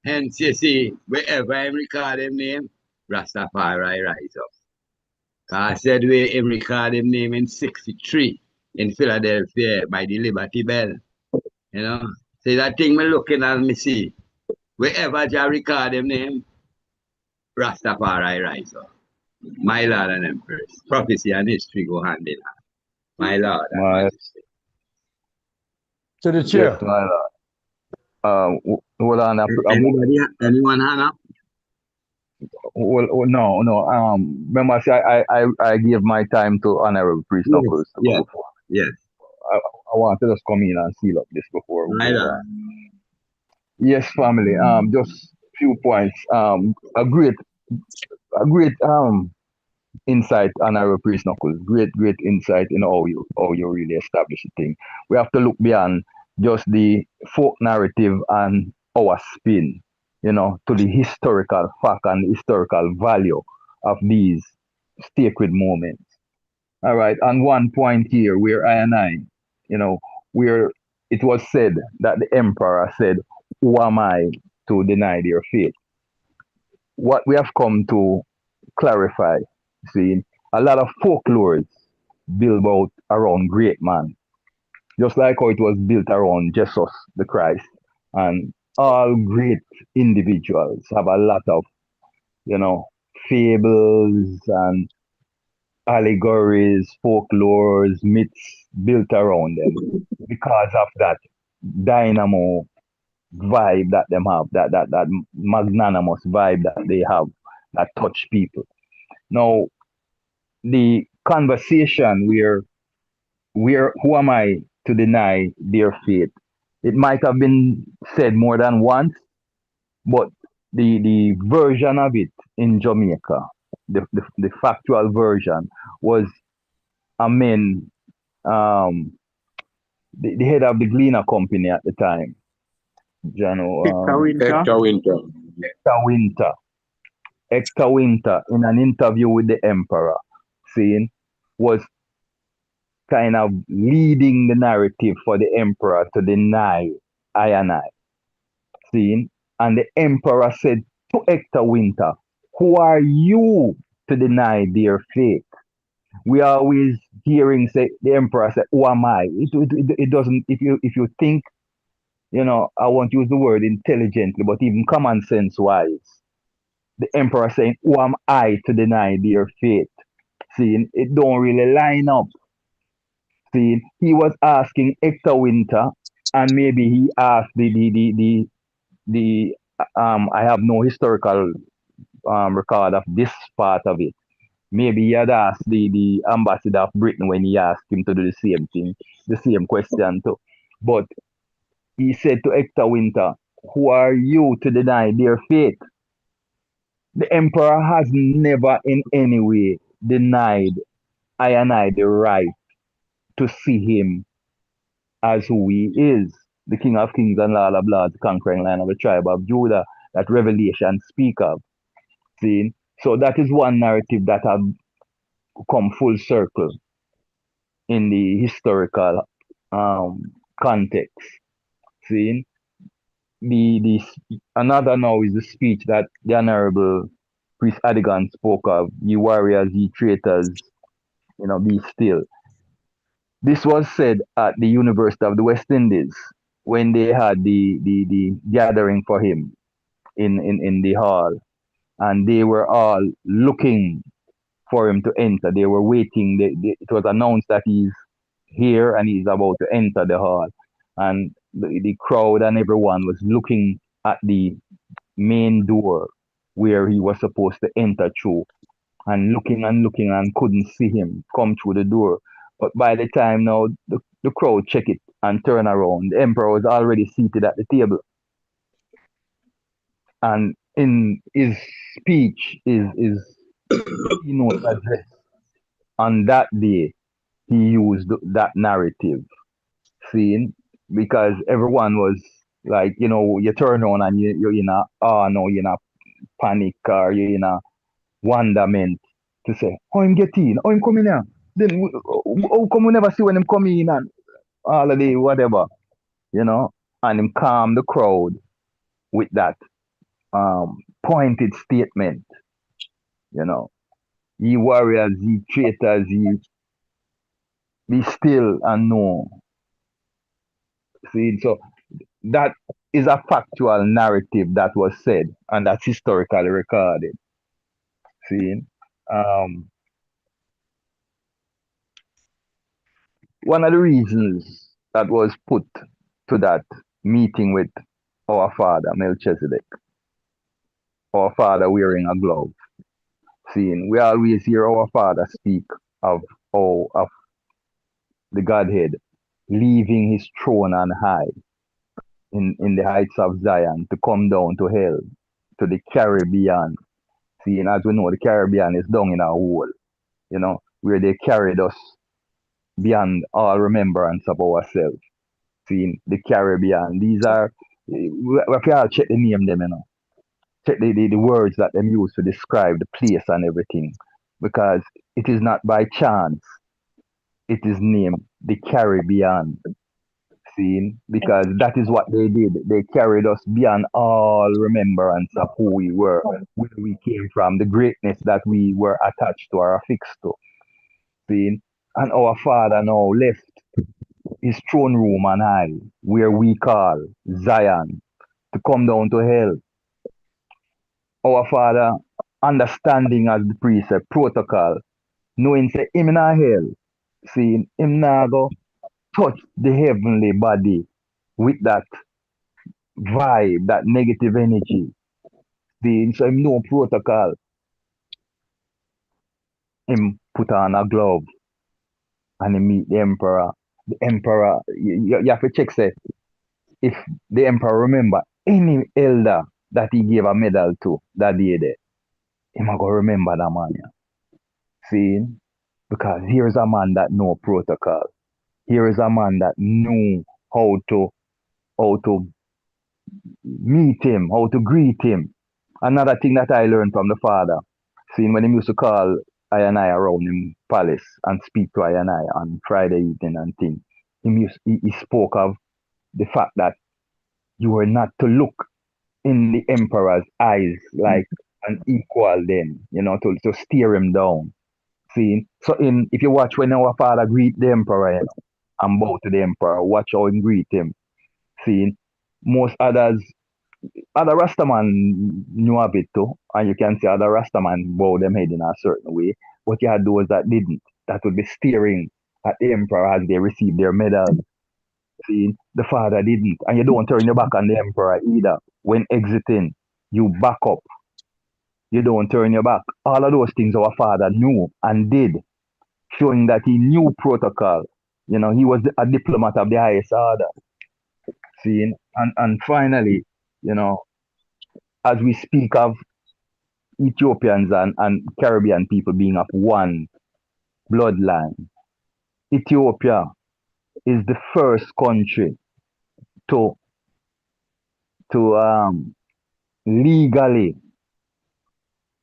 Hence, you see, wherever him record him name, Rastafari rise up. I said we him record him name in 63 in Philadelphia by the Liberty Bell. You know, see that thing me looking at me see. Wherever Jah record him name, Rastafari rise up. My Lord and Empress. Prophecy and history go hand in hand. My Lord and Majesty. To the chair. Yes, my Lord. Hold on. Anyone hand up? Well, no. Remember, I gave my time to Honorable Priest Knuckles to go before. Yes. I want to just come in and seal up this before we My go Lord. on. Yes, family. Just few points. A great insight, Honorable Priest Knuckles. Great insight in how you really establish the thing. We have to look beyond just the folk narrative and our spin, to the historical fact and historical value of these sacred moments. All right. And one point here where where it was said that the emperor said, "Who am I to deny their faith?" What we have come to clarify, see, a lot of folklores built out around great man, just like how it was built around Jesus the Christ. And all great individuals have a lot of, fables and allegories, folklores, myths built around them because of that dynamo vibe that them have, that magnanimous vibe that they have that touch people. Now, the conversation where who am I to deny their faith? It might have been said more than once, but the version of it in Jamaica, the factual version was a man, the head of the Gleaner Company at the time, Hector Winter. Hector Winter, in an interview with the Emperor, saying, was kind of leading the narrative for the Emperor to deny I and I. Seeing? And the Emperor said to Hector Winter, "Who are you to deny their faith?" We are always hearing say the Emperor said, "Who am I?" It doesn't. If you think, I won't use the word intelligently, but even common sense wise, the Emperor saying, "Who am I to deny their faith?" Seeing, it don't really line up. Seeing, he was asking Hector Winter, and maybe he asked the I have no historical record of this part of it. Maybe he had asked the ambassador of Britain when he asked him to do the same thing, the same question too. But he said to Hector Winter, "Who are you to deny their faith?" The emperor has never in any way denied I and I the right to see him as who he is, the King of Kings and Lord of Lords, conquering Lion of the tribe of Judah, that Revelation speak of. See? So that is one narrative that have come full circle in the historical context. See? The another now is the speech that the Honorable Priest Adigan spoke of. Ye warriors, ye traitors, be still. This was said at the University of the West Indies when they had the gathering for him in the hall, and they were all looking for him to enter. They were waiting. It was announced that he's here and he's about to enter the hall. And the crowd and everyone was looking at the main door where he was supposed to enter through, and looking and couldn't see him come through the door. But by the time now the crowd check it and turn around, the emperor was already seated at the table. And in his speech, his keynote address on that day, he used that narrative, seeing, because everyone was like, you turn on and you're in a, oh no, you're in a panic, or you're in a wonderment to say, how him get in, how him come in here, then how come we never see when him come in, and all of the whatever, you know, and him calm the crowd with that pointed statement, you know, ye warriors, ye traitors, ye be still and know. See, so that is a factual narrative that was said, and that's historically recorded. See, um, one of the reasons that was put to that meeting with our father Melchizedek, our father wearing a glove. Seeing, we always hear our father speak of the Godhead leaving his throne on high in the heights of Zion to come down to hell, to the Caribbean. Seeing, as we know, the Caribbean is down in a hole, where they carried us beyond all remembrance of ourselves. Seeing, the Caribbean, these are, we have to all check the name them, check the words that them use to describe the place and everything, because it is not by chance it is named the Caribbean. Seeing, because that is what they did. They carried us beyond all remembrance of who we were, where we came from, the greatness that we were attached to or affixed to. Seeing, and our father now left his throne room on high, where we call Zion, to come down to hell. Our father, understanding as the precept protocol, knowing say him in a hell, seeing him now go touch the heavenly body with that vibe, that negative energy. Seeing, so him no protocol. Him put on a glove and he meet the emperor. The emperor, you have to check say if the emperor remember any elder that he gave a medal to that day there, him a go remember that man. Yeah. Seeing, because here's a man that know protocol. Here is a man that knew how to meet him, how to greet him. Another thing that I learned from the father, seeing when he used to call I and I around him palace and speak to I and I on Friday evening and thing, he spoke of the fact that you were not to look in the emperor's eyes like an equal then, to steer him down. See, so if you watch when our father greet the emperor, and bow to the emperor, watch how he greet him. See, most other Rastaman knew of it too, and you can see other Rastaman bow them head in a certain way. But you had those that didn't, that would be staring at the emperor as they receive their medals. See, the father didn't, and you don't turn your back on the emperor either. When exiting, you back up. You don't turn your back. All of those things our father knew and did, showing that he knew protocol. He was a diplomat of the highest order. Seeing, and finally, as we speak of Ethiopians and Caribbean people being of one bloodline, Ethiopia is the first country to legally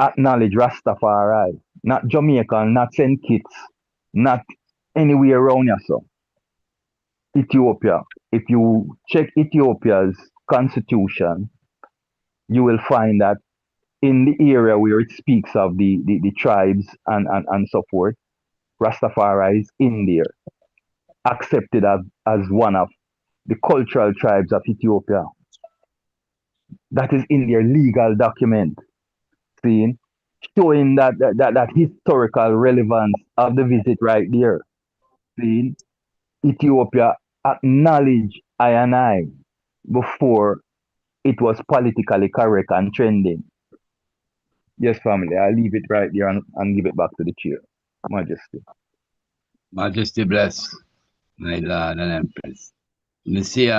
acknowledge Rastafari, not Jamaica, not St. Kitts, not anywhere around here. So Ethiopia, if you check Ethiopia's constitution, you will find that in the area where it speaks of the tribes and so forth, Rastafari is in there. accepted as one of the cultural tribes of Ethiopia. That is in their legal document, seeing, showing that historical relevance of the visit right there. Seeing, Ethiopia acknowledged I and I before it was politically correct and trending. Yes, family, I'll leave it right there and give it back to the chair. Majesty. Majesty bless, my Lord and Empress. You see,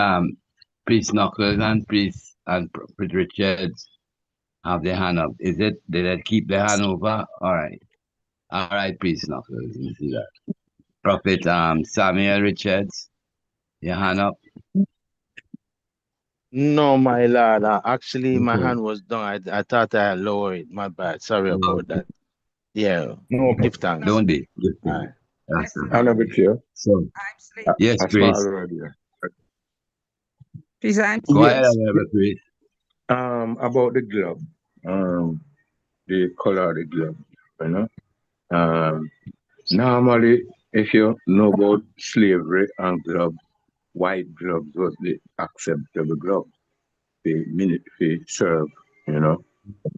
Priest Knuckles and Priest and Prophet Richards have their hand up. Is it? Did they keep their hand over? All right. All right, Priest Knuckles. You see that. Prophet Samuel Richards, your hand up. No, my lord. Actually, my Okay. hand was down. I thought I lowered it. My bad. Sorry about that. Yeah. No, Give thanks. Don't be. All right. That's it. I never chair. So, yes, A small Priest. word here. Please, Go Yes. ahead, Honorable Priest. About the glove. The color of the glove, you know. Normally, if you know about slavery and gloves, white gloves was the acceptable glove. The minute they serve, you know,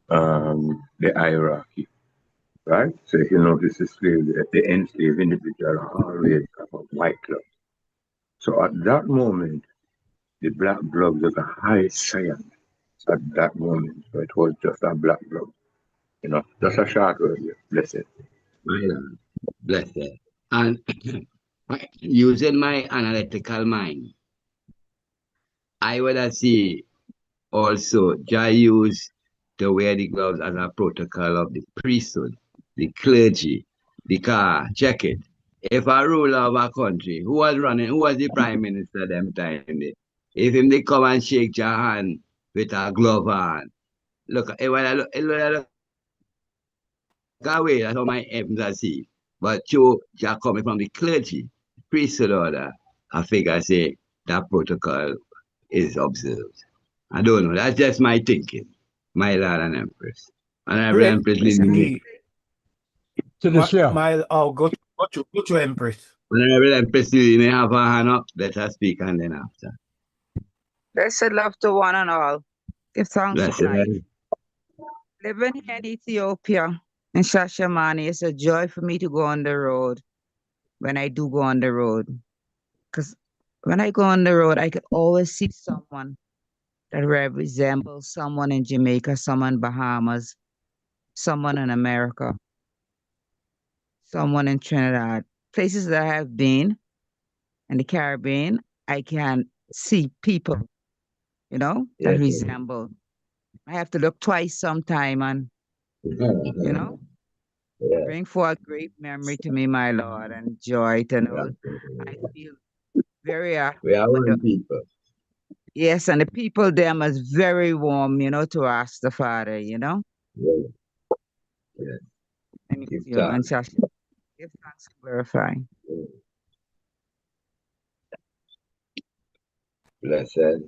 the hierarchy, right? So if you notice the slave, the enslaved individual always have a white glove. So at that moment, the black glove was a high science at that moment. So it was just a black glove. You know, just a short word here. Blessed. My Lord. Blessed. And using my analytical mind, I would have see also Jai use to wear the gloves as a protocol of the priesthood, the clergy. Because check it. If a ruler of a country, who was the prime minister them time there? If him they come and shake your hand with a glove on, look, it would look away, that's how my heavens I see. But you are coming from the clergy, priesthood order, I figure say that protocol is observed. I don't know. That's just my thinking, my Lord and Empress. And Honorable Great. Empress, leave me. To the chair. Go to Empress. Honorable Empress, you may have a hand up. Let us speak and then after. blessed love to one and all. Give thanks Bless for life. it. Living here in Ethiopia, in Shashamani, it's a joy for me to go on the road when I do go on the road. Because when I go on the road, I can always see someone that resembles someone in Jamaica, someone in Bahamas, someone in America, someone in Trinidad. Places that I have been in the Caribbean, I can see people, that Yes, resemble. I have to look twice sometime and, yeah. bring forth great memory to me, my Lord, and joy to know I feel very We are with the, one people. yes, and the people them is very warm, to ask the Father, Yeah. Yeah. and Give you and thanks. Shasha. Give thanks and glorify. Blessed.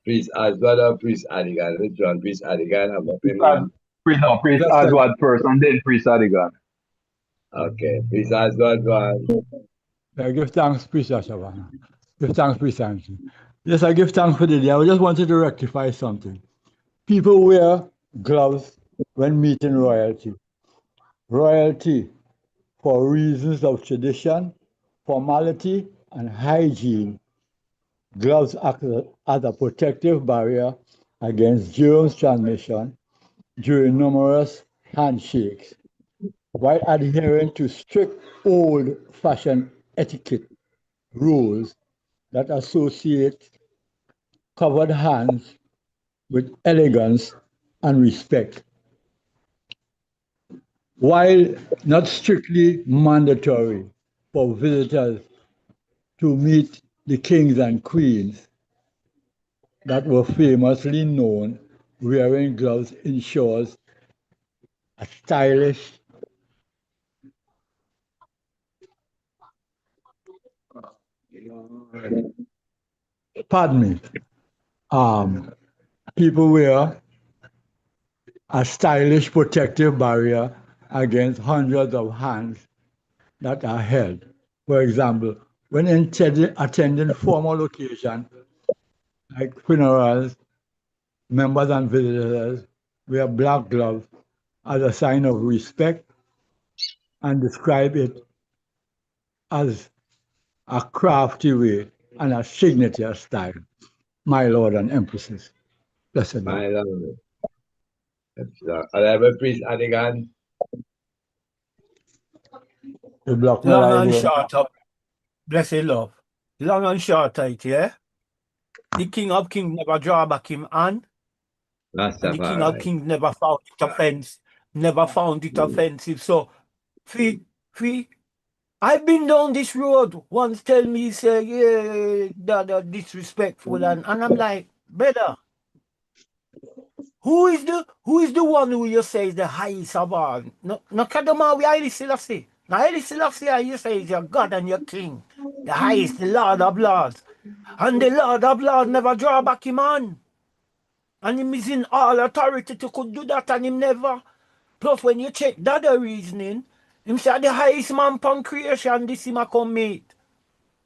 Priest Aswad or Priest Adigan? Which one? Priest Adigan have up him hand? Priest Just a, Oswald first and then Priest Adigan. Okay. Priest Aswad, go on. give thanks, Priest Shavana. Give thanks, Priest Anthony. Yes, I give thanks for the day. I just wanted to rectify something. People wear gloves when meeting royalty. Royalty, for reasons of tradition, formality, and hygiene, gloves act as a protective barrier against germs transmission during numerous handshakes, while adhering to strict old-fashioned etiquette rules that associate covered hands with elegance and respect. While not strictly mandatory for visitors to meet the kings and queens that were famously known, wearing gloves ensures a stylish, pardon me, people wear a stylish protective barrier against hundreds of hands that are held. For example, when attending formal occasions like funerals, members and visitors wear black gloves as a sign of respect and describe it as a crafty way and a signature style. My Lord and Empresses. Blessed Lord. My Lord. Honorable Priest Adigan. The block my Long life and word. short of blessed love. Long and short of it, yeah? The King of Kings never draw back him hand, and the King of Rastafari. Kings never found it offensive. So, free. I've been down this road. Once tell me, say, yeah, that disrespectful, and I'm like, brother, who is the one who you say is the highest of all? No, Kadama, we Haile Selassie. Now Haile Selassie, you say is your God and your King, the highest, the Lord of Lords, and the Lord of Lords never draw back him on, and him is in all authority to could do that, and him never. Plus, when you check that the reasoning, him say the highest man upon creation, this him a come meet.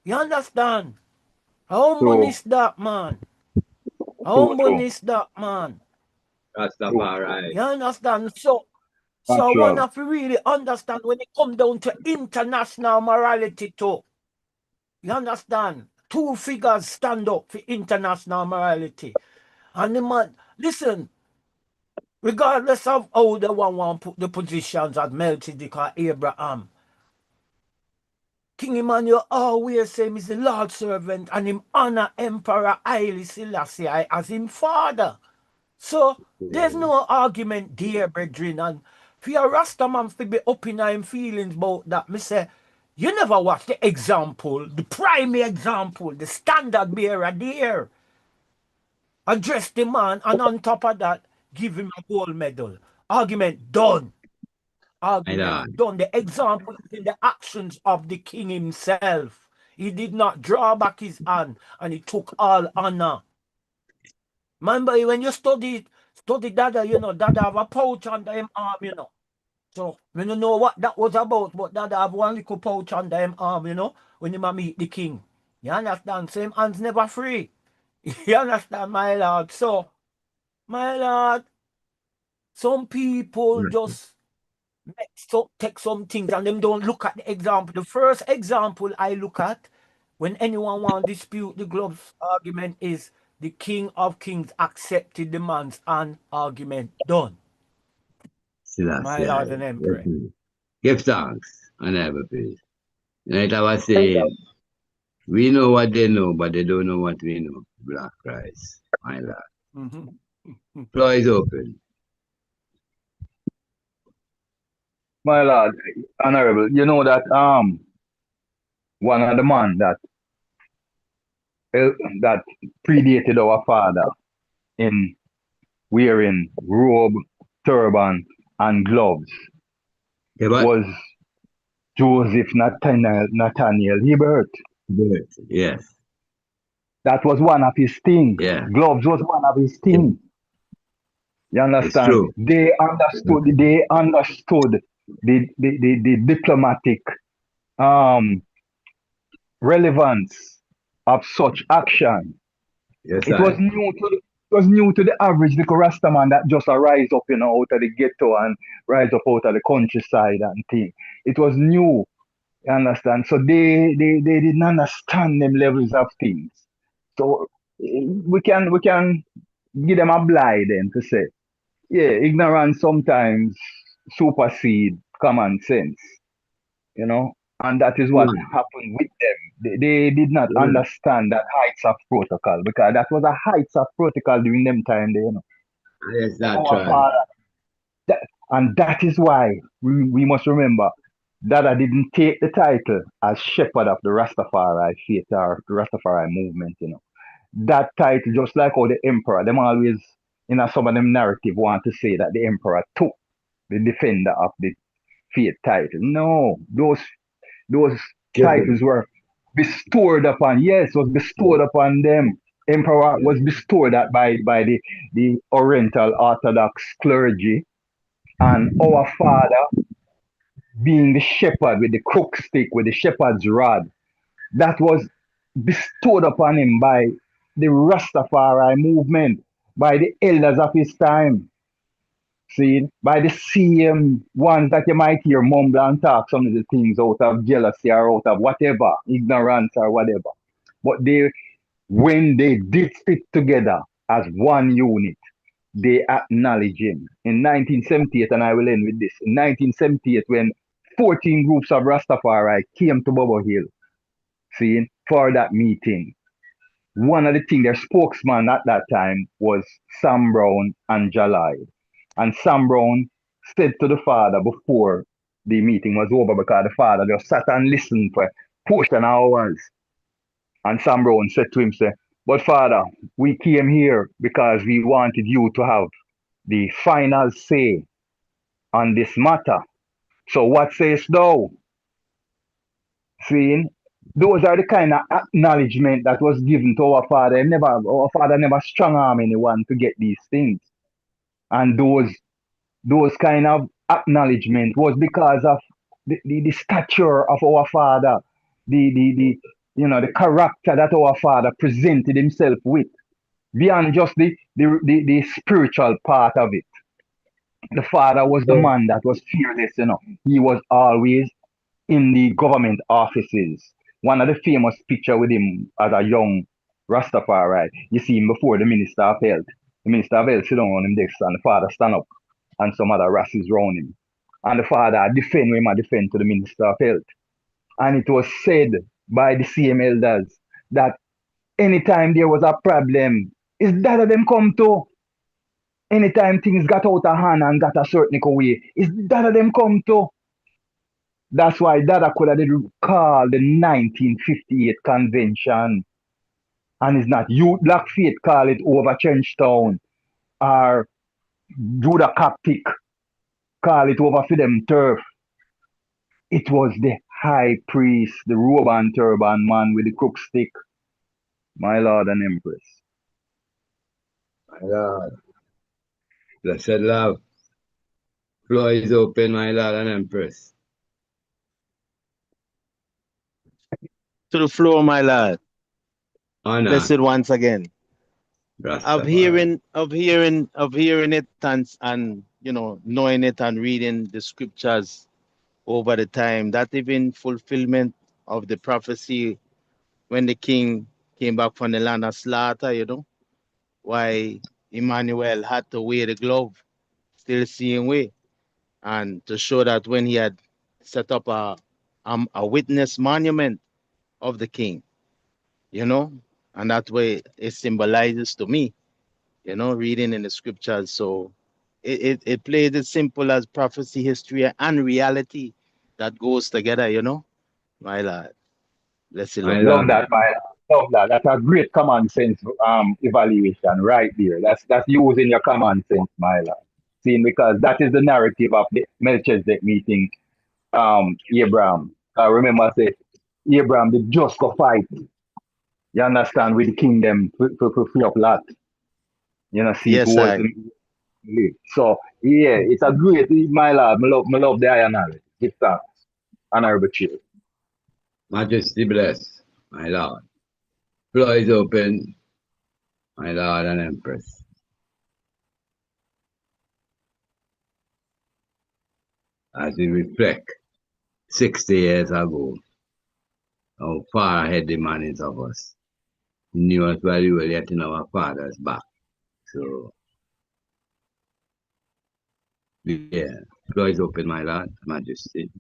You understand? How humble is that, man? How humble is that, man? Rastafari. You understand? So one Natural. have to really understand when it come down to international morality too. You understand? Two figures stand up for international morality. And the man, listen, regardless of how the one want put the positions at Melchizedek or Abraham, King Emmanuel always say him is the Lord's servant and him honor Emperor Haile Selassie as him father. So there's no argument there, brethren. And for your Rastaman to be up in him feelings about that, me say, you never watch the example, the prime example, the standard bearer there. Address the man, and on top of that, give him a gold medal. Argument done. Argument done. The example is in the actions of the king himself. He did not draw back his hand, and he took all honor. Remember, when you study Dada, Dada have a pouch under him arm, So, we don't know what that was about, but Dada have one little pouch under him arm, when he meet the king. You understand? So him hands never free. You understand, my lord? So, my lord, some people just take some things and them don't look at the example. The first example I look at when anyone want to dispute the gloves argument is the King of Kings accepted the man's and argument done. My Lord and Emperor. Give thanks and have peace. Like I was saying, we know what they know, but they don't know what we know. Black Christ, my Lord. Floor is open. My Lord, Honorable, you know that one of the man that predated our father in wearing robe, turban, and gloves was Joseph Nathaniel Hebert. Yes. That was one of his things. Yeah. Gloves was one of his things. You understand? True. They understood the diplomatic relevance of such action. Yes, it was new to the average little Rastaman that just rise up, out of the ghetto and rise up out of the countryside and thing. It was new, you understand? So they didn't understand them levels of things. So we can give them a blind then to say, yeah, ignorance sometimes supersede common sense, and that is what happened with them. They did not understand that heights of protocol, because that was a heights of protocol during them time there, Yes, that's right. And that is why we must remember that I didn't take the title as shepherd of the Rastafari faith or the Rastafari movement, That title, just like how the emperor, them always, some of them narrative want to say that the emperor took the defender of the faith title. No, those titles were bestowed upon, was bestowed upon them. Emperor was bestowed by the Oriental Orthodox clergy, and our father being the shepherd with the crook stick, with the shepherd's rod, that was bestowed upon him by the Rastafari movement, by the elders of his time. See, by the same ones that you might hear mumble and talk some of the things out of jealousy or out of whatever, ignorance or whatever. But when they did stick together as one unit, they acknowledge him. In 1978, and I will end with this, in 1978, when 14 groups of Rastafari came to Bubble Hill, see, for that meeting, one of the things, their spokesman at that time was Sam Brown and Jalai. And Sam Brown said to the father before the meeting was over, because the father just sat and listened for portion of hours. And Sam Brown said to him, say, but father, we came here because we wanted you to have the final say on this matter. So what sayest thou? Seeing, those are the kind of acknowledgement that was given to our father. Our father never strong arm anyone to get these things. And those kind of acknowledgement was because of the stature of our father, the the character that our father presented himself with, beyond just the spiritual part of it. The father was the man that was fearless. He was always in the government offices. One of the famous picture with him as a young Rastafari, you see him before the Minister of Health. The Minister of Health sit down on him desk and the father stand up and some other Rassis round him. And the father defend him and defend to the Minister of Health. And it was said by the same elders that anytime there was a problem, is that them come to. Anytime things got out of hand and got a certain way, is that them come to. That's why Dada could have call the 1958 convention. And it's not you, Black Faith, call it over Trenchtown, or Judah Coptic, call it over for them turf. It was the high priest, the robe and turban man with the crook stick, my Lord and Empress. My Lord. Blessed love. Floor is open, my Lord and Empress. To the floor, my lad. Honor. Blessed once again. Of Rastafari. hearing it and knowing it and reading the scriptures over the time, that even fulfillment of the prophecy when the king came back from the land of slaughter, why Emmanuel had to wear the glove, still seeing way, and to show that when he had set up a witness monument of the king, and that way it symbolizes to me, reading in the scriptures. So it plays as simple as prophecy, history, and reality that goes together, my lad. Bless you, My Lord. Love Lord. that, my love that. That's a great common sense evaluation right there. That's using your common sense, my lord. Seeing, because that is the narrative of the Melchizedek meeting Abraham. I remember I say Abraham did just go fight. You understand, with the kingdom for free up lot. See it Yes, was I. so yeah, it's a great, my lord. Me love the iron knowledge. Give thanks. Honorable Chair. Majesty bless, my Lord. Floor is open, my Lord and Empress. As we reflect 60 years ago, how far ahead the man is of us. He knew us while we were yet in our father's back. So, yeah, floor is open, my Lord, Majesty.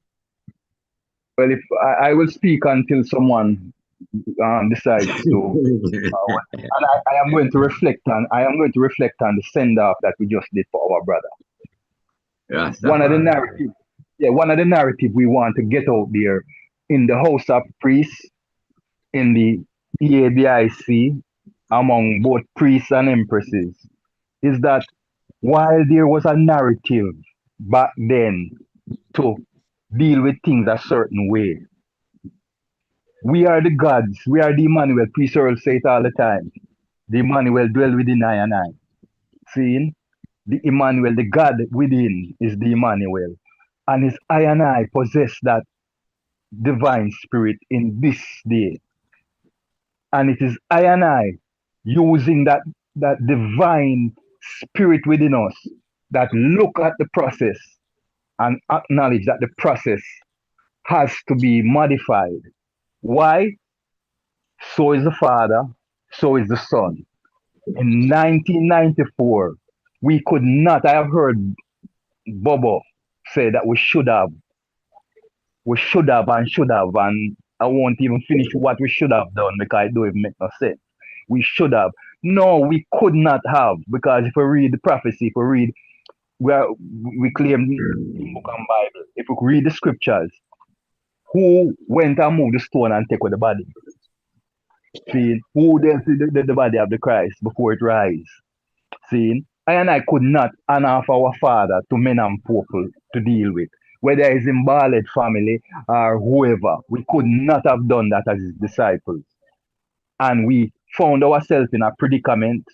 Well, if I will speak until someone decides to, and I am going to reflect on the send off that we just did for our brother. One of the Rastafari. narrative, one of the narrative we want to get out there in the house of priests, in the EABIC, among both priests and empresses, is that while there was a narrative back then to deal with things a certain way, we are the gods, we are the Emmanuel. Priest Earl say it all the time. The Emmanuel dwell within I and I. Seeing? The Emmanuel, the God within is the Emmanuel. And it's I and I possess that divine spirit in this day. And it is I and I using that divine spirit within us that look at the process and acknowledge that the process has to be modified. Why? So is the Father, so is the Son. In 1994, we could not, I have heard Bobo say that we should have and I won't even finish what we should have done because it don't even make no sense. We should have. No, we could not have, because if we read the prophecy, if we read, we claim the book and Bible, if we read the scriptures, who went and moved the stone and take away the body? See, who then see the body of the Christ before it rise? See, I and I could not honor of our father to men and people to deal with. Whether it's in Barlet family or whoever, we could not have done that as his disciples. And we found ourselves in a predicament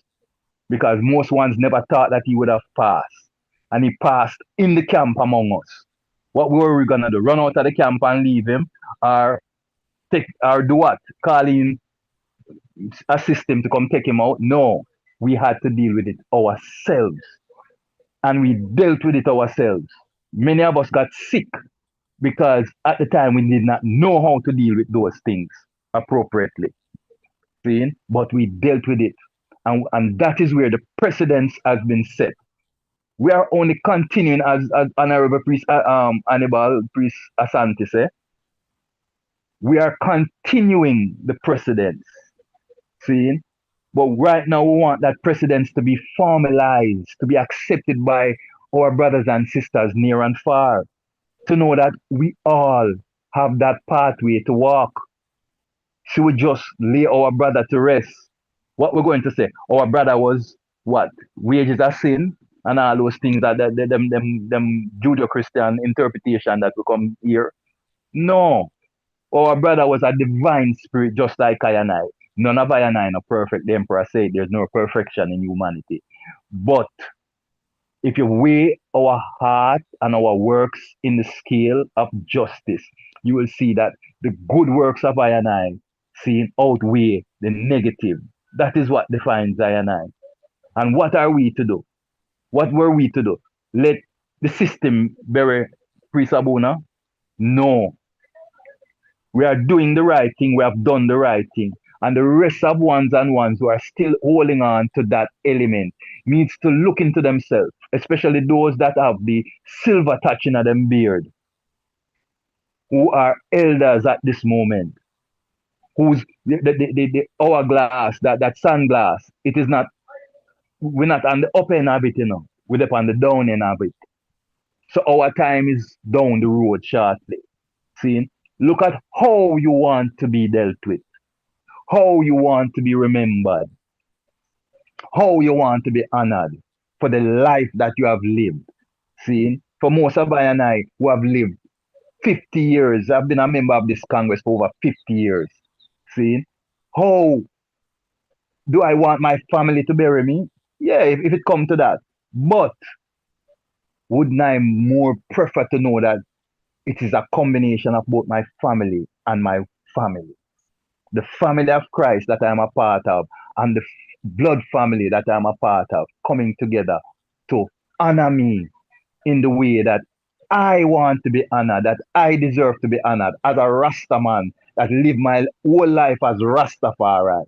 because most ones never thought that he would have passed. And he passed in the camp among us. What were we gonna do? Run out of the camp and leave him? Or take or do what? Call in a system to come take him out? No. We had to deal with it ourselves. And we dealt with it ourselves. Many of us got sick because at the time we did not know how to deal with those things appropriately. See? But we dealt with it. And that is where the precedence has been set. We are only continuing as Honorable Priest Hannibal, Priest Asante say, we are continuing the precedence. See? But right now we want that precedence to be formalized, to be accepted by our brothers and sisters near and far, to know that we all have that pathway to walk. Should we just lay our brother to rest? What we're going to say? Our brother was what? Wages of sin and all those things that them Judeo-Christian interpretation that we come here. No. Our brother was a divine spirit just like I and I. None of I and I are perfect. The emperor said there's no perfection in humanity. But if you weigh our heart and our works in the scale of justice, you will see that the good works of I and I seen outweigh the negative. That is what defines I and I. And what are we to do? What were we to do? Let the system bury Priest Abuna? No. We are doing the right thing. We have done the right thing. And the rest of ones and ones who are still holding on to that element needs to look into themselves, especially those that have the silver touching of them beard, who are elders at this moment, who's the hourglass, that sunglass, it is not, we're not on the up end of it, we're up on the down end of it. So our time is down the road shortly. See, look at how you want to be dealt with, how you want to be remembered, how you want to be honored for the life that you have lived. See, for most of I and I who have lived 50 years, I've been a member of this Congress for over 50 years. See, how do I want my family to bury me? Yeah, if it come to that. But wouldn't I more prefer to know that it is a combination of both my family and my family? The family of Christ that I'm a part of and the blood family that I'm a part of coming together to honor me in the way that I want to be honored, that I deserve to be honored as a Rasta man that live my whole life as Rastafari.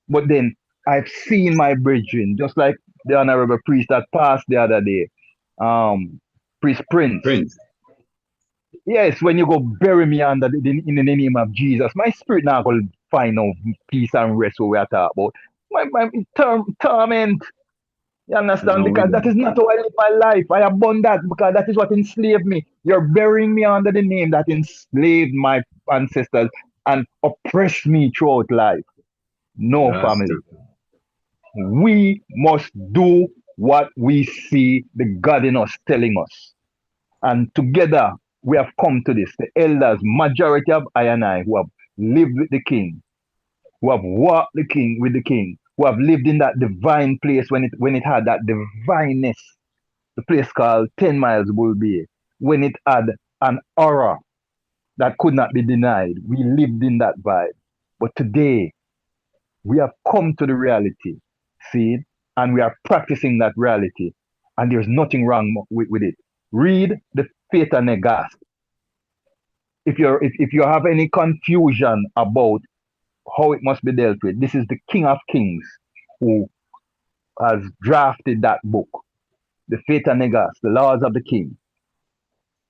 But then I've seen my brethren, just like the honorable priest that passed the other day, Priest Prince. Yes, when you go bury me under in the name of Jesus, my spirit now will find no peace and rest what we are talking about. My torment. You understand? Because that is not how I live my life. I abhor that because that is what enslaved me. You're burying me under the name that enslaved my ancestors and oppressed me throughout life. No, family. We must do what we see the God in us telling us. And together we have come to this. The elders, majority of I and I, who have lived with the king, who have walked the king with the king, who have lived in that divine place when it had that divineness. The place called 10 Miles Bull Bay. when it had an aura that could not be denied. We lived in that vibe. But today, we have come to the reality, see, and we are practicing that reality. And there's nothing wrong with it. Read the Feta Negas. If you have any confusion about how it must be dealt with, this is the King of Kings who has drafted that book, the Feta Negas, the Laws of the King.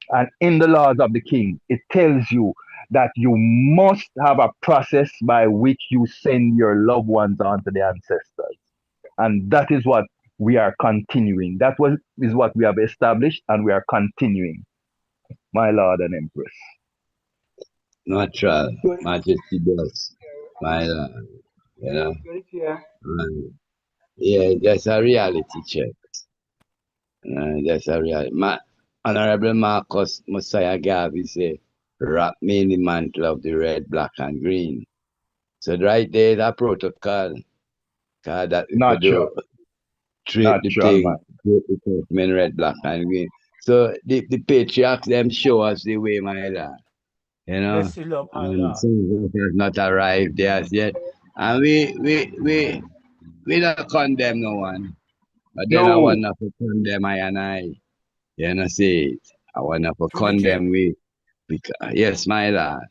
And in the Laws of the King, it tells you that you must have a process by which you send your loved ones on to the ancestors. And that is what we are continuing. Is what we have established, and we are continuing, my Lord and Empress. Natural, majesty does, my Lord. You know? And, yeah, that's a reality check. That's a reality. Honorable Marcus Messiah Garvey say, wrap me in the mantle of the red, black, and green. So right there, that protocol, that we could do, treat the thing, treat the person in red, black, and green. So the patriarchs, them show us the way, my Lord. You know, Bless you, love, my and Lord. some of us has not arrived there as yet. And we don't condemn no one. But then I want to condemn I and I. You know, say it. I want to condemn we. Because, yes, my Lord. As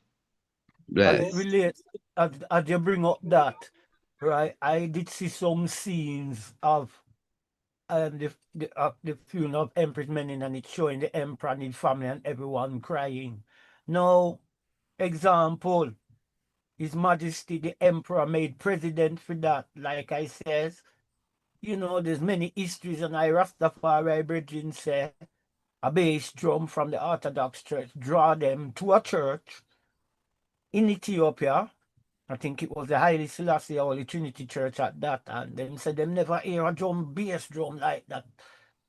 Bless. it relates, as you bring up that, right? I did see some scenes of the funeral of Empress Menen, and it's showing the emperor and his family and everyone crying. Now, example, His Majesty the Emperor made president for that. Like I says, you know, there's many histories, and I Rastafari brethren say a bass drum from the Orthodox Church draw them to a church in Ethiopia. I think it was the Haile Selassie Holy Trinity Church at that, and them said them never hear a bass drum like that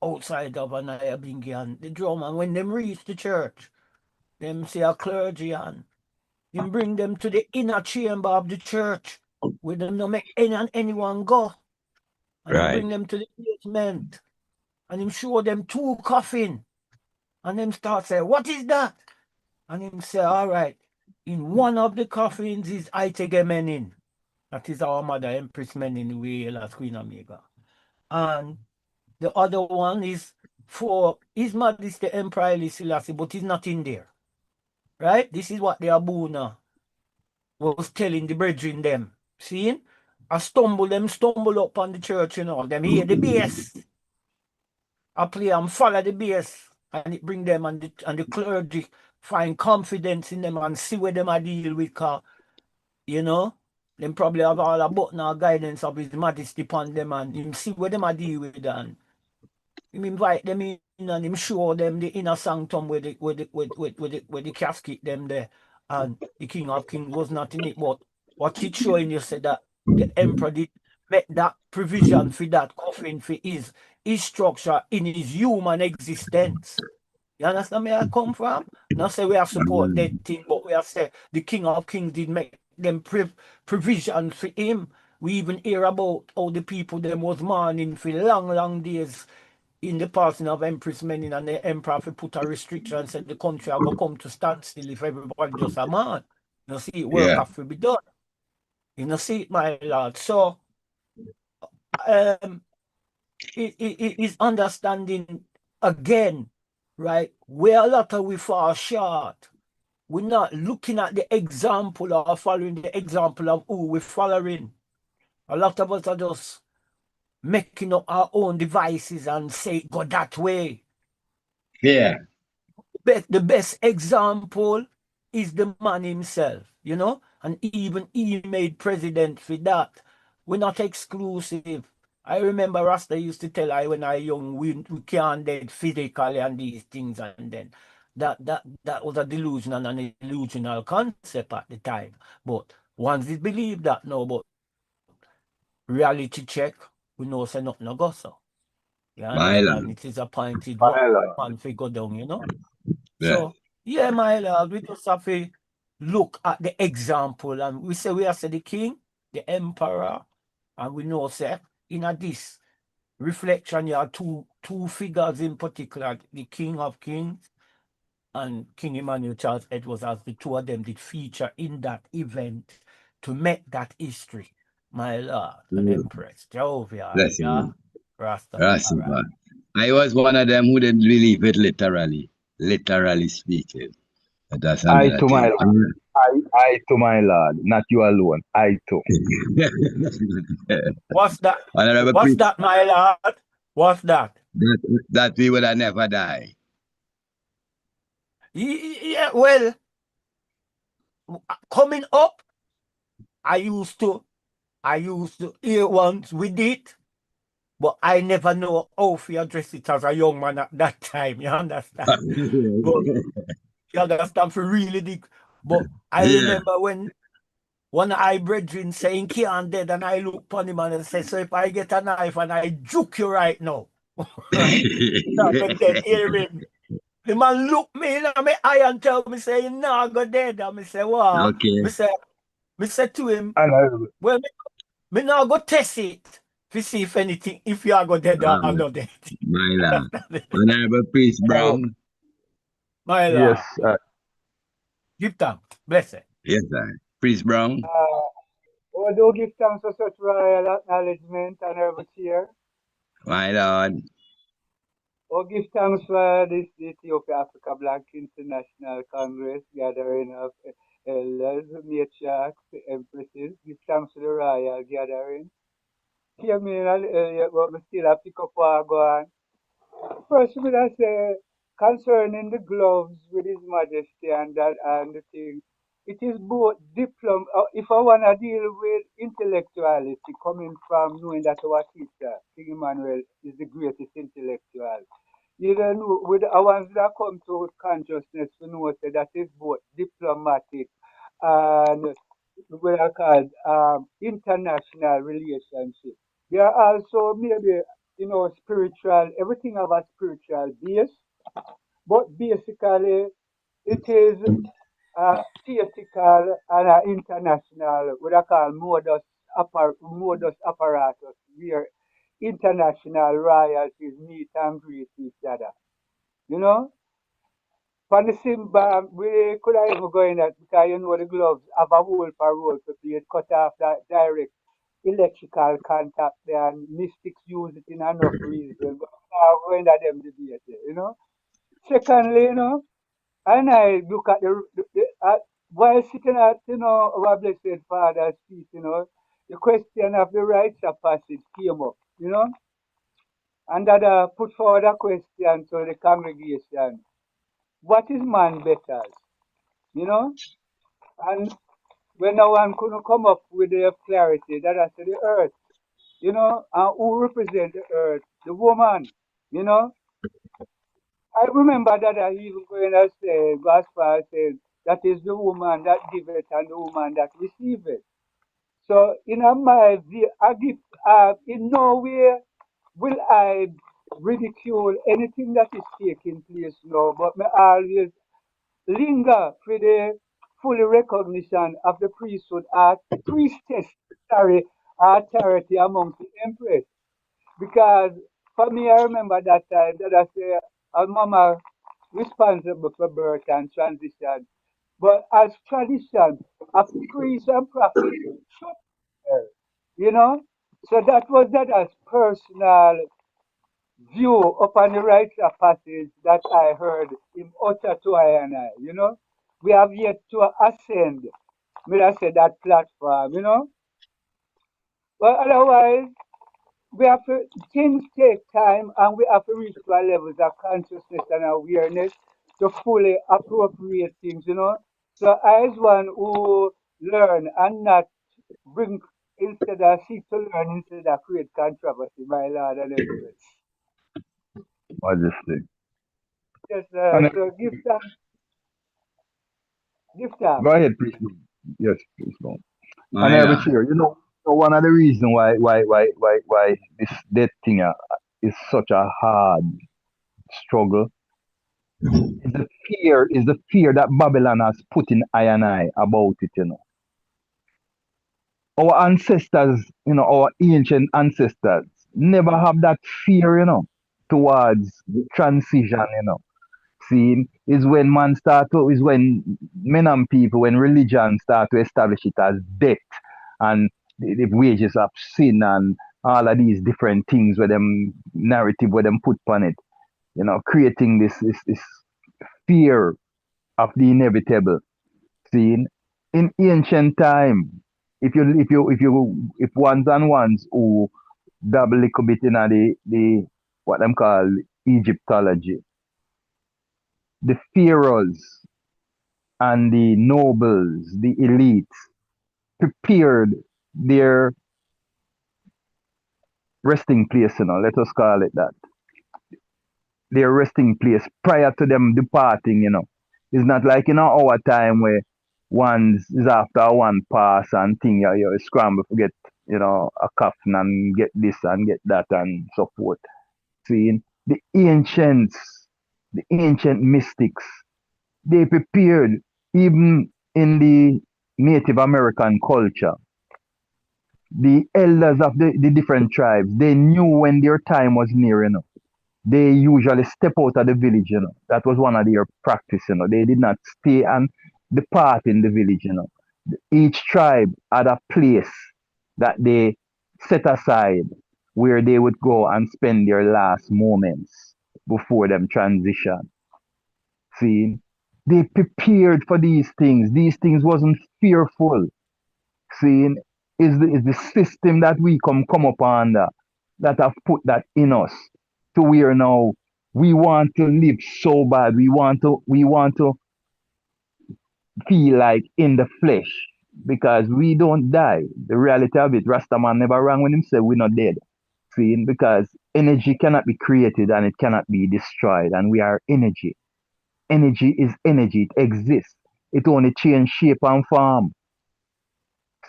outside of an Ayabingi and the drum. And when them reach the church, them see a clergy and him bring them to the inner chamber of the church where them no make anyone go. And him bring them to the basement and him show them 2 coffin. And them start say, what is that? And him say, all right, in one of the coffins is Aitege Menin. That is our mother, Empress Menin, we hail as Queen Omega. And the other one is for His Majesty Emperor Haile Selassie, but he's not in there. Right? This is what the Abuna was telling the brethren them. Seeing? I stumble up on the church, you know. Them hear the bass. I play and follow the bass. And it bring them and the clergy find confidence in them and see where them I deal with. You know? Them probably have all a button or guidance of His Majesty upon them and him see where them I deal with and him invite them in and him show them the inner sanctum where the casket them there. And the King of Kings was not in it, but what it showing you said that the emperor did make that provision for that coffin for his structure in his human existence. You understand where I come from? Not say we have support that thing, but we have said the King of Kings did make them provision for him. We even hear about how the people them was mourning for long days in the passing of Empress Menin, and the emperor put a restriction and said the country are going to come to standstill if everybody just a man. You see, it work have to be done. You see it, my lord. So, it is understanding again, right, where a lot of we fall short. We're not looking at the example or following the example of who we're following. A lot of us are just making up our own devices and say, go that way. Yeah. The best example is the man himself, you know, and even he made president for that. We're not exclusive. I remember Rasta used to tell I when I young, we can't dead physically and these things, and then that was a delusion and an illusional concept at the time. But once it believed that now, but reality check, we know say nothing no go so. You understand? It is appointed one figure down, you know. So, yeah, my lord, we just have to look at the example, and we say the king, the emperor, and we know, say, in this reflection, you have two figures in particular, the King of Kings and King Emmanuel Charles Edwards, as the two of them did feature in that event to make that history. My Lord and Empress, Jehovah, Bless yeah, him. Rastafari. I was one of them who didn't believe it literally speaking. But that's I another to my thing. Lord. I to my Lord. Not you alone. I too. What's that? Honorable What's priest, that, my Lord? What's that? that we would have never die. Yeah, well, coming up, I used to hear once with it, but I never know how to address it as a young man at that time. You understand? But you understand for really deep. But I Yeah. remember when one of my brethren saying can't dead, and I look upon him and I say, so if I get a knife and I juke you right now, not go dead, hear him. The man look me in my eye and tell me, say, you nah go dead. And me say, what? Okay. Me say to him, And well, me now go test it to see if anything, if you are go dead or not dead. My Lord. Honorable Priest Brown. My yes. Lord. Give thanks. Bless it. Yes, sir. Priest Brown. Although give thanks for such royal acknowledgement and every cheer. My Lord. Oh, give thanks for this Ethiopia Africa Black International Congress gathering of elders, matriarchs, empresses. Give thanks to the royal gathering. Hear me earlier, but we still have to pick up what go on. First, we I say concerning the gloves with His Majesty and that and the thing, it is both if I wanna deal with intellectuality coming from knowing that our teacher, King Emmanuel, is the greatest intellectual. You know, with the ones that come to consciousness, we know say that is both diplomatic and what I call international relationship. There are also maybe spiritual, everything have a spiritual base, but basically it is theoretical and international, what I call modus apparatus, where international royalties meet and greet each other. You know? For the Simba, we could have even go in that because the gloves have a hole for roll to play, it cut off that direct electrical contact there, and mystics use it in enough reason. But now going at them debate. Secondly, and I look at while sitting at, our Blessed Father's feet, the question of the rites of passage came up. And that put forward a question to the congregation. What is man better? And when no one couldn't come up with the clarity, that I said the earth, and who represent the earth? The woman. I remember that I even going to say, Gospel says, that is the woman that giveth and the woman that receiveth. So, in my view, in no way will I ridicule anything that is taking place now, but I always linger for the full recognition of the priestess, authority amongst the empress. Because for me, I remember that time that I say, our mama responsible for birth and transition. But as tradition, a priest and prophet should be there, you know? So that was that as personal view upon the rites of passage that I heard him utter to I and I. We have yet to ascend, may I say, that platform. But otherwise, things take time and we have to reach to our levels of consciousness and awareness to fully appropriate things. So I as one who learn and not bring instead of seek to learn instead of create controversy, my Lord and Empress. Majesty. Yes, And so give thanks. Give thanks. go ahead, please. Yes, please. Go. And My I Lord. cheer. So one of the reasons why this death thing is such a hard struggle is the fear that Babylon has put in I and I about it. Our ancestors, our ancient ancestors never have that fear, towards the transition. See, is when is when men and people, when religion start to establish it as debt and the wages of sin and all of these different things where them narrative where them put on it, creating this fear of the inevitable. See, in ancient time, if ones and ones who dabble a little bit in the what them call Egyptology, the pharaohs and the nobles, the elites, prepared their resting place, let us call it that. Their resting place prior to them departing. It's not like in our time where one is after one pass and thing you scramble to get, a coffin and get this and get that and so forth. See, the ancient mystics, they prepared even in the Native American culture. The elders of the different tribes, they knew when their time was near. They usually step out of the village. That was one of their practice. They did not stay and depart in the village. Each tribe had a place that they set aside where they would go and spend their last moments before them transition. See, they prepared for these things. These things wasn't fearful. See, is the system that we come up under that have put that in us to where now we want to live so bad. We want to feel like in the flesh because we don't die. The reality of it, Rastaman never wrong when him say we're not dead. See, because energy cannot be created and it cannot be destroyed, and we are energy. Energy is energy. It exists. It only change shape and form.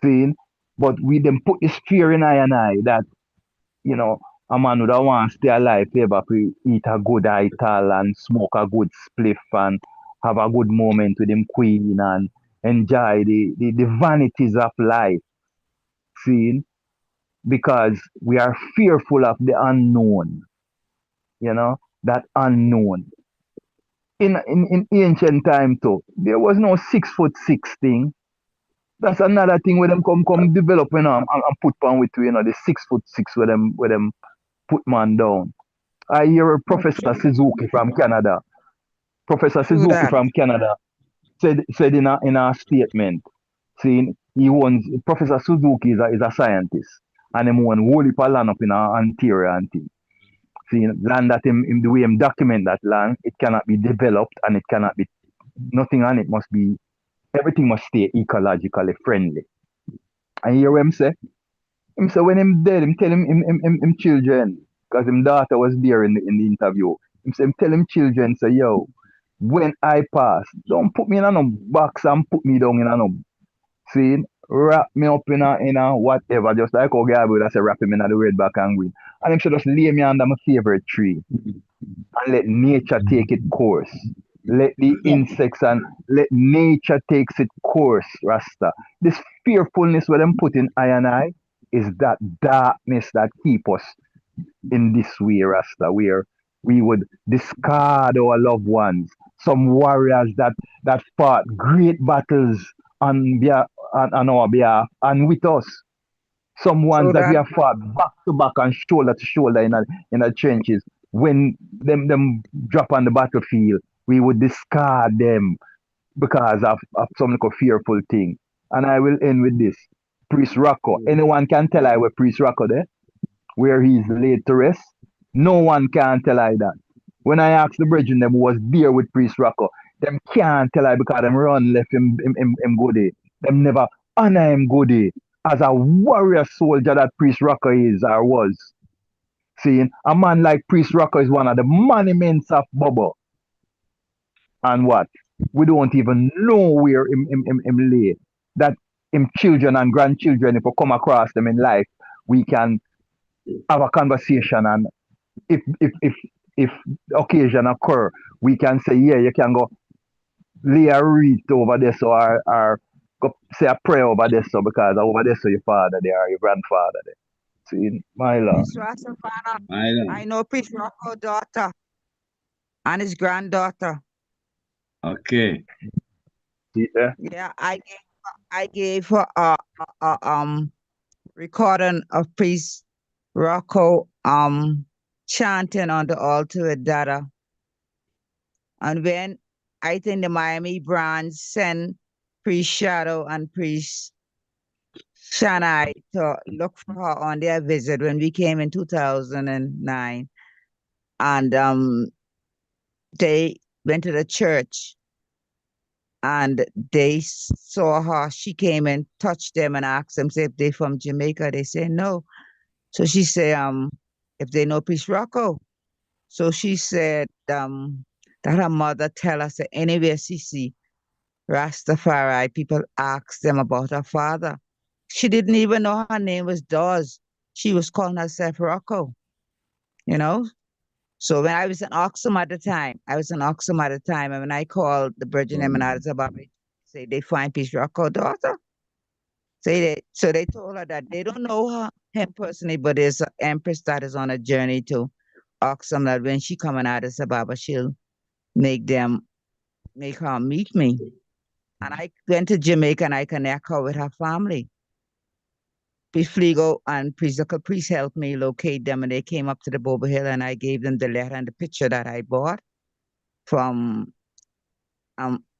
See, but we then put this fear in I and I that a man would want to stay alive ever to eat a good ital and smoke a good spliff and have a good moment with him queen and enjoy the vanities of life. See, because we are fearful of the unknown, that unknown. In ancient time too, there was no 6'6" thing. That's another thing where them come develop, and put on with the 6'6" where them put man down. I hear Professor Suzuki from Canada. Professor True Suzuki that. from Canada said in a statement, saying Professor Suzuki is a scientist and him own whole heap of land up in Ontario and thing. See, land that him the way him document that land, it cannot be developed and it cannot be nothing on it must be everything must stay ecologically friendly. And you hear what him say? Him say when him dead, him tell him children, because him daughter was there in the interview. Him tell him children, say, yo, when I pass, don't put me in a no box and put me down in a no, see, wrap me up in a whatever, just like how guy would say wrap him in a the red back and green. And him should just lay me under my favorite tree and let nature take its course. Let the insects and let nature takes its course, Rasta. This fearfulness where them put in I and I is that darkness that keep us in this way, Rasta, where we would discard our loved ones. Some warriors that fought great battles on our behalf and with us. Some ones True that we that. have fought back to back and shoulder to shoulder in the trenches. When them drop on the battlefield, we would discard them because of some little fearful thing. And I will end with this. Priest Rocco. Anyone can tell I where Priest Rocco there? Where he's laid to rest? No one can tell I that. When I asked the brethren them who was there with Priest Rocco, them can't tell I because them run left him go there. Them never honor him go there. As a warrior soldier that Priest Rocco is or was. Seeing a man like Priest Rocco is one of the monuments of Bobo. And what? We don't even know where him lay. That him children and grandchildren, if we come across them in life, we can have a conversation, and if occasion occur, we can say, yeah, you can go lay a wreath over this or go say a prayer over this so because over this so your father there or your grandfather there. See, my lord. Priest Rastafari, I know. I know Priest Rocco's daughter and his granddaughter. Okay. Peter? Yeah, I gave her a recording of priest Rocco chanting on the altar with Dada. And when I think the Miami branch sent priest Shadow and priest Shanai to look for her on their visit when we came in 2009. And they went to the church and they saw her. She came and touched them and asked them if they from Jamaica. They said no. So she said, if they know Priest Rocco. So she said that her mother tell us that anywhere she see Rastafari, people ask them about her father. She didn't even know her name was Dawes. She was calling herself Rocco, you know? So when I was in Oxum at the time, and when I called the Virgin Emanates about it, say they find Peace Rocco daughter. So they told her that they don't know him personally, but there's an empress that is on a journey to Oxum that when she come in Addis Ababa, she'll make her meet me. And I went to Jamaica and I connect her with her family. Priest Fligo and Priest Local Priest helped me locate them and they came up to the Boba Hill and I gave them the letter and the picture that I bought from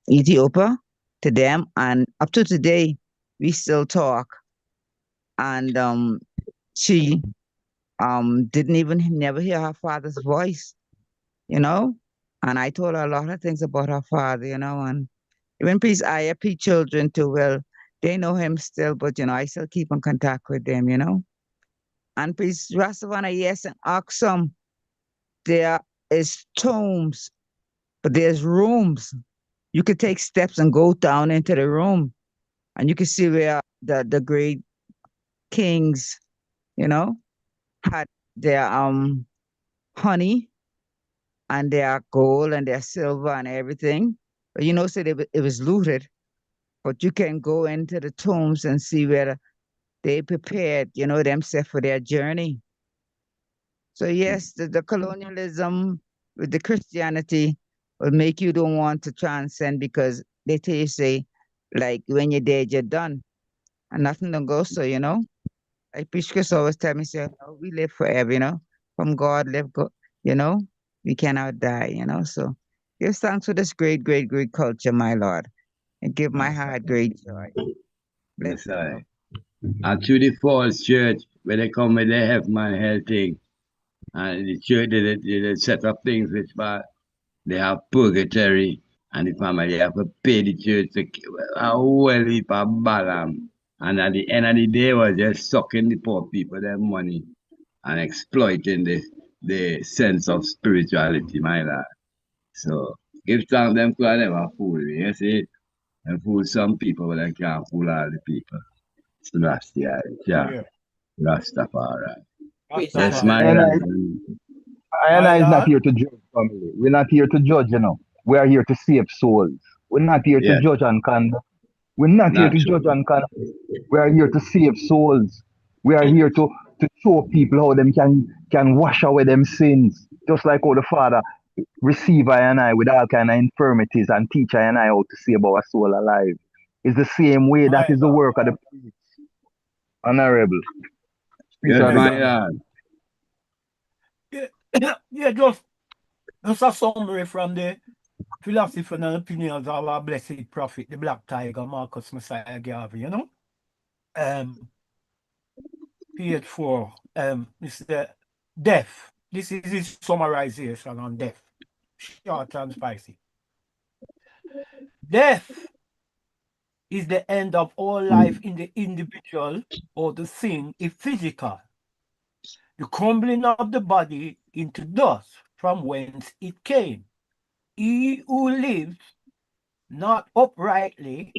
Ethiopia to them. And up to today, we still talk. And she didn't even never hear her father's voice, you know? And I told her a lot of things about her father, and even Priest IAP children too, well, they know him still, but I still keep in contact with them. And Priest Rastavana, yes, and Aksum, there is tombs, but there's rooms. You could take steps and go down into the room, and you can see where the great kings, had their honey and their gold and their silver and everything. But so it was looted. But you can go into the tombs and see where they prepared, themselves for their journey. So yes, the colonialism with the Christianity will make you don't want to transcend because they tell you say, like when you're dead, you're done. And nothing don't go so, Like Prishkus always tell me, say, no, we live forever, From God live go, you know, we cannot die. So give thanks for this great, great, great culture, my Lord. And give my heart great joy. Yes, Bless you. And to the false church, when they come with the heaven and hell thing, and the church they set up things which they have purgatory, and the family have to pay the church to a whole heap of balam. And at the end of the day, was just sucking the poor people their money and exploiting the sense of spirituality, my lord. So give thanks them to never fool me, you see? And fool some people, but they can't fool all the people. It's nasty, yeah. Yeah. Rastafari. Yes, Rastafari. my And lord. I My is not lord. here to judge family. We're not here to judge. We are here to save souls. We're not here to Yes, judge and condemn. We're not here to judge naturally. and condemn. We are here to save souls. We are here to show people how them can wash away them sins. Just like how the Father receive I and I with all kind of infirmities and teach I and I how to save our soul alive. It's the same way that My is the lord. work of the priest. Honorable. Priest Yes, of the Yes, my God. Lord. lord. Yeah, yeah, just a summary from the philosophy and opinions of our blessed prophet, the Black Tiger, Marcus Messiah Garvey. Um, page 4, is the death. This is his summarization on death. Short and spicy. Death is the end of all life in the individual or the thing if physical. The crumbling of the body into dust from whence it came. He who lives not uprightly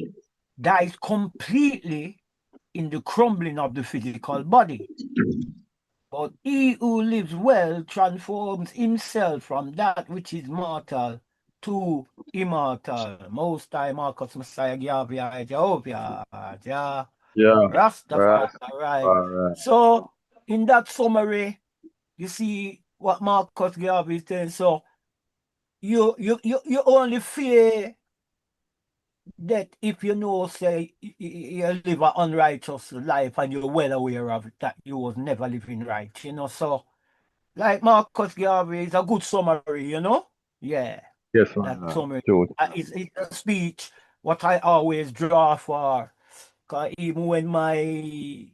dies completely in the crumbling of the physical body. But he who lives well transforms himself from that which is mortal to immortal. Most High Marcus Messiah Yahweh Jehovah, Jah Yeah. Rastafari. Rastafari. So in that summary, you see what Marcus Garvey is saying. So you only fear that if you know, say, you live an unrighteous life and you're well aware of it, that you was never living right, you know. So, like Marcus Garvey is a good summary, you know. Yeah, Yes, my that lord. summary. True. It's a speech what I always draw for. Cause even when my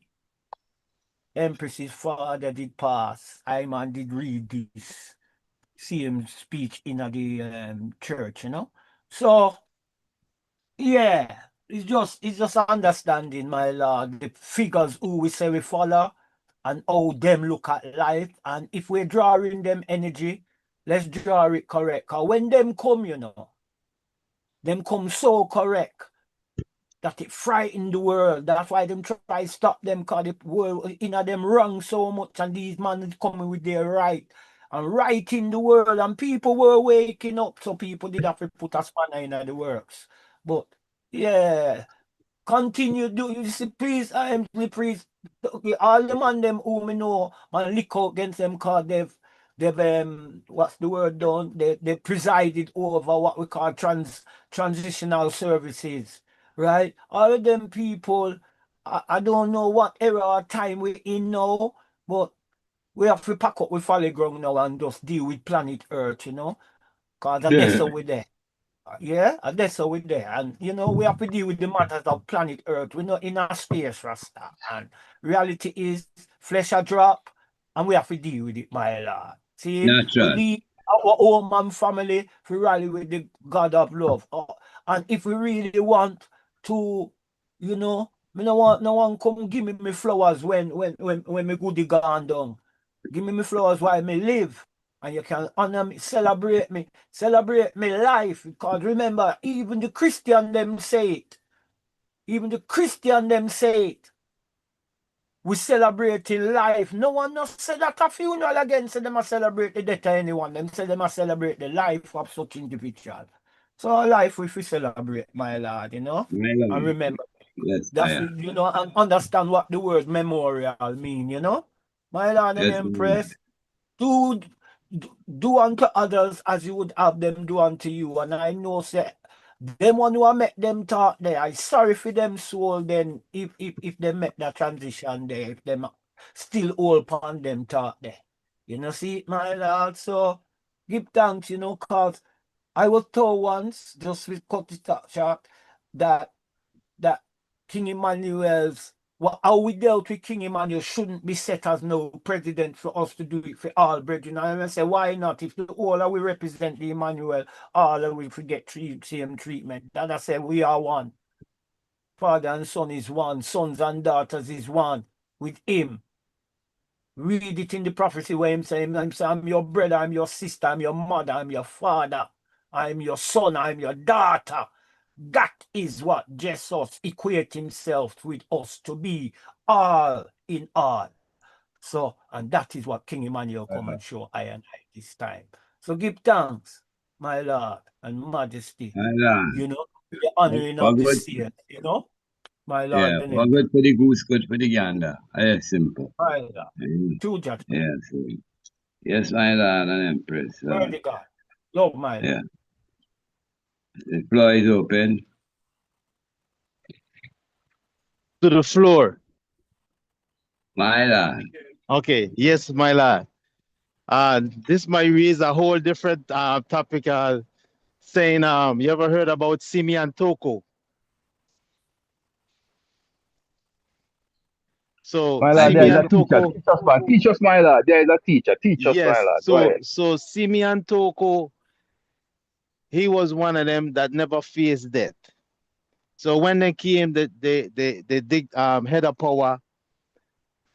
Empress's father did pass, I man did read this same speech in the church, you know. So yeah, it's just understanding, my lord, the figures who we say we follow and how them look at life, and if we're drawing them energy, let's draw it correct. Cause when them come, you know, them come so correct that it frighten the world. That's why them try stop them, cause the world in them wrong so much, and these men is coming with their right and right in the world, and people were waking up, so people did have to put a spanner in the works. But yeah, continue do you see, please, please. Okay, all the man them who me know man lick out against them, cause they've what's the word done? They presided over what we call transitional services, right? All of them people, I don't know what era or time we're in now, but we have to pack up with folly ground now and just deal with planet Earth, you know, cause that's Yeah. so we're there. Yeah, and that's how we there. And you know, we have to deal with the matters of planet Earth. We're not in a space, Rasta. And reality is flesh a drop, and we have to deal with it, my lord. See, we Natural. leave our home and family to rally with the God of love. And if we really want to, you know, me no one come give me flowers when me goody gone down. Give me flowers while me live. And you can honor me, celebrate me life. Because remember, even the Christian them say it. Even the Christian them say it. We celebrating life. No one not say that a funeral again. Say them a celebrate the death of anyone. Them say them a celebrate the life of such individual. So life we celebrate, my lord, you know. My And lord. remember, Yes, that's, I. you know, and understand what the word memorial mean, you know. My lord and Yes, my empress, do do unto others as you would have them do unto you. And I know, say, them one who make them talk there, I sorry for them soul then, if they make that transition there, if them still hold upon them talk there. You know, see it, my lord. So give thanks, you know, cause I was told once, just with cut it short, that that King Emmanuel's, well, how we dealt with King Emmanuel shouldn't be set as no president for us to do it for all brethren. And I say, why not? If all of we represent the Emmanuel, all of we forget same treatment. And I say, we are one. Father and son is one. Sons and daughters is one with him. Read it in the prophecy where him saying, I'm your brother, I'm your sister, I'm your mother, I'm your father, I'm your son, I'm your daughter. That is what Jesus equate himself with us to be, all in all. So, and that is what King Emmanuel come and show I and I this time. So give thanks, my Lord and Majesty, My lord. you know, for the honoring For of the good. seers, you know, my Yeah, Lord and for Emperor. good for the goose, good for the gander. It's simple. My Lord, true judgment. Yes. Yes, my lord and empress. Worthy God. Love, my Lord. Yeah. The floor is open. To the floor. My lord. Okay, yes, my lord. This might raise a whole different topic. Saying, you ever heard about Simeon Toko? So My I lord, there is a Simeon did. teacher. Toko, Teach us, man. Teach us, my lord. There is a teacher. Teach us, my yes. lord. Go So ahead. so Simeon Toko, he was one of them that never faced death. So when they came, they dig head of power,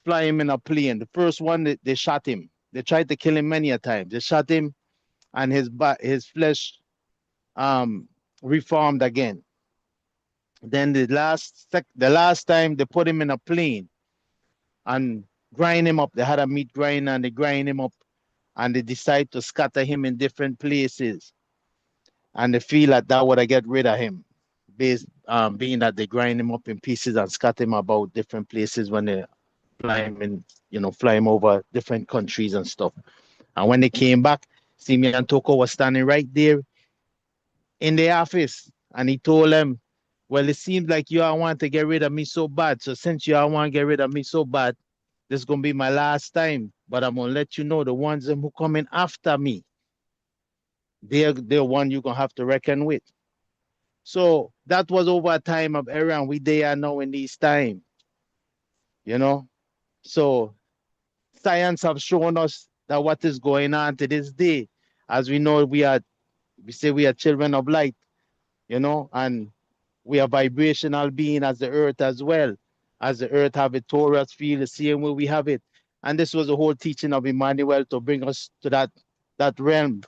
fly him in a plane. The first one, they shot him. They tried to kill him many a time. They shot him, and his flesh um reformed again. Then the last time they put him in a plane and grind him up. They had a meat grinder and they grind him up, and they decide to scatter him in different places. And they feel that would get rid of him, based being that they grind him up in pieces and scatter him about different places when they fly him in, fly him over different countries and stuff. And when they came back, Simeon Toko was standing right there in the office, and he told them, well, it seems like you all want to get rid of me so bad. So since you all want to get rid of me so bad, this is going to be my last time. But I'm going to let you know the ones who coming after me, they're the one you're going to have to reckon with. So that was over a time of era, and we there now in these time, you know. So science have shown us that what is going on to this day. As we know, we say we are children of light, you know, and we are vibrational being as the earth as well. As the earth have a torus field, the same way we have it. And this was the whole teaching of Emmanuel to bring us to that realm,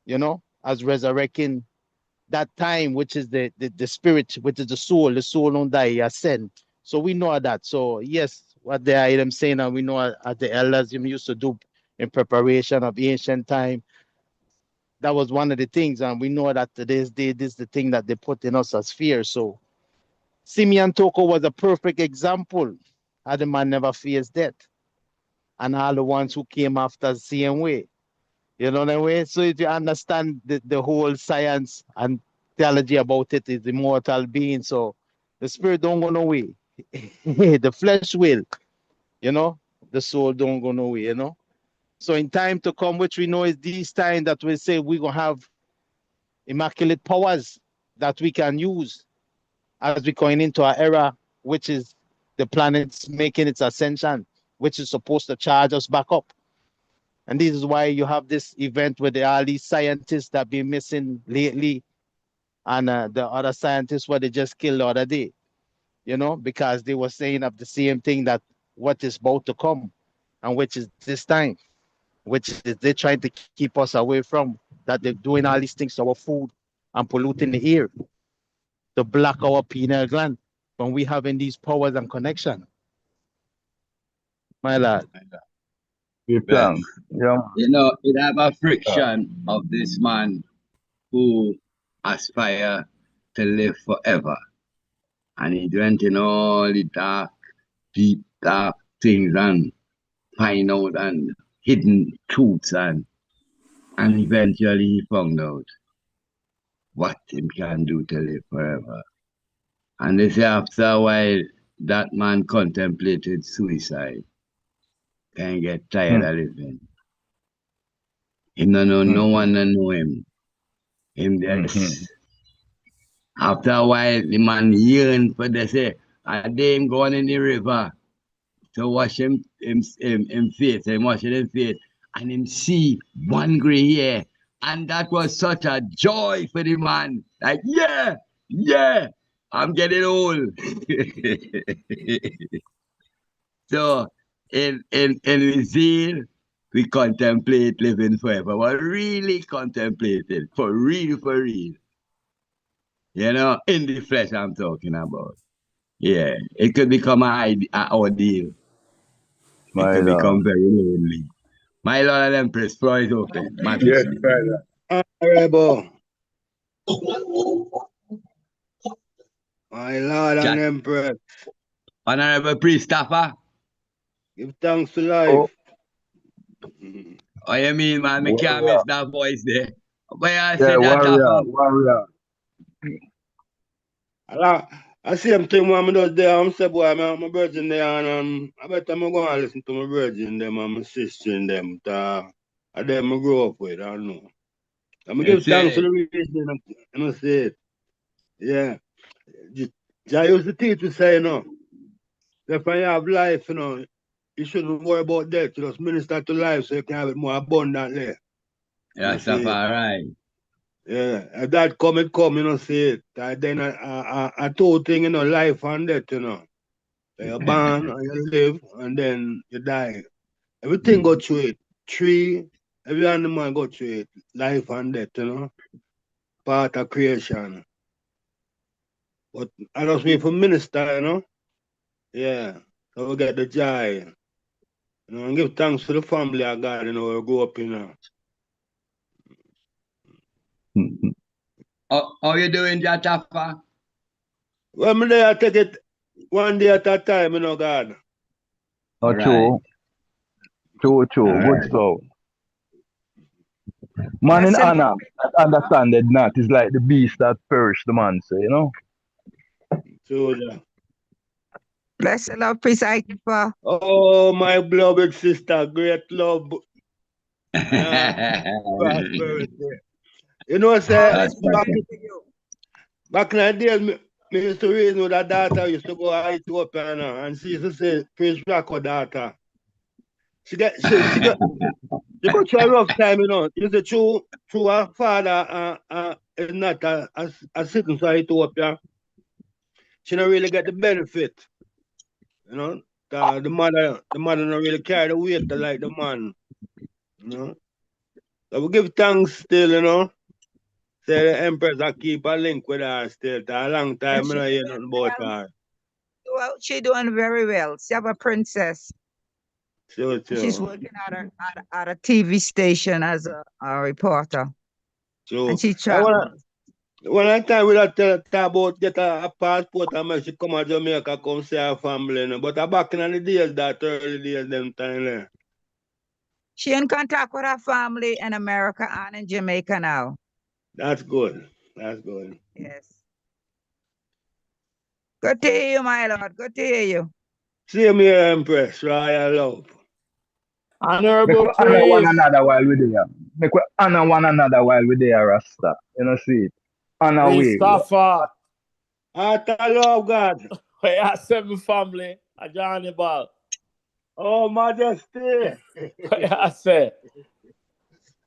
you know, as resurrecting that time, which is the spirit, which is the soul don't die, he ascend. So we know that. So yes, what the item saying, and we know at the elders used to do in preparation of ancient time. That was one of the things, and we know that today's day, this is the thing that they put in us as fear. So Simeon Toko was a perfect example. How the man never fears death. And all the ones who came after the same way. You know what I mean? So if you understand the whole science and theology about it is immortal being. So the spirit don't go no way. The flesh will, you know, the soul don't go no way, you know. So in time to come, which we know is this time that we say we're gonna have immaculate powers that we can use as we're going into our era, which is the planet's making its ascension, which is supposed to charge us back up. And this is why you have this event with all these scientists that been missing lately, and the other scientists what they just killed the other day, you know, because they were saying of the same thing, that what is about to come, and which is this time, which is they're trying to keep us away from, that they're doing all these things to our food and polluting the air to block our pineal gland when we having these powers and connection. My lad. Give Well, thanks. Yeah. you know, it have a friction of this man who aspire to live forever. And he went in all the dark, deep, dark things and find out and hidden truths and eventually he found out what him can do to live forever. And they say after a while that man contemplated suicide. Can get tired of living. Him no know no one no know him. Him just after a while the man yearn for they say a day him going in the river to wash him face, him washing him face, and him see one gray hair. And that was such a joy for the man. Like, yeah, I'm getting old. So in zeal, we contemplate living forever. But really contemplate it. For real, for real. You know, in the flesh I'm talking about. Yeah. It could become an ordeal. It could become very lonely. My Lord and Empress, floor is open. Yes, brother. Honorable. My Lord and Empress. Honorable Priest Staffa. Give thanks to life. Oh, you mean, man? Me can't miss that voice there. Where I Yeah, said that, warrior. I see him thing when I does there. I'm say, boy, my virgin there, and I better me go and listen to my virgin them and my sister and them. And them I grow up with, I know. I'm going to give thanks to the reason, I say it. Yeah. I used to teach me, say, you know, if you have life, you know, you shouldn't worry about death. You just minister to life so you can have it more abundantly. Yeah, stuff all right. Yeah, if that come, it come, you know, see it. Then a two thing, you know, life and death, you know. You're born and you live and then you die. Everything go through it. Tree, every animal go through it. Life and death, you know. Part of creation. But I just wait for minister, you know. Yeah. So we get the joy. You know, and give thanks to the family of God, you know, we grow up, you know. How you doing, Jatafa? Well, me there, I take it one day at a time, you know, God. True. Good stuff. Man in Bless him. honor, that understanded not, is like the beast that perished, the man say, you know? True that. Bless the love, priest I keep for. Oh, my beloved sister, great love. Prosperity. You know, say, All is well back, with you. back in the days, me used to raise with a daughter, used to go to Ethiopia, you know, and she used to say, Prince Rocco daughter. She got through a rough time, you know. You say, through her father is not a citizen of Ethiopia. She don't really get the benefit, you know. The mother don't really carry the weight like the man, you know. So we give thanks still, you know. Say the Empress I keep a link with her still. For a long time, I don't hear nothing about her. Well, she doing very well. She have a princess. Sure, She's sure. working at a TV station as a reporter. So And she I travels. when I time we talk about get a passport and make she come to Jamaica, come see her family, you know. But back in the days, that early days, them time there. She in contact with her family in America and in Jamaica now. That's good. That's good. Yes. Good to hear you, my lord. Good to hear you. Same here, Empress. Royal love. Make Honorable we honor one priest. another while we're there. Make we honor one another while we're there, Rasta. You know, see it. Honor Priest we. Kaffa. Heart of love, God. We are seven family. A Johnny Ball. Oh, Majesty. We are say.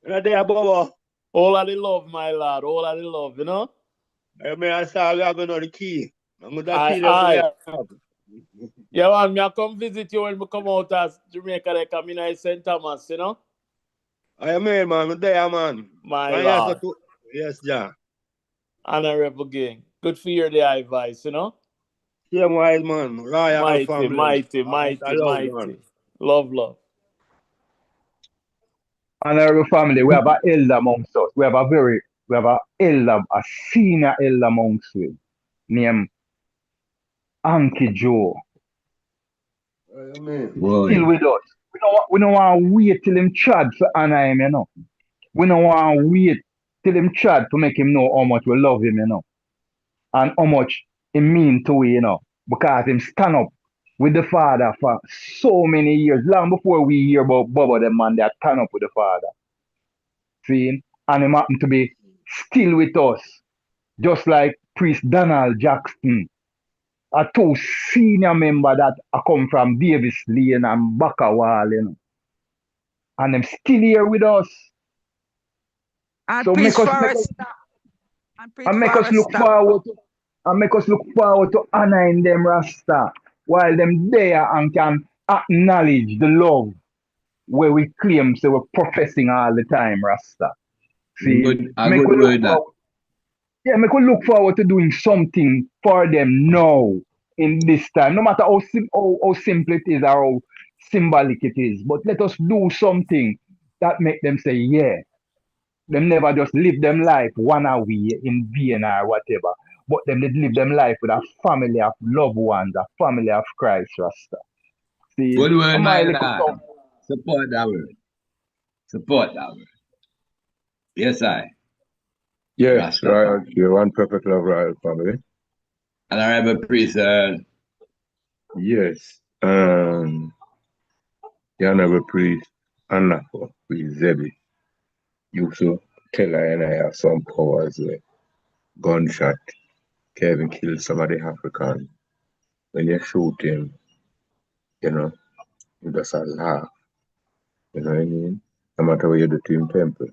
Right there, Bobo. All of the love, my lord. All of the love, you know? I mean, I saw you have the key. I'm going to key them Aye. there. Yeah, man, me I come visit you when we come out as Jamaica, they come in St. Thomas, you know? I mean, man, I'm there, man. My Right here, lord. yes, yeah. Honorable gang. Good for your the advice, you know? Same wise, man. Royal Mighty, family. mighty, Heart mighty, of love, man. mighty. Love, love. Honorable family, we have an elder amongst us. We have a elder, a senior elder amongst we, named Anki Joe. Amen. Still with us. We don't want to wait till him chad for honor him, you know. We don't want to wait till him chad to make him know how much we love him, you know. And how much it mean to we, you know. Because him stand up with the father for so many years. Long before we hear about Bubba, the man that stand up with the father. See? And him happen to be still with us. Just like Priest Donald Jackson. A two senior member that come from Davis Lane and Bakawal, you know. And them still here with us. And So Priest Forrester. And Priest make us look Forrester. forward to honoring them Rasta while them there and can acknowledge the love where we claim so we're professing all the time, Rasta. See, I good word that. make we look forward to doing something for them now in this time, no matter how simple it is or how symbolic it is. But let us do something that make them say, yeah. Them never just live them life one away in Vienna or whatever. But them they live them life with a family of loved ones, a family of Christ, Rasta. See, Good word, my my little lad. son. Support that word. Support that word. Yes, I. Yes, Rastafari. Royal, one perfect love, Royal family. Honorable priest, Yes. The Honorable Priest Anako, Priest Zebi, used to tell her and I have some powers. Gunshot can even kill some of the Africans. When you shoot him, you know, he just a laugh. You know what I mean? No matter what you do to him temple,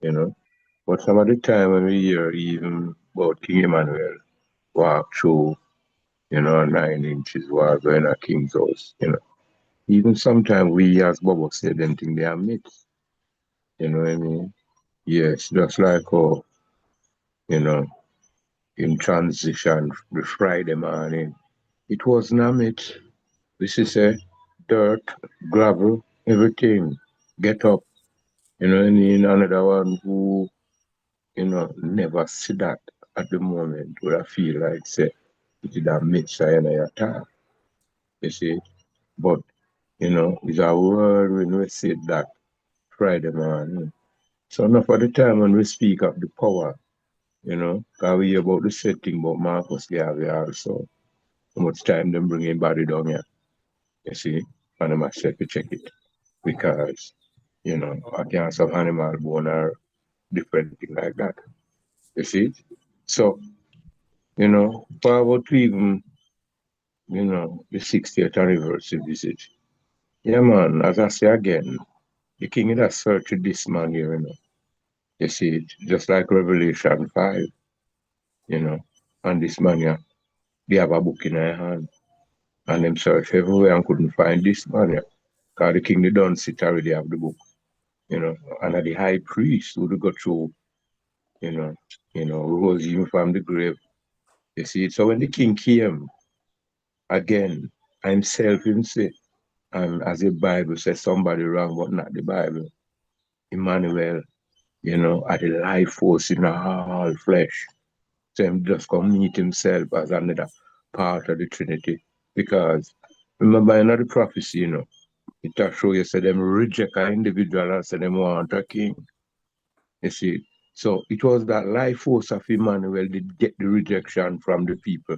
you know. But some of the time when we hear even about King Emmanuel walk through, you know, 9 inches while going at King's house, you know. Even sometimes we as Bobo say them think they are myths. You know what I mean? Yes, just like how, you know, in transition the Friday morning, it was not myth. This is a dirt, gravel, everything. Get up. You know what I mean? Another one who, you know, never see that at the moment would I feel like say it is a myth at all. You see? But, you know, it's a word when we say that Friday morning. So enough of the time when we speak of the power, you know, because we hear about the setting about Marcus Garvey also. How much time them bring him body down here, you see, and I must check it. Because, you know, I can't have animal bone or different thing like that. You see? So, you know, forward to even, you know, the 60th anniversary visit. Yeah, man, as I say again, the king is a search this man here, you know. You see it, just like Revelation 5, you know, and this man here, they have a book in their hand, and them search everywhere and couldn't find this man here. Because the king, they don't sit already have the book, you know, and the high priest would go through, rose him from the grave. You see it. So when the king came again, himself say, and as the Bible says, somebody wrong, but not the Bible. Emmanuel, you know, at the life force in all flesh. So him just come meet himself as another part of the Trinity. Because remember another prophecy, you know, it show you say them reject an individual and say them want a king. You see. So it was that life force of Emmanuel did get the rejection from the people.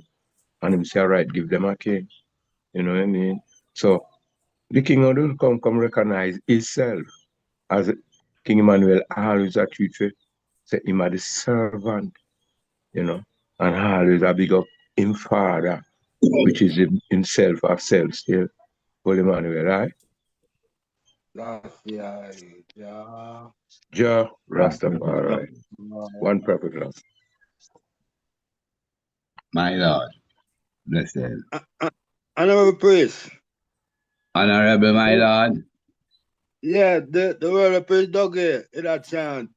And him say, all right, give them a king. You know what I mean? So the king will come recognize himself as King Emmanuel always a treat you. Say him a the servant, you know, and always a big up him father, which is himself or self still. Holy Emmanuel, right? Yeah. Jah Rastafari. One perfect love. My Lord. Blessed. Honorable priest. Honorable, my Lord. Yeah, the word of priest Dougie in that chant.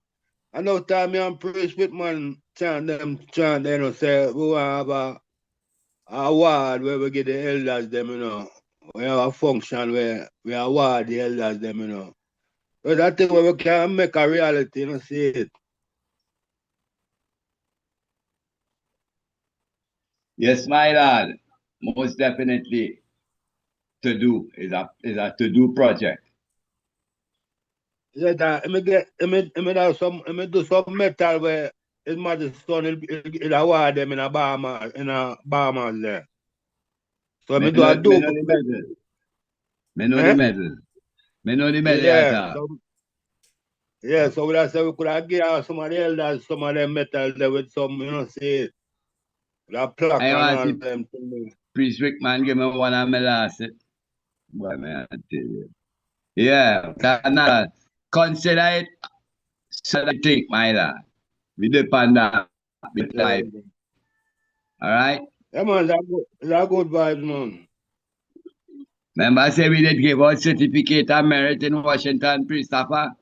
I know time and priest Whitman chant, they know, say we want to have a award where we get the elders them, you know. We have a function where we award the elders them, you know. But I think we can make a reality, you know, see it. Yes, my Lord. Most definitely to do is a to do project. Yeah, that I do some metal where his mother's son he'll award them in a Bahamas there. So Me I do know, a me know do. the medal. Me know the Eh? medal. Me know the medal Yeah, at all. so we say we could have give some of the elders some of them metal there with some, you know, say that plaque I and want all to them things. Priest Rickman give me one of my last. Boy, man, I tell you. Yeah, can consider it so that think, my lad. We depend on with life. All right? Yeah, man, that good vibes, man. Remember I said we did give out certificate of merit in Washington, Christopher?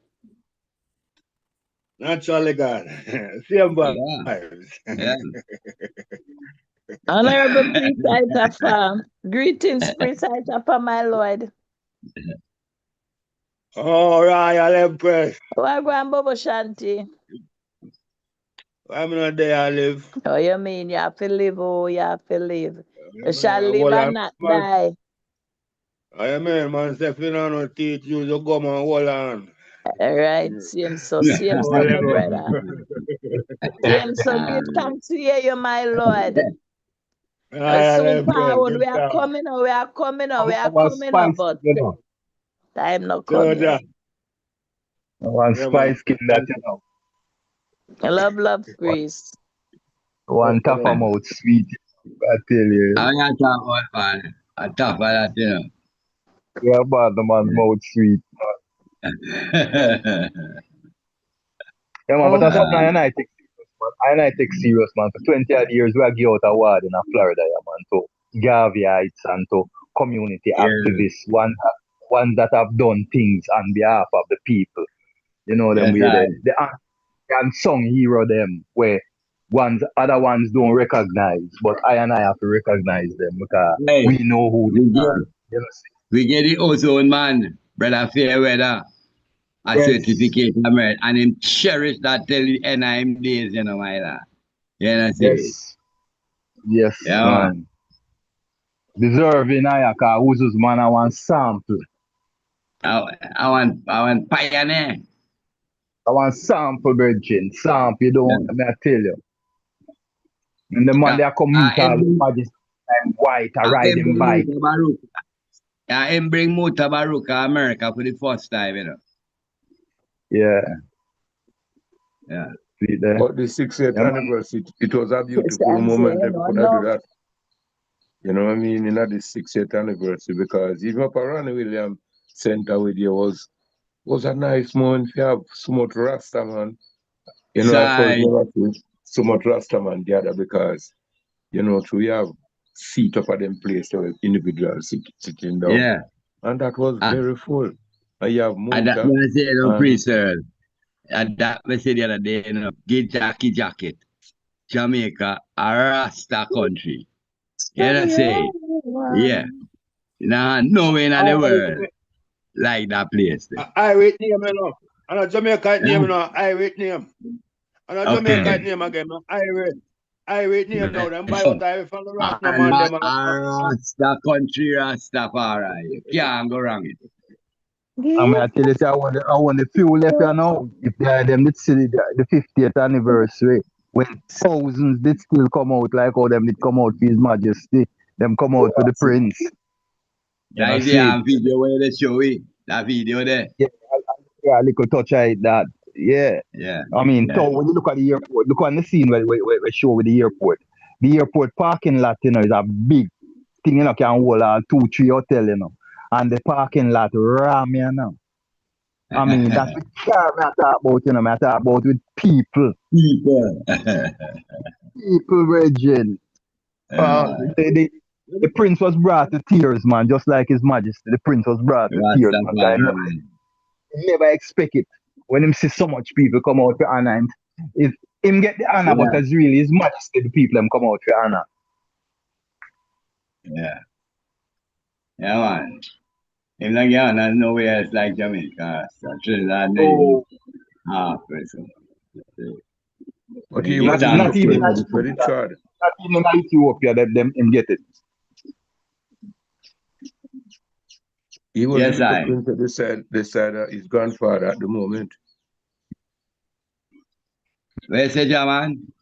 Naturally, God. Same Yeah. vibes. Yeah. Honorable Priest Itafa. Greetings, Priest Itafa, my Lord. All right, I'll impress. Wagwan Bobo Shanti. I'm not there, I live. Oh, you mean you have to live, oh, you have to live. You shall live Well, and not die. I mean, man, say if you don't know teach you, you go man, hold on. All right, same so, my brother. Same so, give thanks to hear you, my Lord. Soon forward, we are coming, we are coming, we are coming, but time not coming. One spice king that, you know. Love, Chris. One tough mouth sweet, I tell you. I got talk about man. I talk about that, you know. Yeah, but the man mouth sweet. Yeah, man, but that's something I and I take serious, man. I and I take serious, man. For 20 odd years, we are give out award in Florida, yeah, man, to Garveyites and to community activists, ones that have done things on behalf of the people. You know, them Yes, way I. the unsung hero them where other ones don't recognize, but I and I have to recognize them because Hey, we know who we they get are. You know, we get the ozone man, brother Fairweather, a yes, certificate of merit, and him cherish that till the end of him days, you know, my lad. You know, see. yes, Yeah, man. man. Deserving I cause who's man I want sample. I want pioneer. I want sample, virgin. Sample, you Yeah. don't, I tell you. And the man, Yeah. they come meet all the majesty and white, a riding bike. Him bring Mutabaruka America for the first time, you know. Yeah. Yeah. See there. But the 60th Yeah, man. anniversary, it was a beautiful moment. They could have do that. You know what I mean? In the 60th anniversary, because even up around William Center with you was a nice moment to have so much Rasta man. You know, I first Side. never see so much Rasta man gather because, you know, we have seat up at them place where individuals sitting down. Yeah. And that was very full. And you have And that Muta man say, you know, and pre-sir. And that we said the other day, you know, get Jackie jacket. Jamaica, a Rasta country. You know what I say? Yeah. Nah, nowhere in the world like that place there. I wait name, you know. And a Jamaica name, you know. I wait name. And a Jamaica Okay. name again, man. I wait name now. Them buy out I from the Rasta And man, them. a Rasta country, Rastafari. You can't go wrong it. I mean, I tell you, say, I want the few left here now. If they are them did see the 50th anniversary, when thousands did still come out, like how them did come out for His Majesty, them come out for the Prince. You That know, is see it? the video where they show it. That video there. Yeah, a little touch of it that. Yeah. Yeah. I mean, Yeah. so when you look at the airport, look on the scene where we show with the airport. The airport parking lot, you know, is a big thing, you know, can hold 2, 3 hotel, you know. And the parking lot ram, you know. I mean, that's the car I talk about, you know, I talk about with people. People. People, virgin. The prince was brought to tears, man, just like His Majesty. The prince was brought to tears, man. I never expect it. When him see so much people come out for honor, him get the honor, but it's really His Majesty, the people them come out for honor. Yeah. Yeah, man. Him not get on nowhere else like Jamaica. So Trinidad, Oh. person. but he was Not the even prince for the child. not even in Ethiopia that them him get it. He was Yes, the I. prince that they said his grandfather at the moment. Where say Jaman?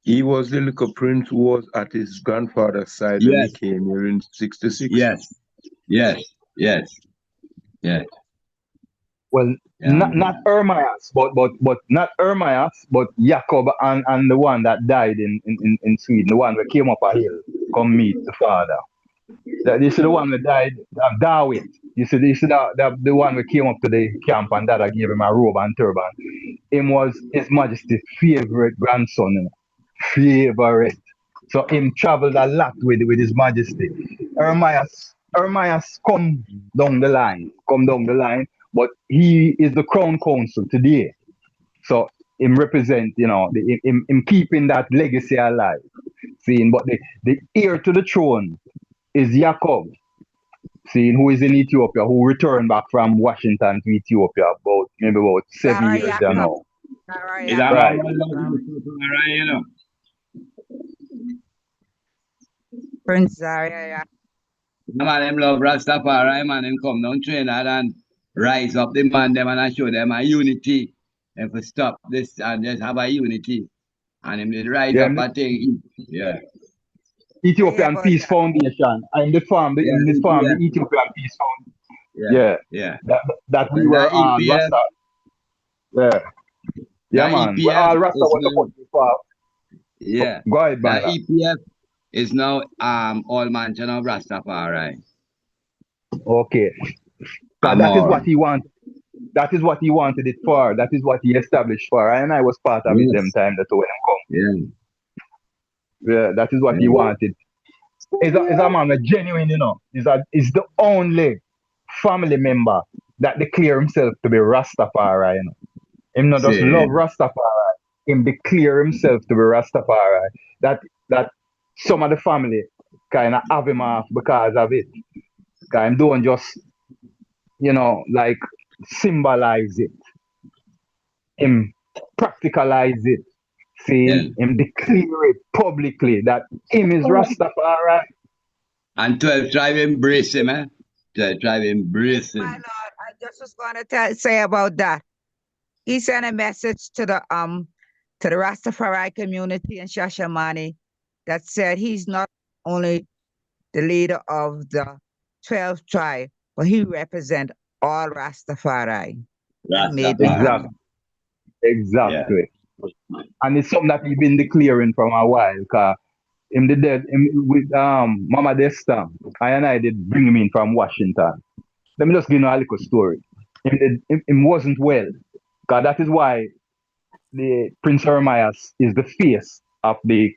He was the little prince who was at his grandfather's side when he came here in 66. Yes. Yes. Yes. Yes. Well, not Ermias, but not Ermias, but Jacob and the one that died in Sweden, the one that came up a hill, come meet the father. This is the one that died, Darwin. You see the one that came up to the camp and Dada gave him a robe and turban. Him was His Majesty's favorite grandson, you know. Favorite. So him traveled a lot with His Majesty. Ermias come down the line, but he is the crown counsel today. So him represent, you know, him keeping that legacy alive. Seeing, but the heir to the throne is Jacob, seeing, who is in Ethiopia, who returned back from Washington to Ethiopia maybe about 7 years now. Is that Right. You know? Prince Zaria. Man, them love Rastafari, man, them come down Trinidad and rise up the man them and show them a unity. And for stop this and just have a unity. And them did rise up a thing. Yeah. Ethiopian Peace Foundation. And the Ethiopian Peace Foundation. Yeah. That we were all Rasta. Yeah. Yeah, man. We're all Rasta was supposed to be for. Yeah. Go ahead, That brother. EPF is now all mansion of Rastafari. Okay. That is what he wanted. That is what he wanted it for. That is what he established for. And I was part of it them time that when him come. Yeah, that is what he wanted. Is a man a genuine, you know. Is the only family member that declare himself to be Rastafari, you know. Him not just love Rastafari, him declare himself to be Rastafari. That some of the family kind of have him off because of it. Because him don't just, you know, like symbolize it. Him practicalize it. See, him declare it publicly that him is Rastafari. And 12 tribe embrace him, eh? 12 tribe embrace him. My Lord, I just was going to say about that. he sent a message to the Rastafari community in Shashamane that said he's not only the leader of the 12th tribe, but he represents all Rastafari. That made me happy. Exactly. And it's something that we've been declaring from a while, because him the dead him, with Mama Desta, I did bring him in from Washington. Let me just give you a little story. Him wasn't well. Because that is why the Prince Ermias is the face of the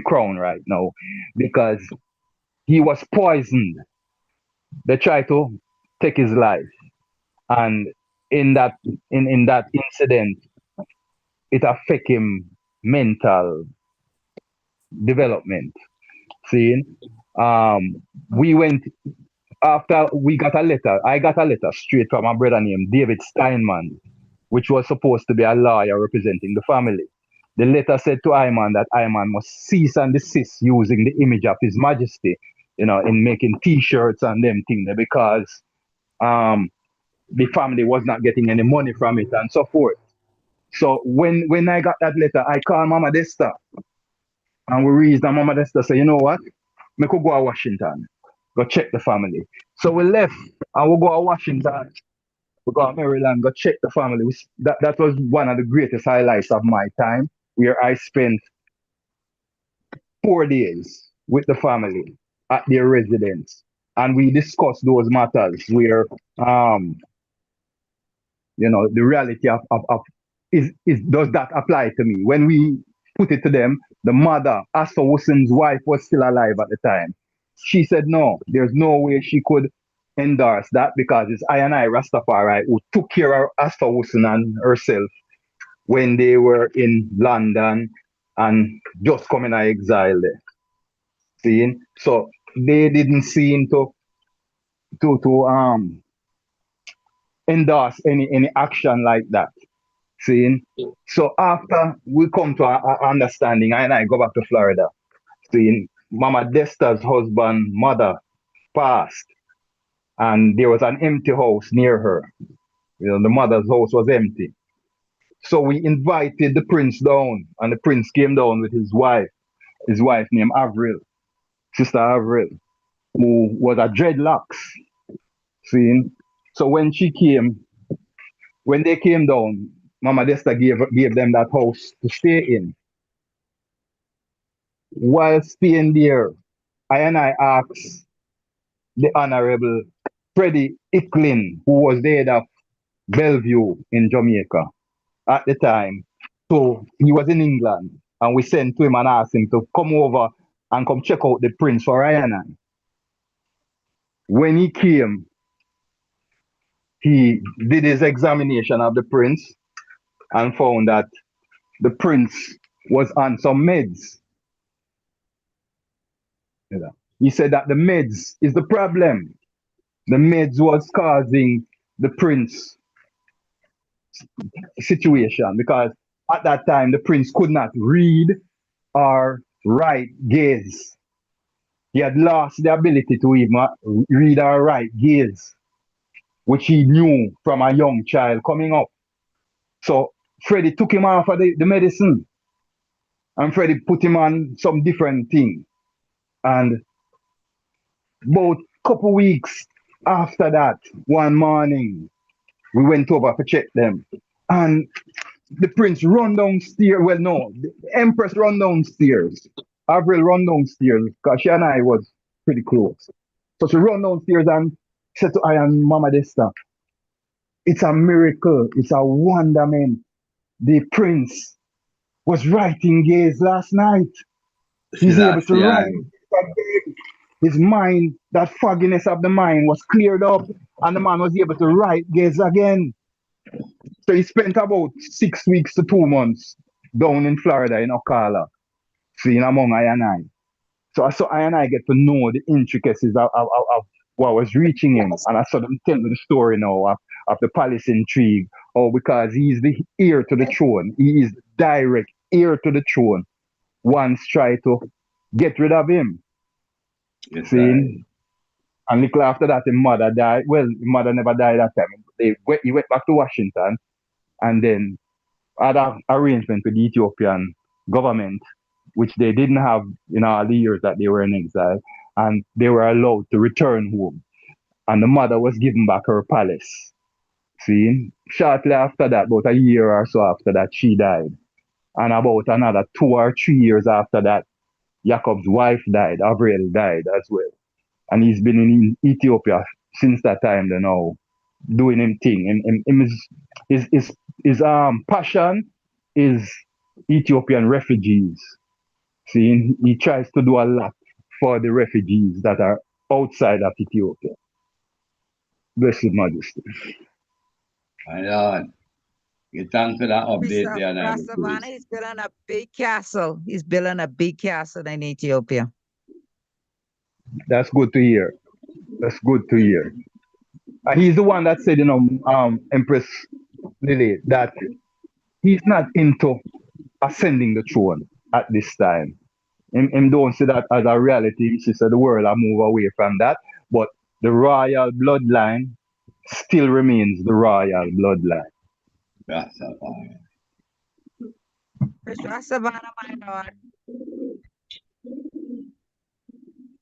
crown right now. Because he was poisoned. They tried to take his life. And in that incident, it affect him mental development. See, we went after we got a letter. I got a letter straight from a brother named David Steinman, which was supposed to be a lawyer representing the family. The letter said to Ayman that Ayman must cease and desist using the image of His Majesty, in making T-shirts and them things there, because the family was not getting any money from it and so forth. So when I got that letter, I called Mama Desta, and we reached, and Mama Desta said, you know what? Me could go to Washington, go check the family. So we left and we go to Washington, we go to Maryland, go check the family. That was one of the greatest highlights of my time, where I spent 4 days with the family at their residence. And we discussed those matters where the reality of is does that apply to me? When we put it to them, the mother, Asta Wilson's wife, was still alive at the time. She said no, there's no way she could endorse that, because it's I and I, Rastafari, who took care of Asta Wilson and herself when they were in London and just coming out of exile there. Seeing? So they didn't seem to endorse any action like that. Seeing? So after we come to a understanding, I go back to Florida. Seeing? Mama Desta's husband, mother passed, and there was an empty house near her. The mother's house was empty. So we invited the prince down, and the prince came down with his wife named Avril, Sister Avril, who was a dreadlocks. Seeing? So when they came down, Mama Desta gave them that house to stay in. While staying there, I asked the Honorable Freddie Icklin, who was the head of Bellevue in Jamaica at the time. So he was in England, and we sent to him and asked him to come over and come check out the prince for I. When he came, he did his examination of the prince and found that the prince was on some meds. He said that the meds is the problem. The meds was causing the prince situation, because at that time the prince could not read or write gaze. He had lost the ability to even read or write gaze, which he knew from a young child coming up. So Freddie took him off of the medicine, and Freddie put him on some different thing. And about a couple weeks after that, one morning, we went over to check them. And the prince run downstairs. Well, no, the empress run downstairs. Avril run downstairs, because she and I was pretty close. So she run downstairs and said to I and Mama Desta, it's a miracle, it's a wonderment. The prince was writing gaze last night. He's able to write. His mind, that fogginess of the mind was cleared up, and the man was able to write gaze again. So he spent about 6 weeks to 2 months down in Florida, in Ocala, seeing among I and I. So I and I get to know the intricacies of what was reaching him. And I saw them tell me the story now of the palace intrigue. Oh, because he's the heir to the throne. He is direct heir to the throne. Once tried to get rid of him. Yes, See? And little after that, his mother died. Well, his mother never died that time. He went back to Washington. and then had an arrangement with the Ethiopian government, which they didn't have in all the years that they were in exile, and they were allowed to return home. And the mother was given back her palace. See, shortly after that, about a year or so after that, she died. And about another 2 or 3 years after that, Jacob's wife died, Avril died as well. And he's been in Ethiopia since that time, you know, doing him thing. And his passion is Ethiopian refugees. See, he tries to do a lot for the refugees that are outside of Ethiopia. Blessed Majesty. My Lord. Give thanks for that update there, and I will Rastavana praise. is building a big castle. He's building a big castle in Ethiopia. That's good to hear. That's good to hear. And he's the one that said, you know, Empress Lily, that he's not into ascending the throne at this time. Him don't see that as a reality. She said the world will move away from that. But the royal bloodline still remains the royal bloodline. Rastafari. Rastavana, my lord.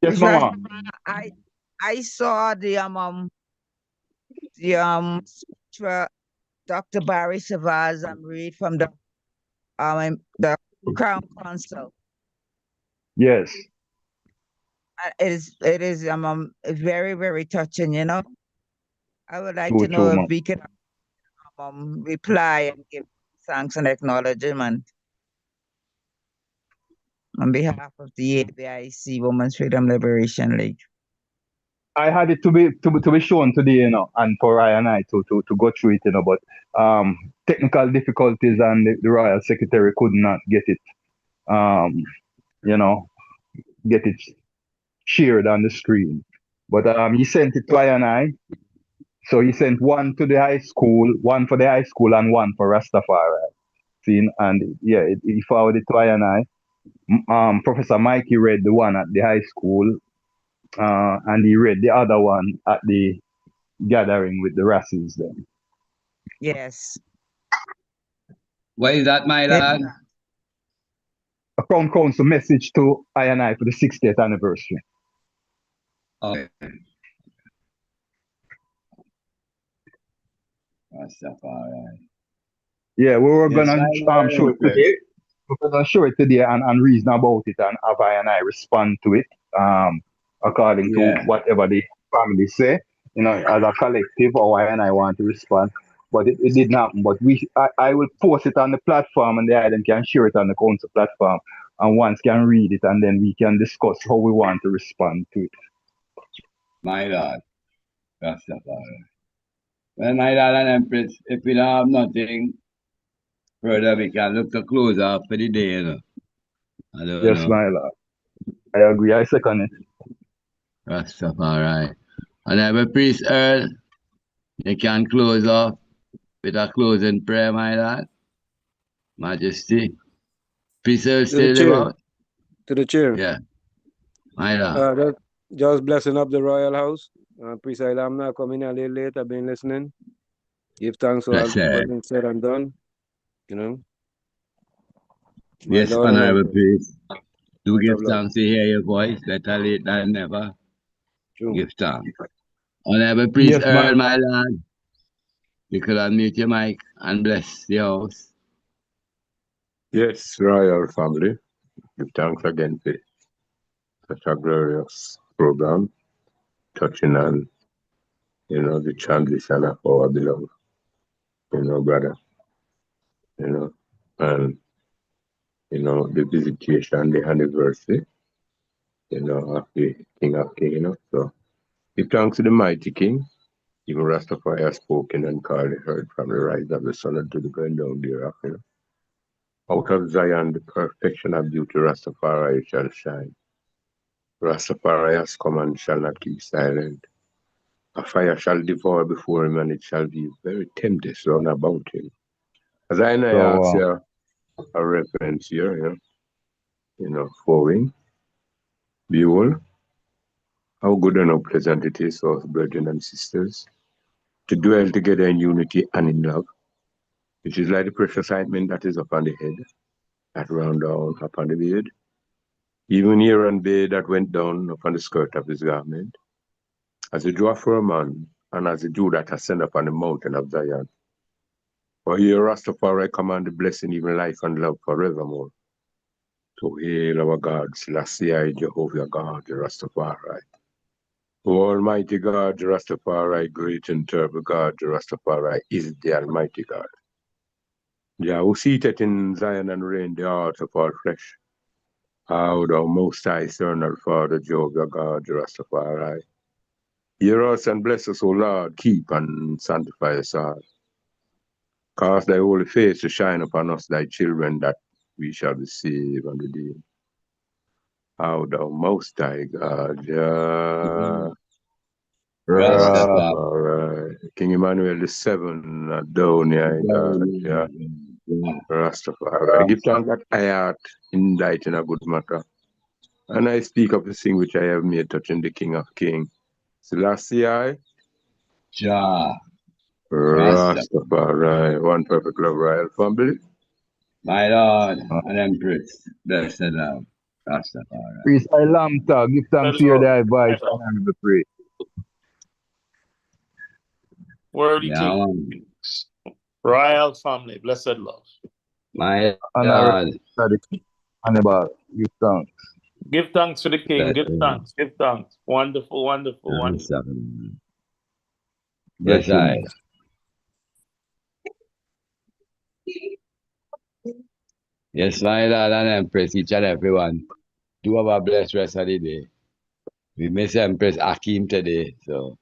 Yes, Mama. I saw the Dr. Barry Savaz read from the Crown Council. Yes. It is very, very touching, you know. I would like True, to know true, if we could reply and give thanks and acknowledgement on behalf of the ABIC Women's Freedom Liberation League. I had it to be shown today, you know, and for I and I to go through it, you know, but technical difficulties and the Royal Secretary could not get it, you know, get it shared on the screen. But he sent it to I and I. So he sent one to the high school, one for the high school, and one for Rastafari. See, and yeah, he forwarded it to I and I. Professor Mikey read the one at the high school, and he read the other one at the gathering with the Rassis then. Yes. What is that, my lad? A Crown Council message to I and I for the 60th anniversary. Okay. Rastafari. Yeah, we were Yes, gonna show it today. We're gonna show it today and reason about it and have I and I respond to it according to whatever the family say. You know, as a collective, or I and I want to respond. But it didn't happen. But I will post it on the platform and the island can share it on the council platform and once can read it and then we can discuss how we want to respond to it. My Lord. Rastafari. Well, my Lord and Empress, if we don't have nothing further, we can look to close off for the day, you know. I don't Yes, know. my Lord. I agree. I second it. Rastafari. And every priest Earl, you can close off with a closing prayer, my Lord. Majesty. Priest Earl still live out? To the chair. Yeah. My Lord. That just blessing up the royal house. Priest I'm not coming a little late. I've been listening. Give thanks for what's been said and done. You know. Yes, honorable priest. Do give thanks to hear your voice. Better late than never. True. Give thanks. Honorable priest Yes, Earl, my lord. You could unmute your mic and bless the house. Yes, royal family. Give thanks again for such a glorious program, touching on, you know, the transition of our beloved, you know, brother, you know, and, you know, the visitation, the anniversary, you know, of the King of Kings, you know. So give thanks to the mighty King. Even Rastafari has spoken and clearly heard from the rise of the sun unto the going down thereof, you know. Out of Zion, the perfection of beauty, Rastafari shall shine. Rastafari has come and shall not keep silent. A fire shall devour before him, and it shall be very tempest round about him. As I now ask you a reference here, you know, flowing, behold, how good and how pleasant it is for us, brethren and sisters, to dwell together in unity and in love, It is like the precious ointment that is upon the head, that round down upon the beard. Even Aaron's beard that went down upon the skirt of his garment. As a draw for a man, and as a Jew that ascend upon the mountain of Zion. For here Rastafari command the blessing, even life and love forevermore. So hail our God, Selassie, Jehovah God, the Rastafari. O Almighty God, the Rastafari, great and terrible God, the Rastafari is the Almighty God. Jah who seated in Zion and reigned the heart of all flesh. How thou most high, eternal Father, Jehovah God, the Rastafari. Hear us and bless us, O Lord, keep and sanctify us all. Cause thy holy face to shine upon us, thy children, that we shall be saved and redeemed. How thou most high God, Jah. Rastafari. King Emmanuel the seven, Adonai God, Jah. Rastafari. I give thanks that I art indicted in a good matter. And I speak of the thing which I have made touching the King of Kings. Selassie, Jah. Rastafari. One perfect love, royal family. My Lord and Empress, blessed love, Rastafari. Priest Lamta, give thanks to your thy voice and the praise. Worthy Yeah, King. Royal family, blessed love. my Honor Lord. Hannibal, give thanks. Give thanks to the King. Give Blessed thanks. Give thanks. Wonderful, wonderful, wonderful. Yes, I. Yes, my Lord and Empress, each and everyone. Do have a blessed rest of the day. We miss Empress Akim today, so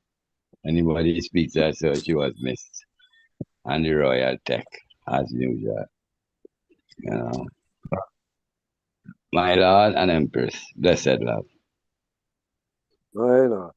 anybody speaks to her, so she was missed. And the Royal Tech, as usual. You know. My Lord and Empress, blessed love. My Lord.